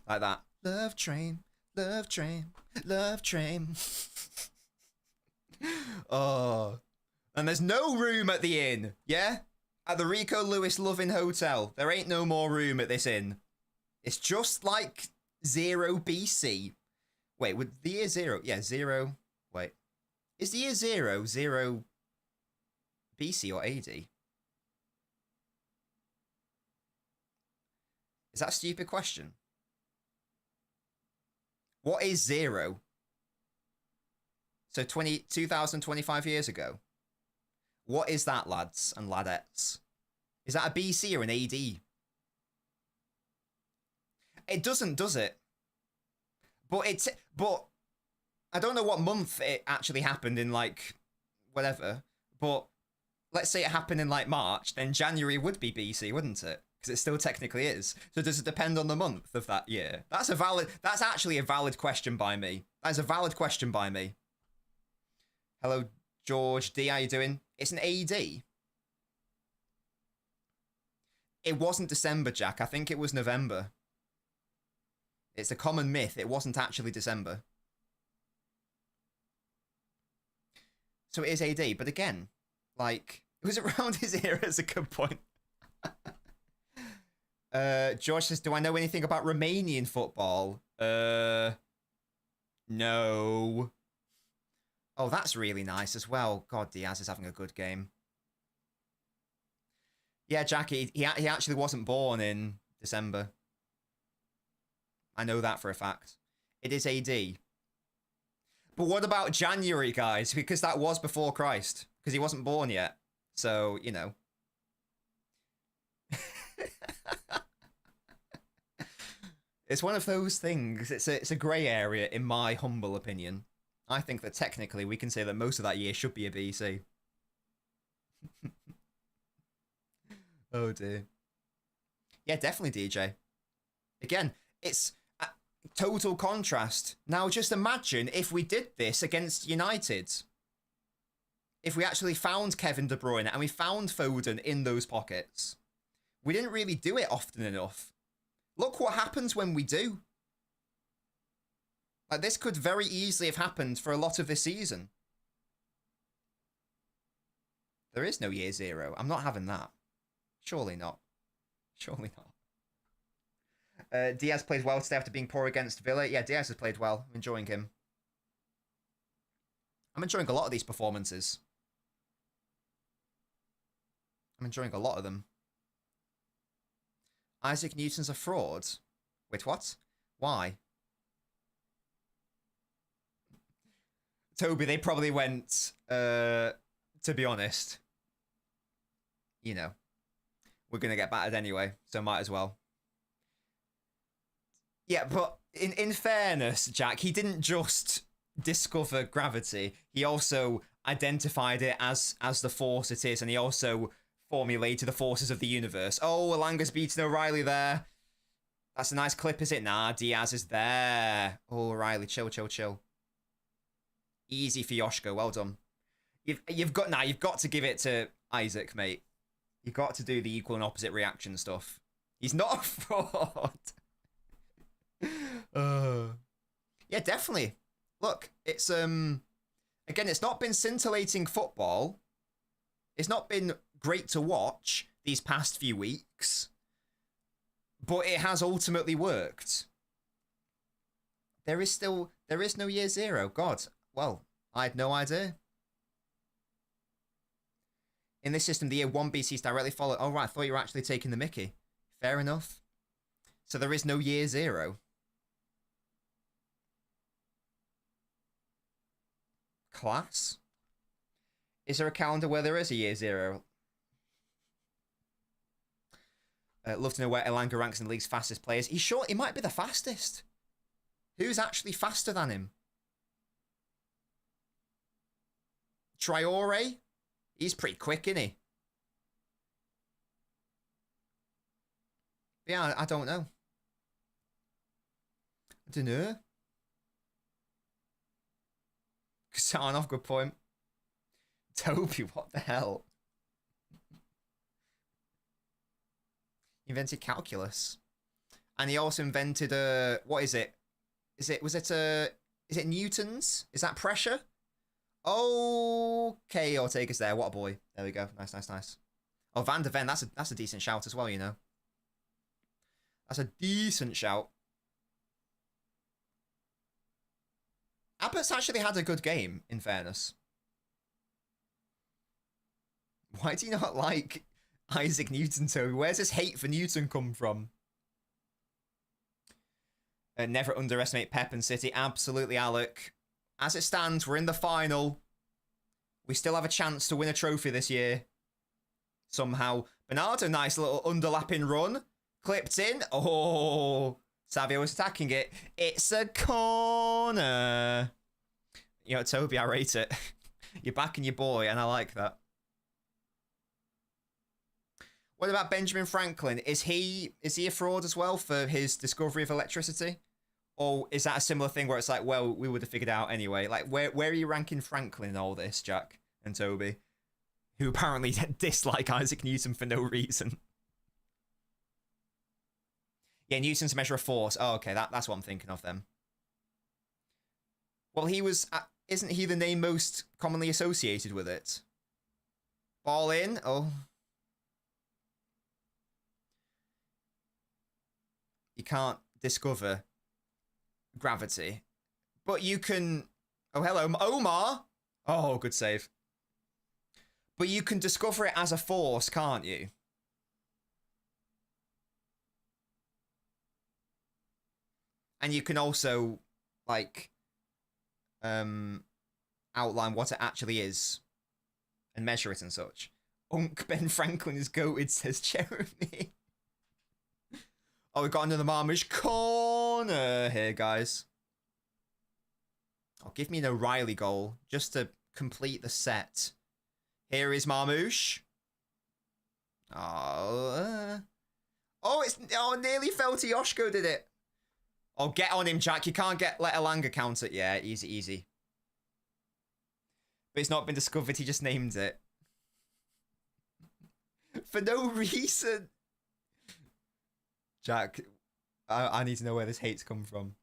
Like that. Love train, love train, love train. Oh. And there's no room at the inn, yeah? At the Rico Lewis Loving Hotel. There ain't no more room at this inn. It's just like 0 BC. Wait, would the year 0? Yeah, 0. Wait. Is the year 0 BC or AD? Is that a stupid question? What is 0? So 2,025 years ago. What is that, lads and ladettes? Is that a BC or an AD? It doesn't, does it? But I don't know what month it actually happened in, like, whatever, but let's say it happened in, like, March, then January would be BC, wouldn't it? Because it still technically is. So does it depend on the month of that year? That's actually a valid question by me. That is a valid question by me. Hello, George D, how you doing? It's an AD. It wasn't December, Jack. I think it was November. It's a common myth. It wasn't actually December. So it is AD. But again, like, it was around his era is a good point. George says, do I know anything about Romanian football? No. Oh, that's really nice as well. God, Diaz is having a good game. Yeah, Jackie, he actually wasn't born in December. I know that for a fact. It is AD. But what about January, guys? Because that was before Christ. Because he wasn't born yet. So, you know. It's one of those things. It's a grey area, in my humble opinion. I think that technically we can say that most of that year should be a BC. Oh dear. Yeah, definitely DJ. Again, it's a total contrast. Now just imagine if we did this against United. If we actually found Kevin De Bruyne and we found Foden in those pockets. We didn't really do it often enough. Look what happens when we do. Like, this could very easily have happened for a lot of this season. There is no year zero. I'm not having that. Surely not. Surely not. Diaz played well today after being poor against Villa. Yeah, Diaz has played well. I'm enjoying him. I'm enjoying a lot of these performances. I'm enjoying a lot of them. Isaac Newton's a fraud. Wait, what? Why? Toby, they probably went, to be honest. You know. We're going to get battered anyway, so might as well. Yeah, but in fairness, Jack, he didn't just discover gravity. He also identified it as the force it is, and he also formulated the forces of the universe. Oh, Alanga's beating O'Reilly there. That's a nice clip, is it? Nah, Diaz is there. Oh, O'Reilly, chill, chill, chill. Easy for Yoshko, well done. You've got to give it to Isaac, mate. You've got to do the equal and opposite reaction stuff. He's not a fraud. Yeah, definitely. Look, it's again, it's not been scintillating football. It's not been great to watch these past few weeks, but it has ultimately worked. There is no year zero. God, well, I had no idea. In this system, the year 1 BC is directly followed. Oh, right, I thought you were actually taking the mickey. Fair enough. So there is no year zero. Class? Is there a calendar where there is a year zero? Love to know where Elanga ranks in the league's fastest players. He's sure he might be the fastest. Who's actually faster than him? Traore? He's pretty quick, isn't he? Yeah, I don't know. I don't know. Kassanov, good point. Toby, what the hell? He invented calculus. And he also invented what is it? Is it Newton's? Is that pressure? Okay, Ortega's there. What a boy. There we go. Nice, nice, nice. Oh, Van der Ven, that's a decent shout as well, you know. That's a decent shout. Abbott's actually had a good game, in fairness. Why do you not like Isaac Newton, Toby? Where's this hate for Newton come from? Never underestimate Pep and City. Absolutely, Alec. As it stands, we're in the final. We still have a chance to win a trophy this year. Somehow. Bernardo, nice little underlapping run. Clipped in. Oh, Savio was attacking it. It's a corner. You know, Toby, I rate it. You're backing your boy, and I like that. What about Benjamin Franklin? Is he a fraud as well for his discovery of electricity? Or is that a similar thing where it's like, well, we would have figured out anyway? Like, where are you ranking Franklin in all this, Jack and Toby? Who apparently dislike Isaac Newton for no reason. Yeah, Newton's a measure of force. Oh, okay, that's what I'm thinking of then. Well, he was... isn't he the name most commonly associated with it? Ball in? Oh... You can't discover gravity. But you can... Oh, hello, Omar! Oh, good save. But you can discover it as a force, can't you? And you can also, like, outline what it actually is. And measure it and such. Unc Ben Franklin is goated, says Jeremy. Oh, we've got another Marmoush corner here, guys. Oh, give me an O'Reilly goal just to complete the set. Here is Marmoush. Oh, nearly fell to Yoshko, did it? Oh, get on him, Jack. You can't let Elanga count it. Yeah, easy, easy. But it's not been discovered. He just named it. For no reason. Jack, I need to know where this hate's come from.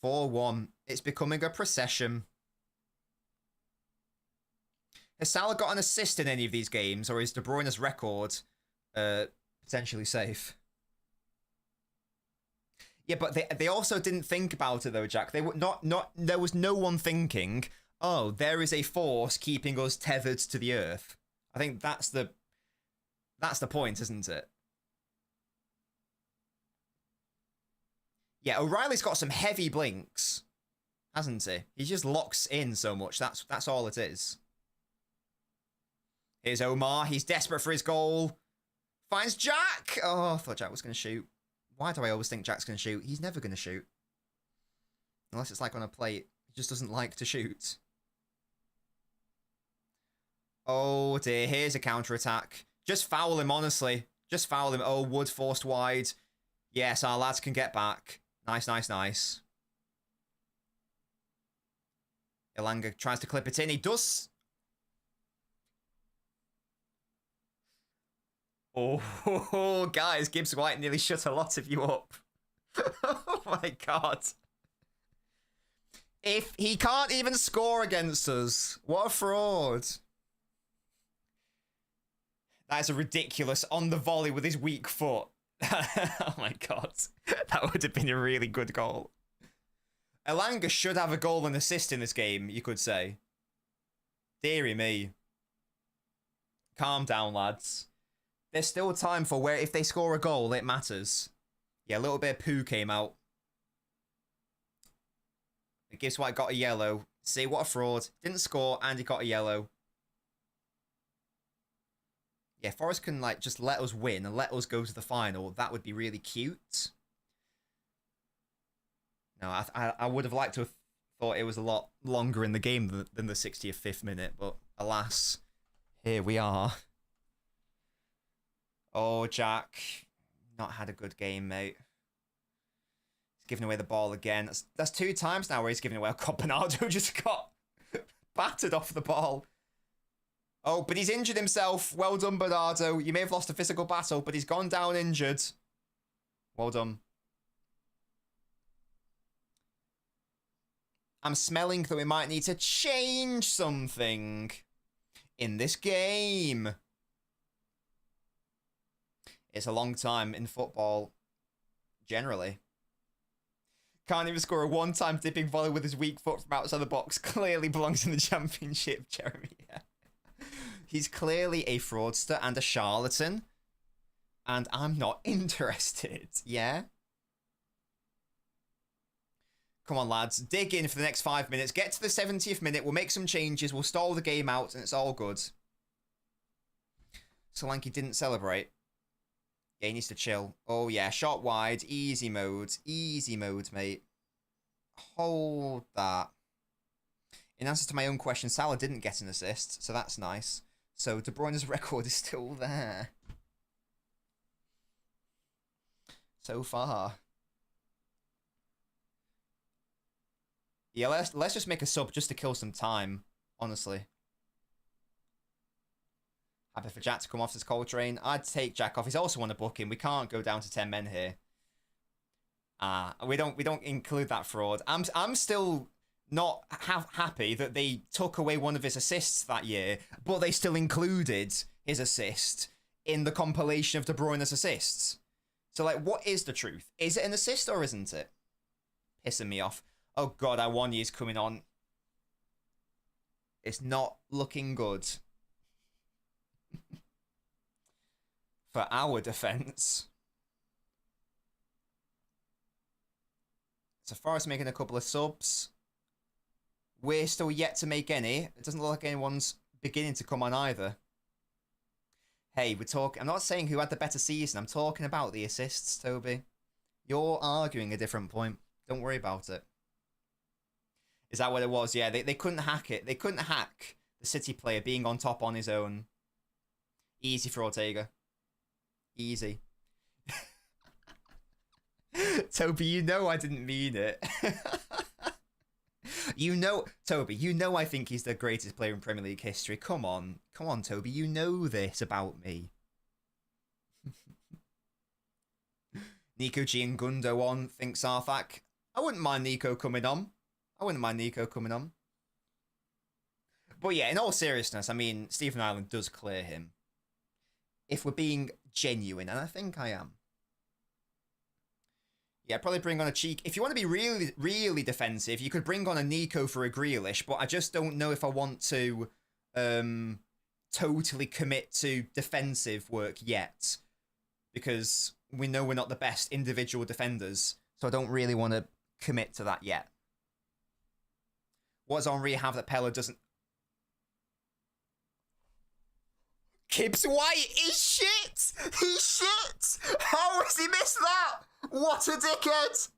4-1. It's becoming a procession. Has Salah got an assist in any of these games, or is De Bruyne's record potentially safe? Yeah, but they also didn't think about it though, Jack. They were not there was no one thinking, oh, there is a force keeping us tethered to the earth. I think that's the point, isn't it? Yeah, O'Reilly's got some heavy blinks, hasn't he? He just locks in so much. That's all it is. Here's Omar. He's desperate for his goal. Finds Jack. Oh, I thought Jack was going to shoot. Why do I always think Jack's going to shoot? He's never going to shoot. Unless it's like on a plate. He just doesn't like to shoot. Oh dear, here's a counter-attack. Just foul him, honestly. Just foul him. Oh, Wood forced wide. Yes, our lads can get back. Nice, nice, nice. Elanga tries to clip it in. He does. Oh, guys, Gibbs White nearly shut a lot of you up. Oh my god. If he can't even score against us, what a fraud. That is a ridiculous on the volley with his weak foot. Oh my god. That would have been a really good goal. Elanga should have a goal and assist in this game, you could say. Deary me. Calm down, lads. There's still time for where if they score a goal, it matters. Yeah, a little bit of poo came out. It gives White got a yellow. See, what a fraud. Didn't score and he got a yellow. Yeah, Forest can like just let us win and let us go to the final. That would be really cute. No, I would have liked to have thought it was a lot longer in the game than the 65th minute, but alas, here we are. Oh, Jack, not had a good game, mate. He's giving away the ball again. That's 2 times now where he's giving away. Bernardo just got battered off the ball. Oh, but he's injured himself. Well done, Bernardo. You may have lost a physical battle, but he's gone down injured. Well done. I'm smelling that we might need to change something in this game. It's a long time in football, generally. Can't even score a one-time dipping volley with his weak foot from outside the box. Clearly belongs in the championship, Jeremy. Yeah. He's clearly a fraudster and a charlatan. And I'm not interested, yeah? Come on, lads. Dig in for the next 5 minutes. Get to the 70th minute. We'll make some changes. We'll stall the game out, and it's all good. Solanke didn't celebrate. Yeah, he needs to chill. Oh, yeah. Shot wide. Easy mode. Easy mode, mate. hold that. In answer to my own question, Salah didn't get an assist, so that's nice. So De Bruyne's record is still there. So far. Yeah, let's just make a sub just to kill some time, honestly. Happy for Jack to come off this cold train. I'd take Jack off. He's also on a booking. We can't go down to 10 men here. We don't include that fraud. I'm still not happy that they took away one of his assists that year, but they still included his assist in the compilation of De Bruyne's assists. So, like, what is the truth? Is it an assist or isn't it? Pissing me off. Oh, God, our 1 year's coming on. It's not looking good. For our defence. So Forest making a couple of subs. We're still yet to make any. It doesn't look like anyone's beginning to come on either. Hey, I'm not saying who had the better season. I'm talking about the assists, Toby. You're arguing a different point. Don't worry about it. Is that what it was? Yeah, they couldn't hack it. They couldn't hack the City player being on top on his own. Easy for Ortega. Easy. Toby, you know I didn't mean it. You know, Toby, you know I think he's the greatest player in Premier League history. Come on, Toby, you know this about me. Nico G and Gundo on, thinks Arthak. I wouldn't mind Nico coming on. But yeah, in all seriousness, I mean, Stephen Ireland does clear him. If we're being genuine, and I think I am. Yeah, probably bring on a cheek. If you want to be really, really defensive, you could bring on a Nico for a Grealish, but I just don't know if I want to totally commit to defensive work yet. Because we know we're not the best individual defenders, so I don't really want to commit to that yet. What does Henry have that Pella doesn't? Gibbs White is shit! He's shit! How has he missed that? What a dickhead!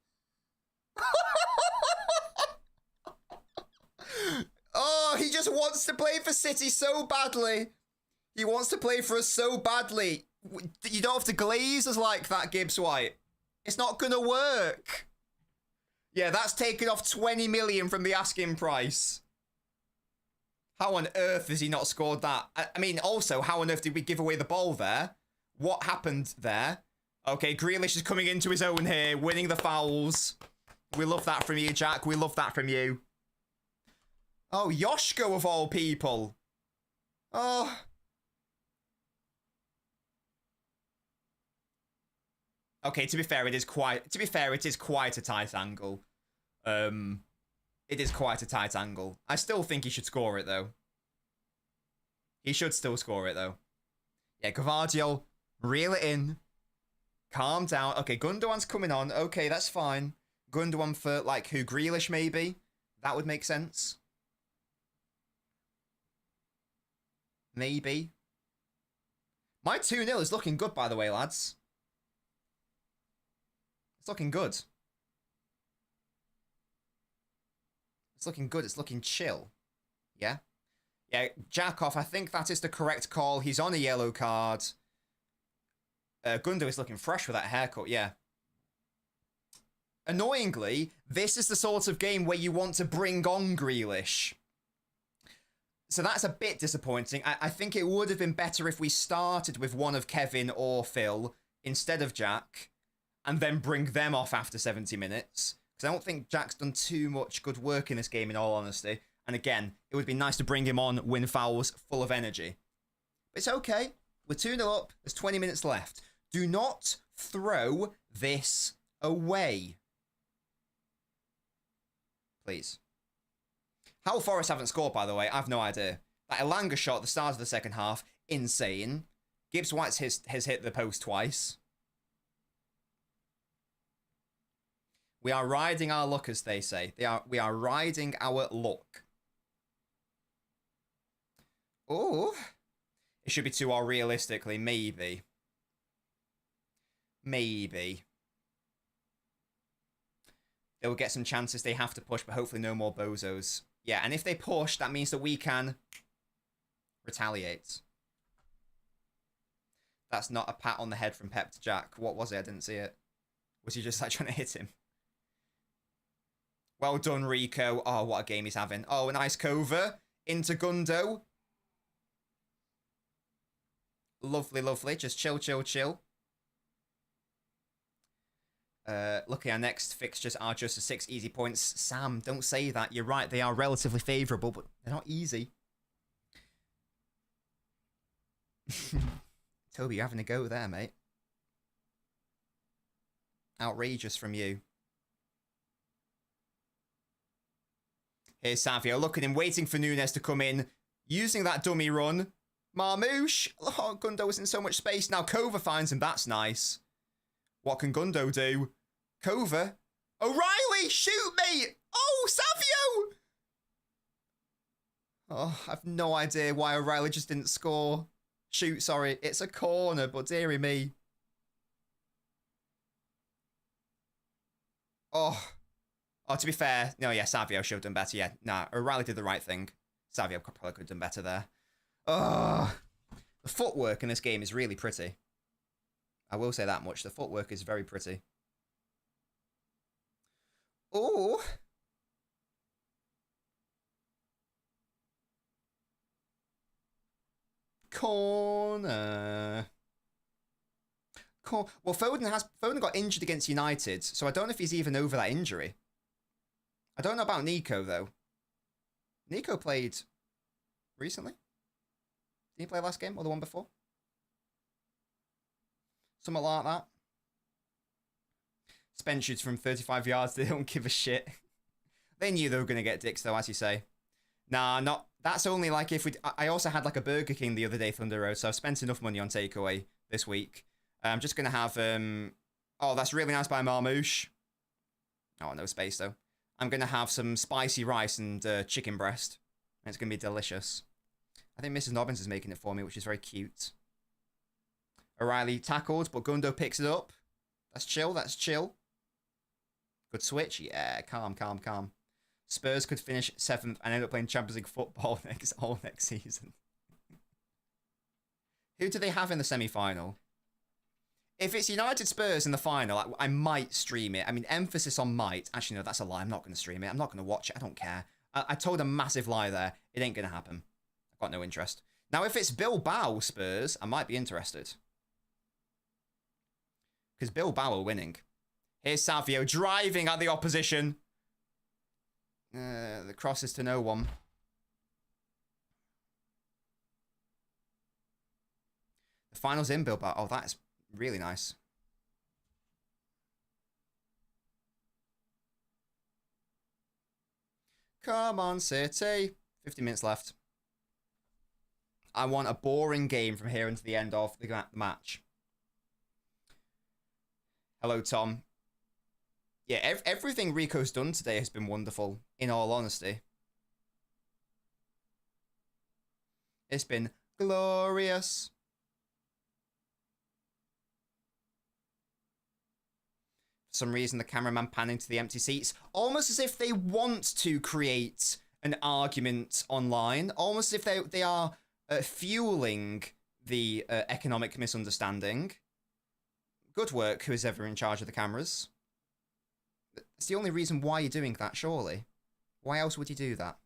Oh, he just wants to play for City so badly. He wants to play for us so badly. You don't have to glaze us like that, Gibbs White. It's not gonna work. Yeah, that's taken off 20 million from the asking price. How on earth has he not scored that? I mean, also, how on earth did we give away the ball there? What happened there? Okay, Grealish is coming into his own here, winning the fouls. We love that from you, Jack. We love that from you. Oh, Yoshko of all people. Oh. Okay, to be fair, it is quite a tight angle. It is quite a tight angle. I still think he should score it, though. He should still score it, though. Yeah, Gvardiol, reel it in. Calm down. Okay, Gundogan's coming on. Okay, that's fine. Gundogan for, like, who? Grealish, maybe? That would make sense. Maybe. My 2-0 is looking good, by the way, lads. It's looking good. It's looking good. It's looking chill. Yeah? Yeah, Jack off. I think that is the correct call. He's on a yellow card. Gundo is looking fresh with that haircut, yeah. Annoyingly, this is the sort of game where you want to bring on Grealish. So that's a bit disappointing. I think it would have been better if we started with one of Kevin or Phil instead of Jack, and then bring them off after 70 minutes. Because I don't think Jack's done too much good work in this game, in all honesty. And again, it would be nice to bring him on, win fouls, full of energy. But it's okay. We're 2-0 up. There's 20 minutes left. Do not throw this away. Please. How Forest haven't scored, by the way, I've no idea. That Elanga shot at the start of the second half, insane. Gibbs White has hit the post twice. We are riding our luck, as they say. We are riding our luck. Oh, it should be 2-0 realistically, maybe. Maybe. They will get some chances. They have to push, but hopefully no more bozos. Yeah, and if they push, that means that we can retaliate. That's not a pat on the head from Pep to Jack. What was it? I didn't see it. Was he just like trying to hit him? Well done, Rico. Oh, what a game he's having. Oh, a nice cover into Gundo. Lovely, lovely. Just chill, chill, chill. Luckily, our next fixtures are just the 6 easy points. Sam, don't say that. You're right. They are relatively favourable, but they're not easy. Toby, you're having a go there, mate. Outrageous from you. Here's Savio. Look at him waiting for Nunes to come in. Using that dummy run. Marmouche. Oh, Gundo was in so much space. Now Kova finds him. That's nice. What can Gundo do? Kova. O'Reilly, shoot me. Oh, Savio. Oh, I've no idea why O'Reilly just didn't score. Shoot, sorry. It's a corner, but dearie me. Oh, to be fair, no, yeah, Savio should have done better. Yeah, nah, O'Reilly did the right thing. Savio probably could have done better there. Oh, the footwork in this game is really pretty. I will say that much. The footwork is very pretty. Oh. Corner. Well, Foden got injured against United, so I don't know if he's even over that injury. I don't know about Nico, though. Nico played recently? Did he play last game or the one before? Something like that. Spence shoots from 35 yards. They don't give a shit. They knew they were going to get dicks, though, as you say. Nah, not... That's only like if we... I also had like a Burger King the other day, Thunder Road, so I've spent enough money on takeaway this week. I'm just going to have... Oh, that's really nice by Marmouche. Oh, no space, though. I'm going to have some spicy rice and chicken breast. And it's going to be delicious. I think Mrs. Nobbins is making it for me, which is very cute. O'Reilly tackled, but Gundo picks it up. That's chill, that's chill. Good switch. Yeah, calm, calm, calm. Spurs could finish 7th and end up playing Champions League football next season. Who do they have in the semi-final? If it's United Spurs in the final, I might stream it. I mean, emphasis on might. Actually, no, that's a lie. I'm not going to stream it. I'm not going to watch it. I don't care. I told a massive lie there. It ain't going to happen. I've got no interest. Now, if it's Bilbao Spurs, I might be interested. Because Bilbao are winning. Here's Savio driving at the opposition. The cross is to no one. The final's in Bilbao. Oh, that's really nice. Come on, City. 50 minutes left. I want a boring game from here until the end of the match. Hello, Tom. Yeah, everything Rico's done today has been wonderful, in all honesty. It's been glorious. For some reason, the cameraman panning to the empty seats, almost as if they want to create an argument online, almost as if they are fueling the economic misunderstanding. Good work, who is ever in charge of the cameras. It's the only reason why you're doing that, surely. Why else would you do that?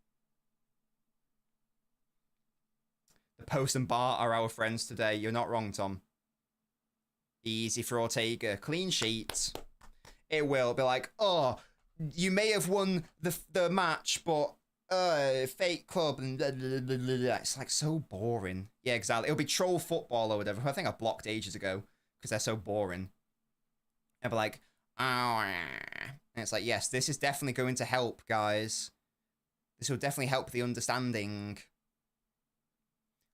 The post and bar are our friends today. You're not wrong, Tom. Easy for Ortega. Clean sheet. It will be like, oh, you may have won the match, but fake club and blah, blah, blah, blah, blah. It's like so boring. Yeah, exactly. It'll be troll football or whatever. I think I blocked ages ago because they're so boring. It'll be like, oh, and it's like, yes, this is definitely going to help, guys. This will definitely help the understanding.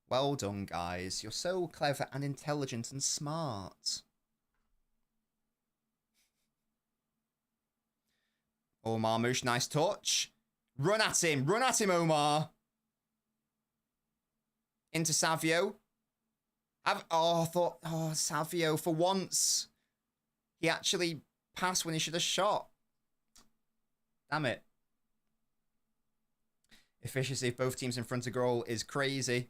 Well done, guys. You're so clever and intelligent and smart. Oh, Marmouche, nice touch. Run at him, Omar. Into Savio. Savio, for once. He actually passed when he should have shot. Damn it. Efficiency of both teams in front of goal is crazy.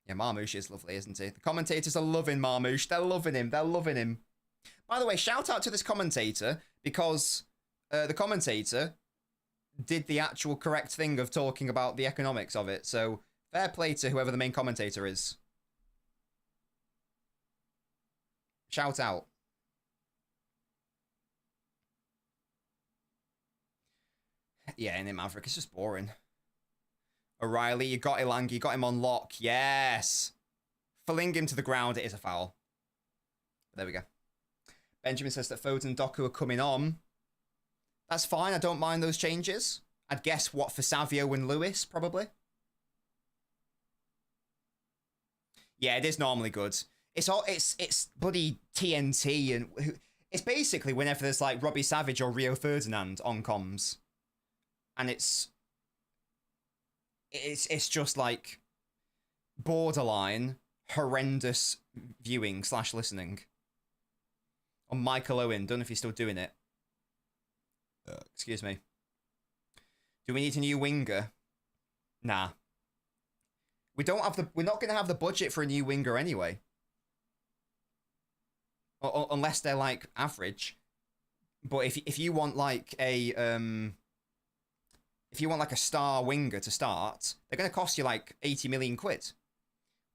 Yeah, Marmouche is lovely, isn't he? The commentators are loving Marmouche. They're loving him. They're loving him. By the way, shout out to this commentator because the commentator did the actual correct thing of talking about the economics of it. So fair play to whoever the main commentator is. Shout out. Yeah, and in Maverick, it's just boring. O'Reilly, you got Ilangi, you got him on lock. Yes. Fling him to the ground, it is a foul. There we go. Benjamin says that Foden and Doku are coming on. That's fine, I don't mind those changes. I'd guess what for Savio and Lewis, probably. Yeah, it is normally good. It's bloody TNT, and it's basically whenever there's like Robbie Savage or Rio Ferdinand on comms. And it's just like borderline horrendous viewing / listening. On Michael Owen, don't know if he's still doing it. Excuse me. Do we need a new winger? Nah. We're not going to have the budget for a new winger anyway. Unless they're like average. But if you want like a star winger to start, they're going to cost you like 80 million quid.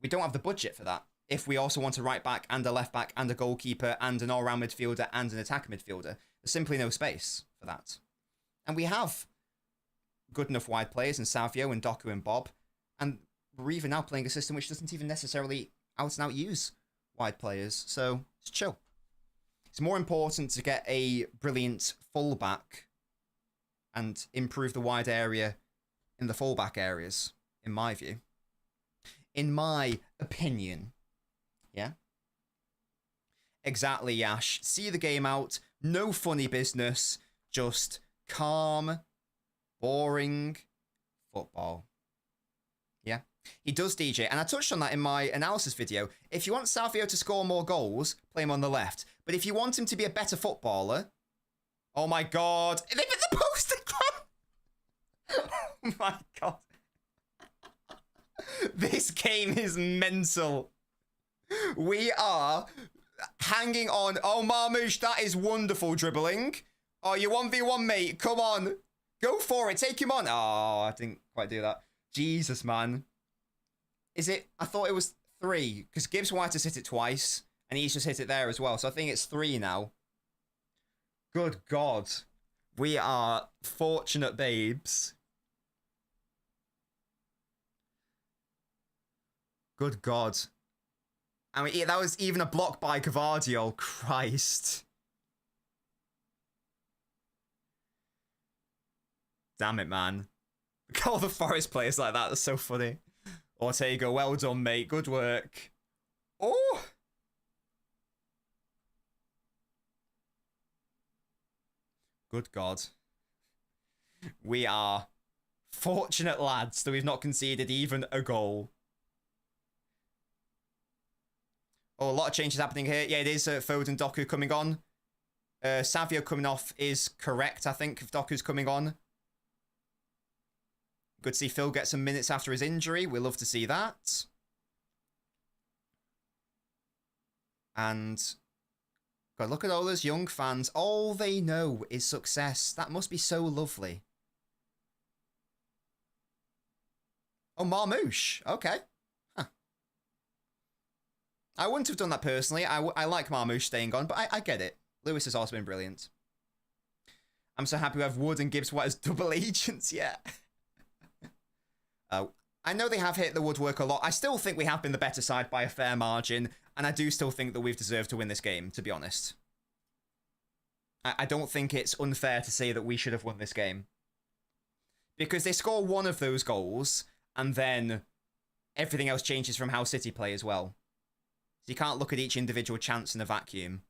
We don't have the budget for that. If we also want a right back and a left back and a goalkeeper and an all-round midfielder and an attacker midfielder, there's simply no space for that. And we have good enough wide players in Savio and Doku and Bob, and we're even now playing a system which doesn't even necessarily out and out use wide players, so it's chill. It's more important to get a brilliant fullback and improve the wide area in the fullback areas, in my view. In my opinion. Yeah? Exactly, Yash. See the game out. No funny business. Just calm, boring football. Yeah? He does DJ, and I touched on that in my analysis video. If you want Savio to score more goals, play him on the left. But if you want him to be a better footballer... Oh my god. They've hit the post again! Oh my god. This game is mental. We are hanging on. Oh, Marmouche, that is wonderful dribbling. Oh, you 1v1, mate. Come on. Go for it. Take him on. Oh, I didn't quite do that. Jesus, man. Is it? I thought it was 3. Because Gibbs White has hit it twice. And he's just hit it there as well. So I think it's 3 now. Good God. We are fortunate babes. Good God. I mean, that was even a block by Gavardio. Christ. Damn it, man. Look at all the Forest players like that. That's so funny. Ortega, well done, mate. Good work. Oh! Good God. We are fortunate lads that we've not conceded even a goal. Oh, a lot of changes happening here. Yeah, it is Foden, Doku coming on. Savio coming off is correct, I think, if Doku's coming on. Good to see Phil get some minutes after his injury. We love to see that. And God, look at all those young fans. All they know is success. That must be so lovely. Oh, Marmouche. Okay. I wouldn't have done that personally. I like Marmouche staying on, but I get it. Lewis has also been brilliant. I'm so happy we have Wood and Gibbs White as double agents, yeah. Oh, I know they have hit the woodwork a lot. I still think we have been the better side by a fair margin, and I do still think that we've deserved to win this game, to be honest. I don't think it's unfair to say that we should have won this game. Because they score one of those goals, and then everything else changes from how City play as well. So you can't look at each individual chance in a vacuum.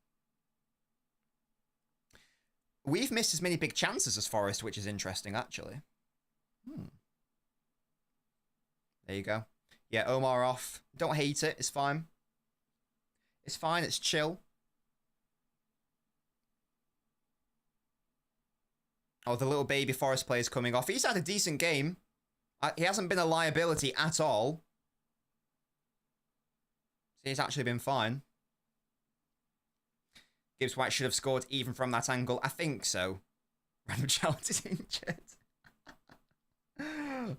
We've missed as many big chances as Forest, which is interesting, actually. There you go. Yeah, Omar off. Don't hate it. It's fine. It's fine. It's chill. Oh, the little baby Forest player's coming off. He's had a decent game. He hasn't been a liability at all. So he's actually been fine. Gibbs White should have scored even from that angle. I think so. Random child is injured.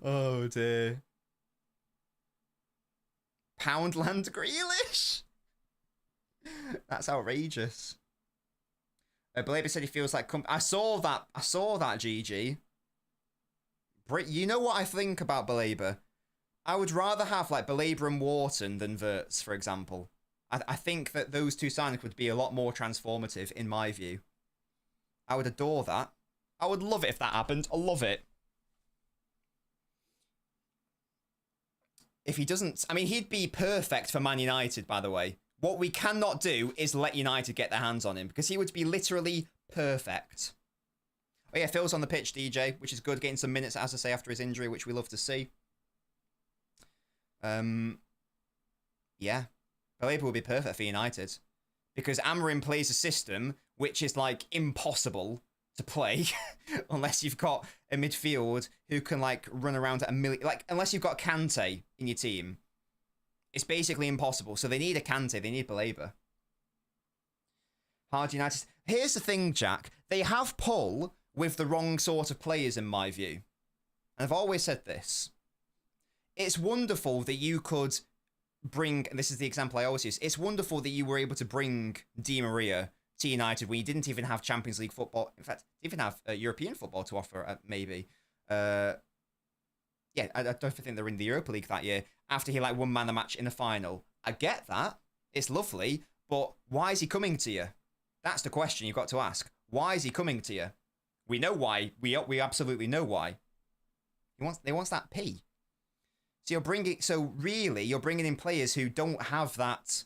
Oh dear. Poundland Grealish? That's outrageous. Belaber said he feels like... I saw that, GG. You know what I think about Belaber? I would rather have, like, Belaber and Wharton than Wirtz, for example. I think that those two signings would be a lot more transformative, in my view. I would adore that. I would love it if that happened. I love it. If he doesn't... I mean, he'd be perfect for Man United, by the way. What we cannot do is let United get their hands on him, because he would be literally perfect. Oh yeah, Phil's on the pitch, DJ, which is good. Getting some minutes, as I say, after his injury, which we love to see. Yeah. Belaber would be perfect for United. Because Amorim plays a system which is, like, impossible to play unless you've got a midfield who can, like, run around at a million... Like, unless you've got Kante in your team. It's basically impossible. So they need a Kante. They need Belaber. Hard United. Here's the thing, Jack. They have pull with the wrong sort of players, in my view. And I've always said this. It's wonderful that you could bring... And this is the example I always use. It's wonderful that you were able to bring Di Maria to United when you didn't even have Champions League football. In fact, even have European football to offer, maybe. Yeah, I don't think they're in the Europa League that year. After he, like, won man the match in the final. I get that. It's lovely. But why is he coming to you? That's the question you've got to ask. Why is he coming to you? We know why. We absolutely know why. He wants that P. So you're bringing in players who don't have that.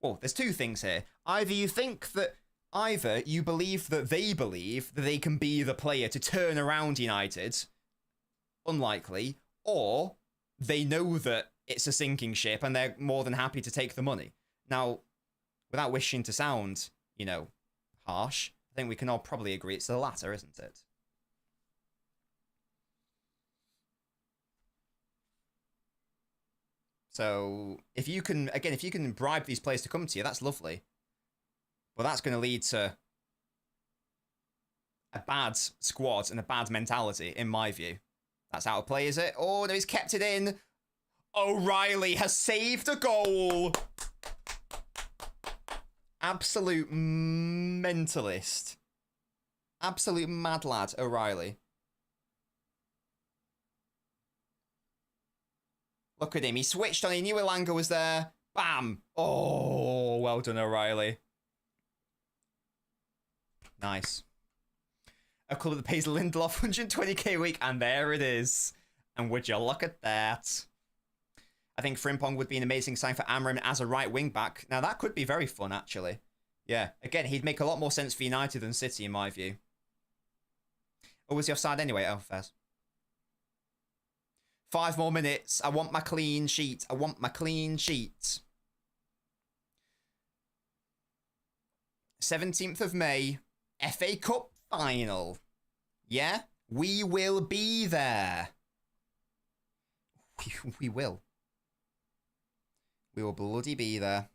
Well, there's two things here. Either you believe that they can be the player to turn around United. Unlikely. Or they know that it's a sinking ship and they're more than happy to take the money. Now, without wishing to sound, harsh, I think we can all probably agree it's the latter, isn't it? So, if you can bribe these players to come to you, that's lovely. But that's going to lead to a bad squad and a bad mentality, in my view. That's how to play, is it? Oh, no, he's kept it in. O'Reilly has saved a goal. Absolute mentalist. Absolute mad lad, O'Reilly. Look at him. He switched on. He knew Elanga was there. Bam. Oh, well done, O'Reilly. Nice. A club that pays Lindelof 120k a week, and there it is. And would you look at that? I think Frimpong would be an amazing sign for Amorim as a right wing back. Now, that could be very fun, actually. Yeah. Again, he'd make a lot more sense for United than City, in my view. Or was he offside anyway? Oh, fair. 5 more minutes. I want my clean sheet. I want my clean sheet. 17th of May. FA Cup final. Yeah? We will be there. We will. We will bloody be there.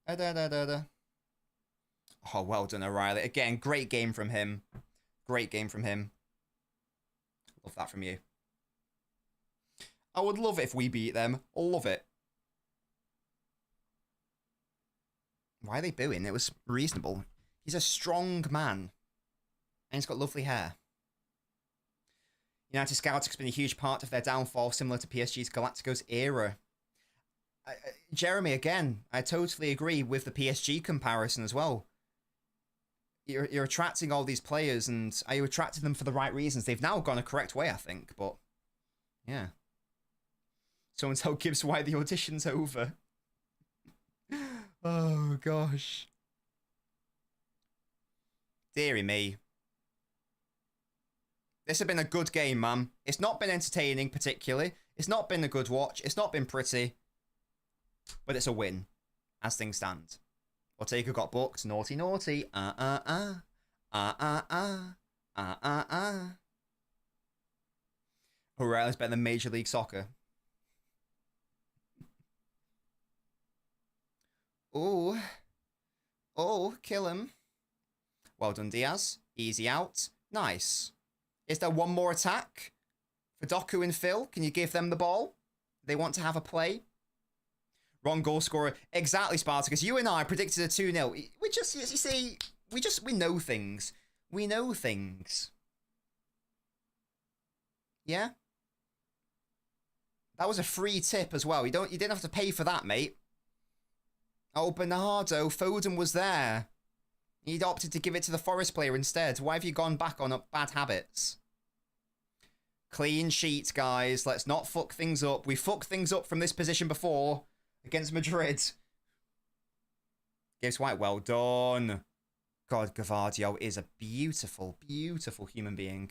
Oh, well done, O'Reilly. Again, great game from him. Great game from him. Love that from you. I would love it if we beat them. Love it. Why are they booing? It was reasonable. He's a strong man. And he's got lovely hair. United Scouts has been a huge part of their downfall, similar to PSG's Galacticos era. Jeremy, again, I totally agree with the PSG comparison as well. You're attracting all these players, and are you attracting them for the right reasons? They've now gone a correct way, I think, but yeah. Someone tell Gibbs why the audition's over. Oh, gosh. Deary me. This has been a good game, man. It's not been entertaining, particularly. It's not been a good watch. It's not been pretty. But it's a win, as things stand. Ortega got booked. Naughty, naughty. O'Reilly's better than Major League Soccer. Oh. Oh, kill him. Well done, Diaz. Easy out. Nice. Is there one more attack for Doku and Phil? Can you give them the ball? They want to have a play. Wrong goal scorer. Exactly, Spartacus. You and I predicted a 2-0. We just, you see, we know things. We know things. Yeah? That was a free tip as well. You didn't have to pay for that, mate. Oh, Bernardo, Foden was there. He'd opted to give it to the Forest player instead. Why have you gone back on bad habits? Clean sheet, guys. Let's not fuck things up. We fucked things up from this position before against Madrid. Gibbs White, well done. God, Gavardio is a beautiful, beautiful human being.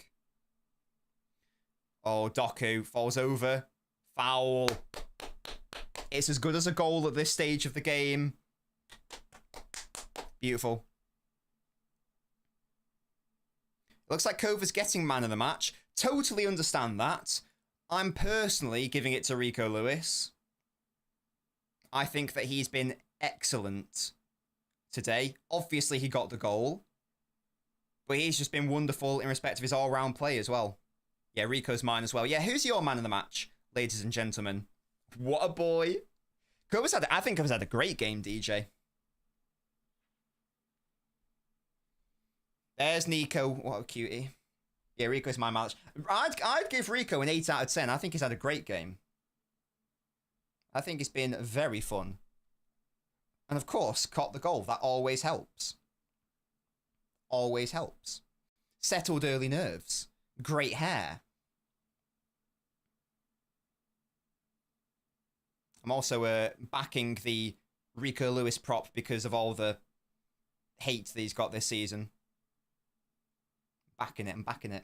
Oh, Doku falls over. Foul. It's as good as a goal at this stage of the game. Beautiful. Looks like Kova's getting man of the match. Totally understand that. I'm personally giving it to Rico Lewis. I think that he's been excellent today. Obviously, he got the goal. But he's just been wonderful in respect of his all-round play as well. Yeah, Rico's mine as well. Yeah, who's your man of the match, ladies and gentlemen? What a boy. I think Kova's had a great game, DJ. There's Nico. What a cutie. Yeah, Rico's my match. I'd give Rico an 8 out of 10. I think he's had a great game. I think it's been very fun. And of course, caught the goal. That always helps. Always helps. Settled early nerves. Great hair. I'm also backing the Rico Lewis prop because of all the hate that he's got this season. Backing it and backing it.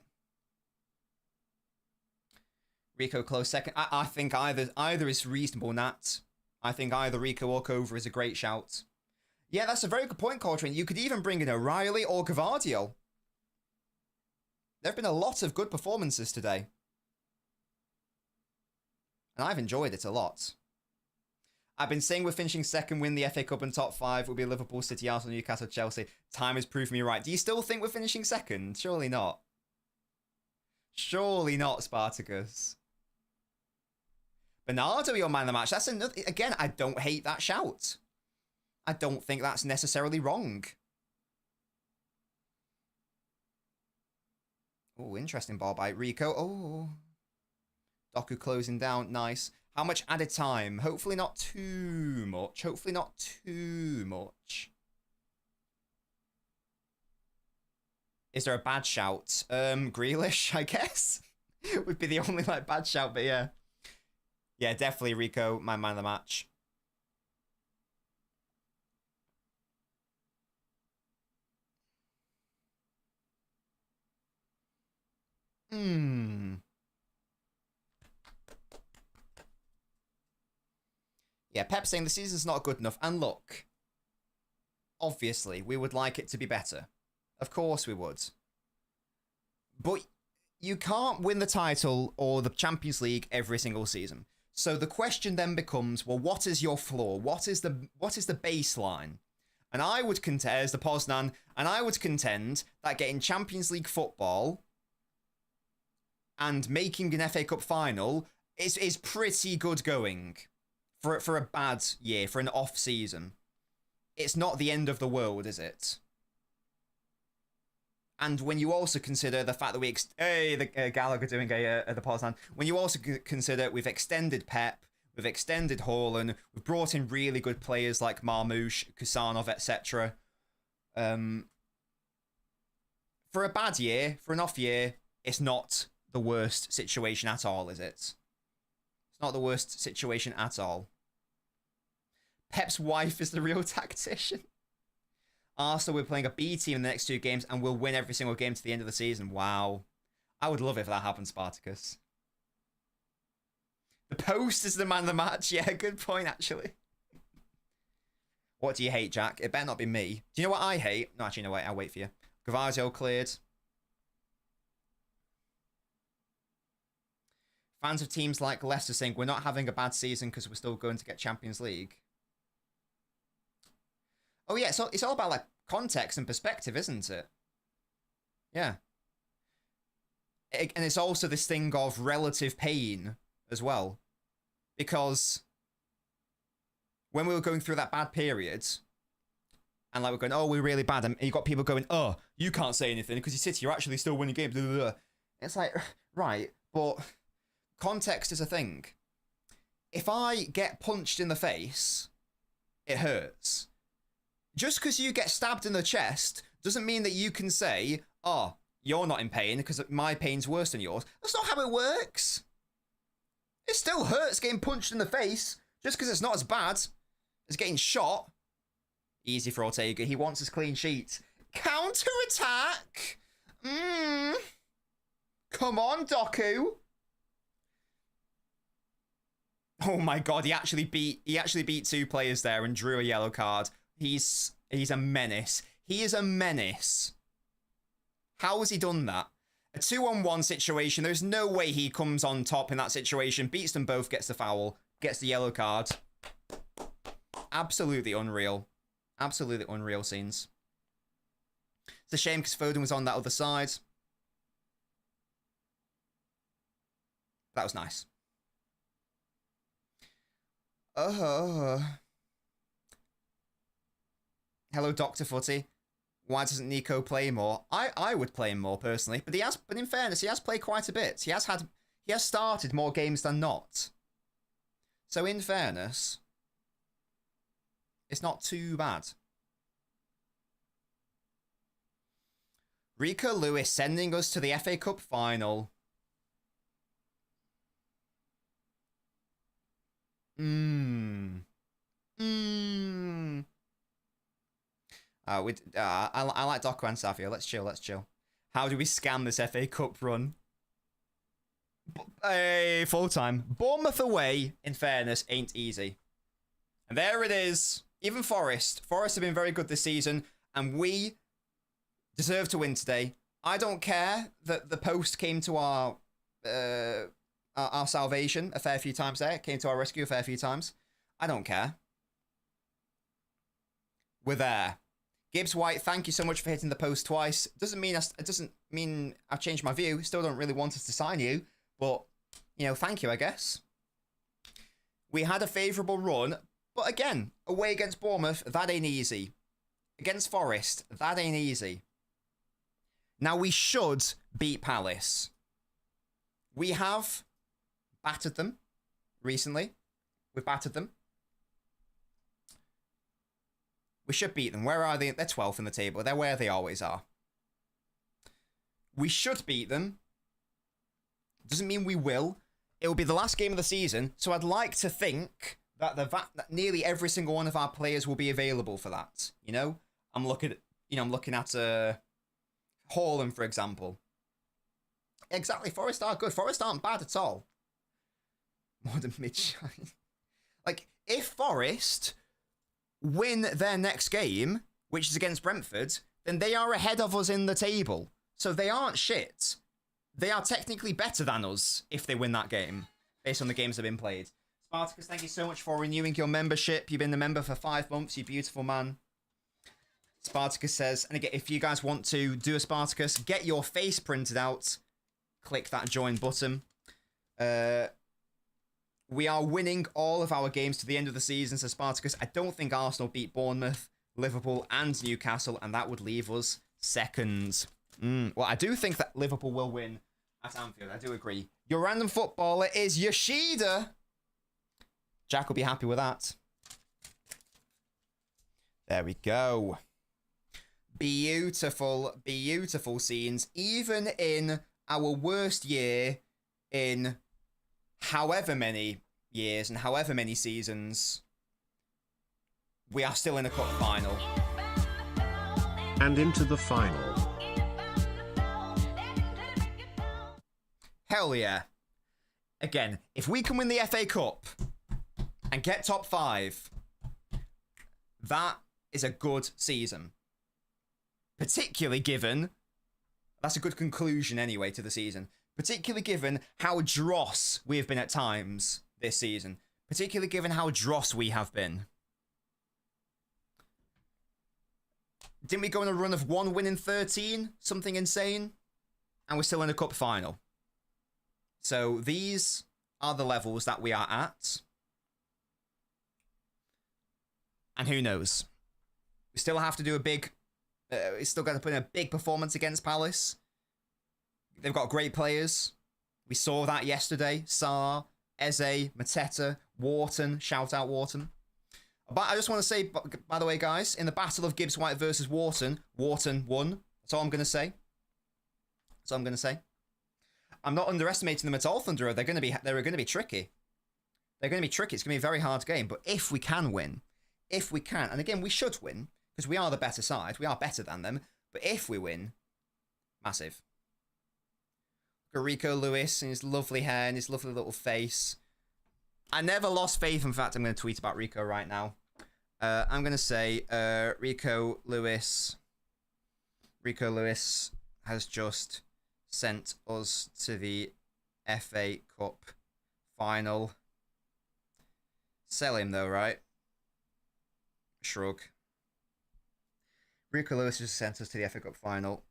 Rico close second. I think either is reasonable, Nat. I think either Rico or Kova is a great shout. Yeah, that's a very good point, Coltrane. You could even bring in O'Reilly or Gavardio. There have been a lot of good performances today. And I've enjoyed it a lot. I've been saying we're finishing second, win the FA Cup and top 5 will be Liverpool, City, Arsenal, Newcastle, Chelsea. Time has proved me right. Do you still think we're finishing second? Surely not. Surely not, Spartacus. Bernardo, your man of the match. That's another. Again, I don't hate that shout. I don't think that's necessarily wrong. Oh, interesting ball by Rico. Oh. Doku closing down. Nice. How much added time? Hopefully not too much. Hopefully not too much. Is there a bad shout? Grealish, I guess. Would be the only bad shout, but yeah. Yeah, definitely Rico, my man of the match. Yeah, Pep saying the season's not good enough. And look, obviously, we would like it to be better. Of course we would. But you can't win the title or the Champions League every single season. So the question then becomes, well, what is your floor? What is the baseline? And I would contend, as the Poznan, and I would contend that getting Champions League football and making an FA Cup final is pretty good going for a bad year, for an off season. It's not the end of the world, is it? And when you also consider the fact that the Gallagher doing the Poznan. When you also consider we've extended Pep, we've extended Haaland, we've brought in really good players like Marmoush, Kusanov, etc. For a bad year, for an off year, it's not the worst situation at all, is it? It's not the worst situation at all. Pep's wife is the real tactician. Arsenal, we're playing a B team in the next 2 games and we'll win every single game to the end of the season. Wow. I would love it if that happened, Spartacus. The post is the man of the match. Yeah, good point, actually. What do you hate, Jack? It better not be me. Do you know what I hate? No, actually, no, wait. I'll wait for you. Gavadio cleared. Fans of teams like Leicester saying we're not having a bad season because we're still going to get Champions League. Oh yeah, so it's all about like context and perspective, isn't it? Yeah. And it's also this thing of relative pain as well. Because when we were going through that bad period, and like we're going, oh, we're really bad, and you got people going, oh, you can't say anything because you City, you're actually still winning games. Blah, blah, blah. It's like, right, but context is a thing. If I get punched in the face, it hurts. Just because you get stabbed in the chest doesn't mean that you can say, oh, you're not in pain because my pain's worse than yours. That's not how it works. It still hurts getting punched in the face just because it's not as bad as getting shot. Easy for Ortega. He wants his clean sheet. Counter-attack? Come on, Doku. Oh my god, he actually beat two players there and drew a yellow card. He's a menace. He is a menace. How has he done that? A 2-on-1 situation. There's no way he comes on top in that situation. Beats them both, gets the foul, gets the yellow card. Absolutely unreal. Absolutely unreal scenes. It's a shame because Foden was on that other side. That was nice. Hello, Dr. Footy. Why doesn't Nico play more? I would play him more personally, but in fairness, he has played quite a bit. He has started more games than not. So in fairness, it's not too bad. Rico Lewis sending us to the FA Cup final. I like Doku and Savio. Let's chill. How do we scam this FA Cup run? Hey, full time. Bournemouth away, in fairness, ain't easy. And there it is. Even Forest. Forest have been very good this season, and we deserve to win today. I don't care that the post came to our salvation a fair few times there. It came to our rescue a fair few times. I don't care. We're there. Gibbs White, thank you so much for hitting the post twice. It doesn't mean I've changed my view. Still don't really want us to sign you, but you know, thank you, I guess. We had a favourable run, but again, away against Bournemouth, that ain't easy. Against Forest, that ain't easy. Now we should beat Palace. We have battered them recently. We've battered them. We should beat them. Where are they? They're 12th in the table. They're where they always are. We should beat them. Doesn't mean we will. It will be the last game of the season, so I'd like to think that that nearly every single one of our players will be available for that. You know, I'm looking at Haaland, for example. Exactly. Forest are good. Forest aren't bad at all. More than mid-shine. Like, if Forest win their next game, which is against Brentford, then they are ahead of us in the table. So they aren't shit. They are technically better than us if they win that game, based on the games that have been played. Spartacus, thank you so much for renewing your membership. You've been a member for 5 months, you beautiful man. Spartacus says, and again, if you guys want to do a Spartacus, get your face printed out, click that join button. We are winning all of our games to the end of the season, says Spartacus. I don't think Arsenal beat Bournemouth, Liverpool, and Newcastle, and that would leave us second. Well, I do think that Liverpool will win at Anfield. I do agree. Your random footballer is Yoshida. Jack will be happy with that. There we go. Beautiful, beautiful scenes. Even in our worst year in however many years and however many seasons, we are still in a cup final.
And into the final.
Hell yeah. Again, if we can win the FA Cup and get top 5, that is a good season. Particularly given... That's a good conclusion anyway to the season. Particularly given how dross we have been at times this season. Particularly given how dross we have been. Didn't we go on a run of 1 win in 13? Something insane? And we're still in a cup final. So these are the levels that we are at. And who knows? We still have to do a big... we still got to put in a big performance against Palace. They've got great players. We saw that yesterday. Sarr, Eze, Mateta, Wharton. Shout out Wharton. But I just want to say, by the way, guys, in the battle of Gibbs White versus Wharton, Wharton won. That's all I'm going to say. That's all I'm going to say. I'm not underestimating them at all, Thunder. They're going to be tricky. They're going to be tricky. It's going to be a very hard game. But if we can win, if we can, and again, we should win, because we are the better side. We are better than them. But if we win, massive. Look at Rico Lewis and his lovely hair and his lovely little face. I never lost faith. In fact, I'm going to tweet about Rico right now. I'm going to say Rico Lewis has just sent us to the FA Cup final. Sell him though, right? Shrug. Rico Lewis just sent us to the FA Cup final.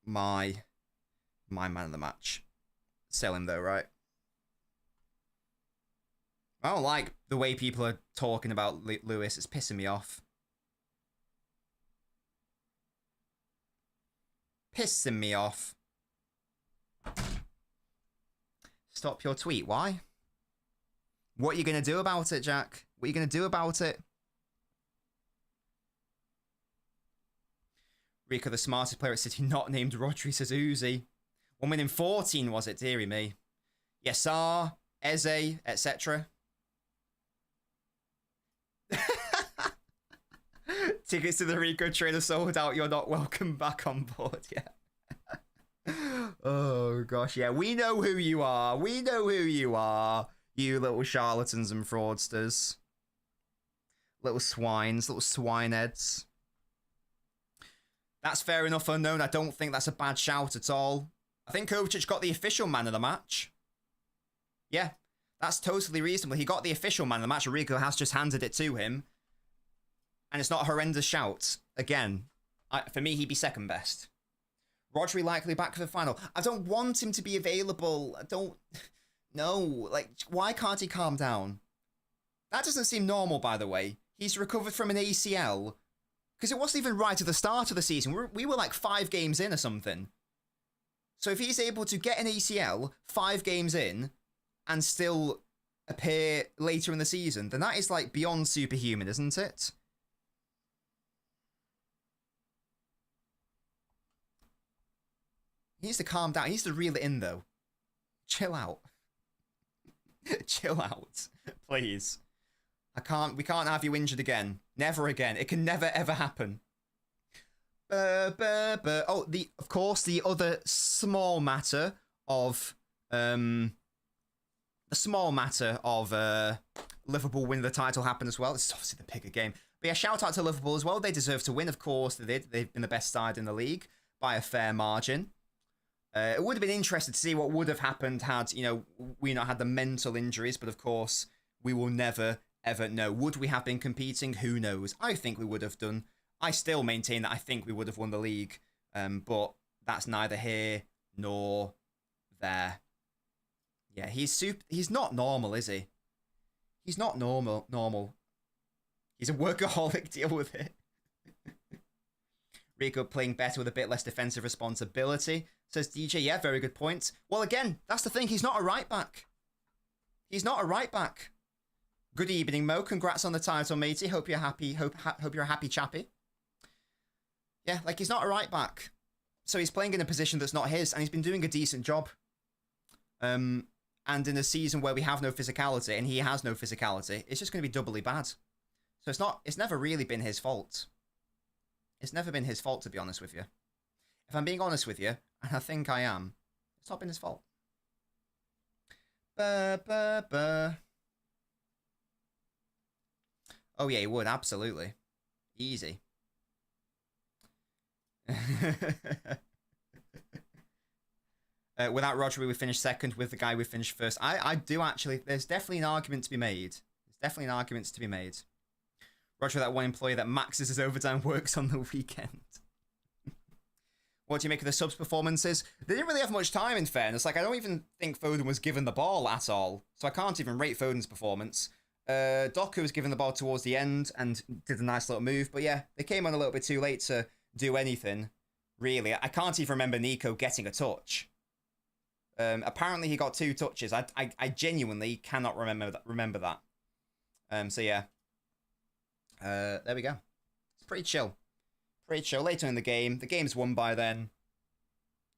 My man of the match. Sell him though, right? I don't like the way people are talking about Lewis. It's pissing me off. Pissing me off. Stop your tweet. Why? What are you going to do about it, Jack? What are you going to do about it? Rico, the smartest player at City, not named Rodri, says Uzi. 1 win in 14, was it? Deary me. Yesar, Eze, etc. Tickets to the Rico trainer sold out. You're not welcome back on board yet. Oh, gosh. Yeah, we know who you are. We know who you are. You little charlatans and fraudsters. Little swines. Little swineheads. That's fair enough, Unknown. I don't think that's a bad shout at all. I think Kovacic got the official man of the match. Yeah, that's totally reasonable. He got the official man of the match. Rico has just handed it to him. And it's not a horrendous shout. Again, for me, he'd be second best. Rodri likely back for the final. I don't want him to be available. I don't... No. Like, why can't he calm down? That doesn't seem normal, by the way. He's recovered from an ACL. Because it wasn't even right at the start of the season. We were like 5 games in or something. So if he's able to get an ACL 5 games in and still appear later in the season, then that is like beyond superhuman, isn't it? He needs to calm down. He needs to reel it in, though. Chill out. Chill out. Please. We can't have you injured again. Never again. It can never, ever happen. Oh, of course, the other small matter of... the small matter of Liverpool winning the title happened as well. This is obviously the bigger game. But yeah, shout out to Liverpool as well. They deserve to win, of course. They did. They've been the best side in the league by a fair margin. It would have been interesting to see what would have happened had, you know, we not had the mental injuries. But of course, we will never, ever know. Would we have been competing? Who knows? I think we would have done. I still maintain that I think we would have won the league. But that's neither here nor there. Yeah, he's not normal, is he? He's not normal. He's a workaholic, deal with it. Rico playing better with a bit less defensive responsibility. Says DJ, yeah, very good point. Well, again, that's the thing. He's not a right back. He's not a right back. Good evening, Mo. Congrats on the title, matey. Hope you're happy. Hope you're a happy chappy. Yeah, like he's not a right back. So he's playing in a position that's not his, and he's been doing a decent job. And in a season where we have no physicality, and he has no physicality, it's just going to be doubly bad. So it's never really been his fault. It's never been his fault, to be honest with you. If I'm being honest with you, and I think I am, it's not been his fault. Oh yeah, he would, absolutely. Easy. Without Rodri, we finished second. With the guy, we finished first. I do actually. There's definitely an argument to be made. There's definitely an argument to be made. Rodri, that one employee that maxes his overtime works on the weekend. What do you make of the subs performances? They didn't really have much time, in fairness. Like, I don't even think Foden was given the ball at all. So I can't even rate Foden's performance. Doku was given the ball towards the end and did a nice little move. But yeah, they came on a little bit too late to do anything, really. I can't even remember Nico getting a touch. Apparently he got 2 touches. I genuinely cannot remember that. So yeah. There we go. It's pretty chill. Pretty chill. Later in the game's won by then.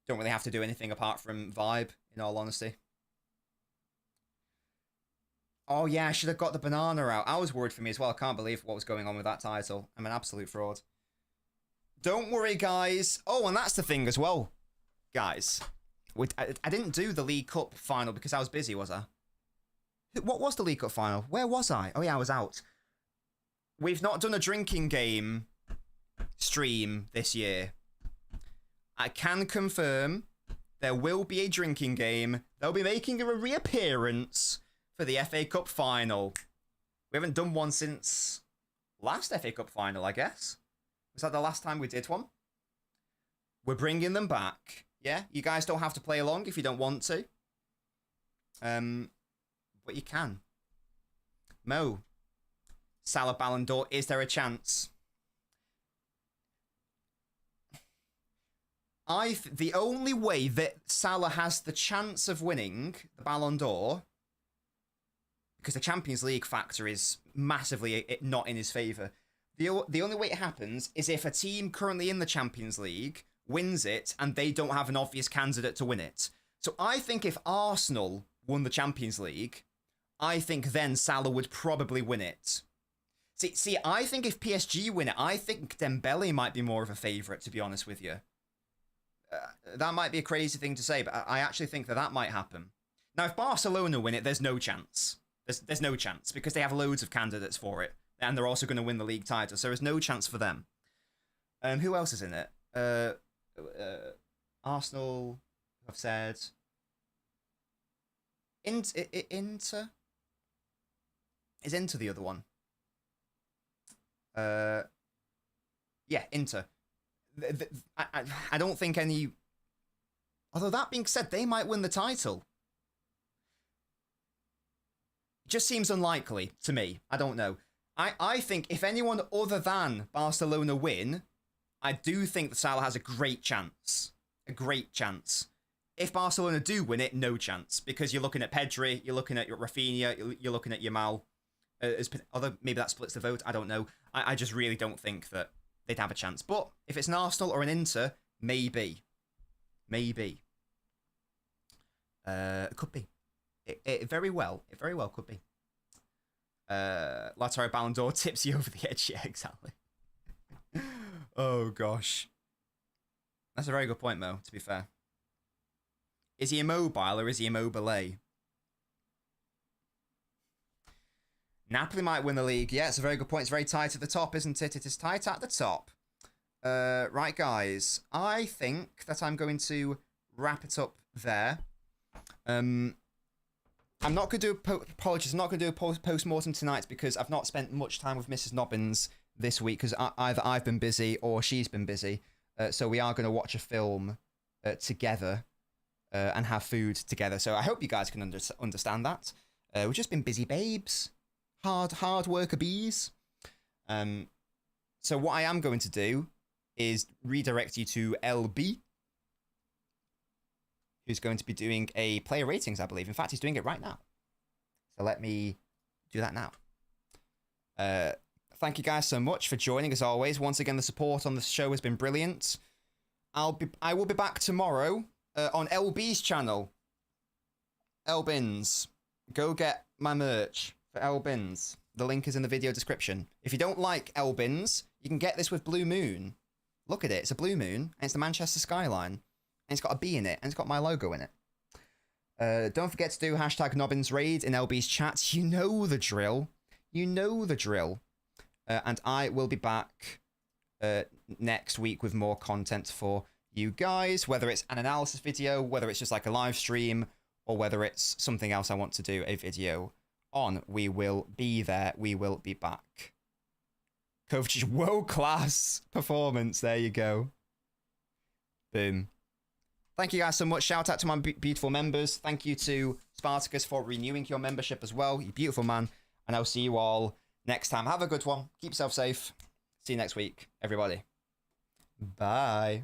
Don't really have to do anything apart from vibe, in all honesty. Oh yeah, I should have got the banana out. I was worried for me as well. I can't believe what was going on with that title. I'm an absolute fraud. Don't worry, guys. Oh, and that's the thing as well, guys. I didn't do the League Cup final because I was busy, was I? What was the League Cup final? Where was I? Oh yeah, I was out. We've not done a drinking game stream this year. I can confirm there will be a drinking game. They'll be making a reappearance for the FA Cup final. We haven't done one since last FA Cup final, I guess. Was that the last time we did one? We're bringing them back. Yeah, you guys don't have to play along if you don't want to. But you can. Mo. Salah Ballon d'Or, is there a chance? The only way that Salah has the chance of winning the Ballon d'Or, because the Champions League factor is massively not in his favour, the only way it happens is if a team currently in the Champions League wins it and they don't have an obvious candidate to win it. So I think if Arsenal won the Champions League, I think then Salah would probably win it. See, I think if PSG win it, I think Dembele might be more of a favourite, to be honest with you. That might be a crazy thing to say, but I actually think that might happen. Now, if Barcelona win it, there's no chance. There's no chance, because they have loads of candidates for it, and they're also going to win the league title, so there's no chance for them. Who else is in it? Arsenal, I've said. Inter? Is Inter the other one? Yeah, Inter. I don't think any... Although that being said, they might win the title. It just seems unlikely to me. I don't know. I think if anyone other than Barcelona win, I do think that Salah has a great chance. A great chance. If Barcelona do win it, no chance. Because you're looking at Pedri, you're looking at Rafinha, you're looking at Yamal. Although maybe that splits the vote, I don't know. I just really don't think that they'd have a chance. But if it's an Arsenal or an Inter, maybe. Maybe. It could be. It very well could be. Lautaro Ballon d'Or tips you over the edge. Yeah, exactly. Oh, gosh. That's a very good point, Mo, to be fair. Is he immobile or is he immobile? Napoli might win the league. Yeah, it's a very good point. It's very tight at the top, isn't it? It is tight at the top. Right, guys. I think that I'm going to wrap it up there. I'm not going to do apologies. I'm not going to do a post-mortem tonight because I've not spent much time with Mrs. Nobbins this week because either I've been busy or she's been busy. So we are going to watch a film together and have food together. So I hope you guys can understand that. We've just been busy babes. Hard worker bees. So what I am going to do is redirect you to LB, who's going to be doing a player ratings, I believe. In fact, he's doing it right now. So let me do that now. Thank you guys so much for joining, as always. Once again, the support on the show has been brilliant. I will be back tomorrow on LB's channel. LBins. Go get my merch for LBins. The link is in the video description. If you don't like LBins, you can get this with Blue Moon. Look at it. It's a blue moon, and it's the Manchester skyline. And it's got a bee in it, and it's got my logo in it. Don't forget to do hashtag Nobbins Raid in LB's chat. You know the drill. You know the drill. And I will be back next week with more content for you guys, whether it's an analysis video, whether it's just like a live stream, or whether it's something else I want to do a video on. We will be there. We will be back. Kovacic's world-class performance. There you go. Boom. Thank you guys so much. Shout out to my beautiful members. Thank you to Spartacus for renewing your membership as well. You beautiful man. And I'll see you all next time. Have a good one. Keep yourself safe. See you next week, everybody. Bye.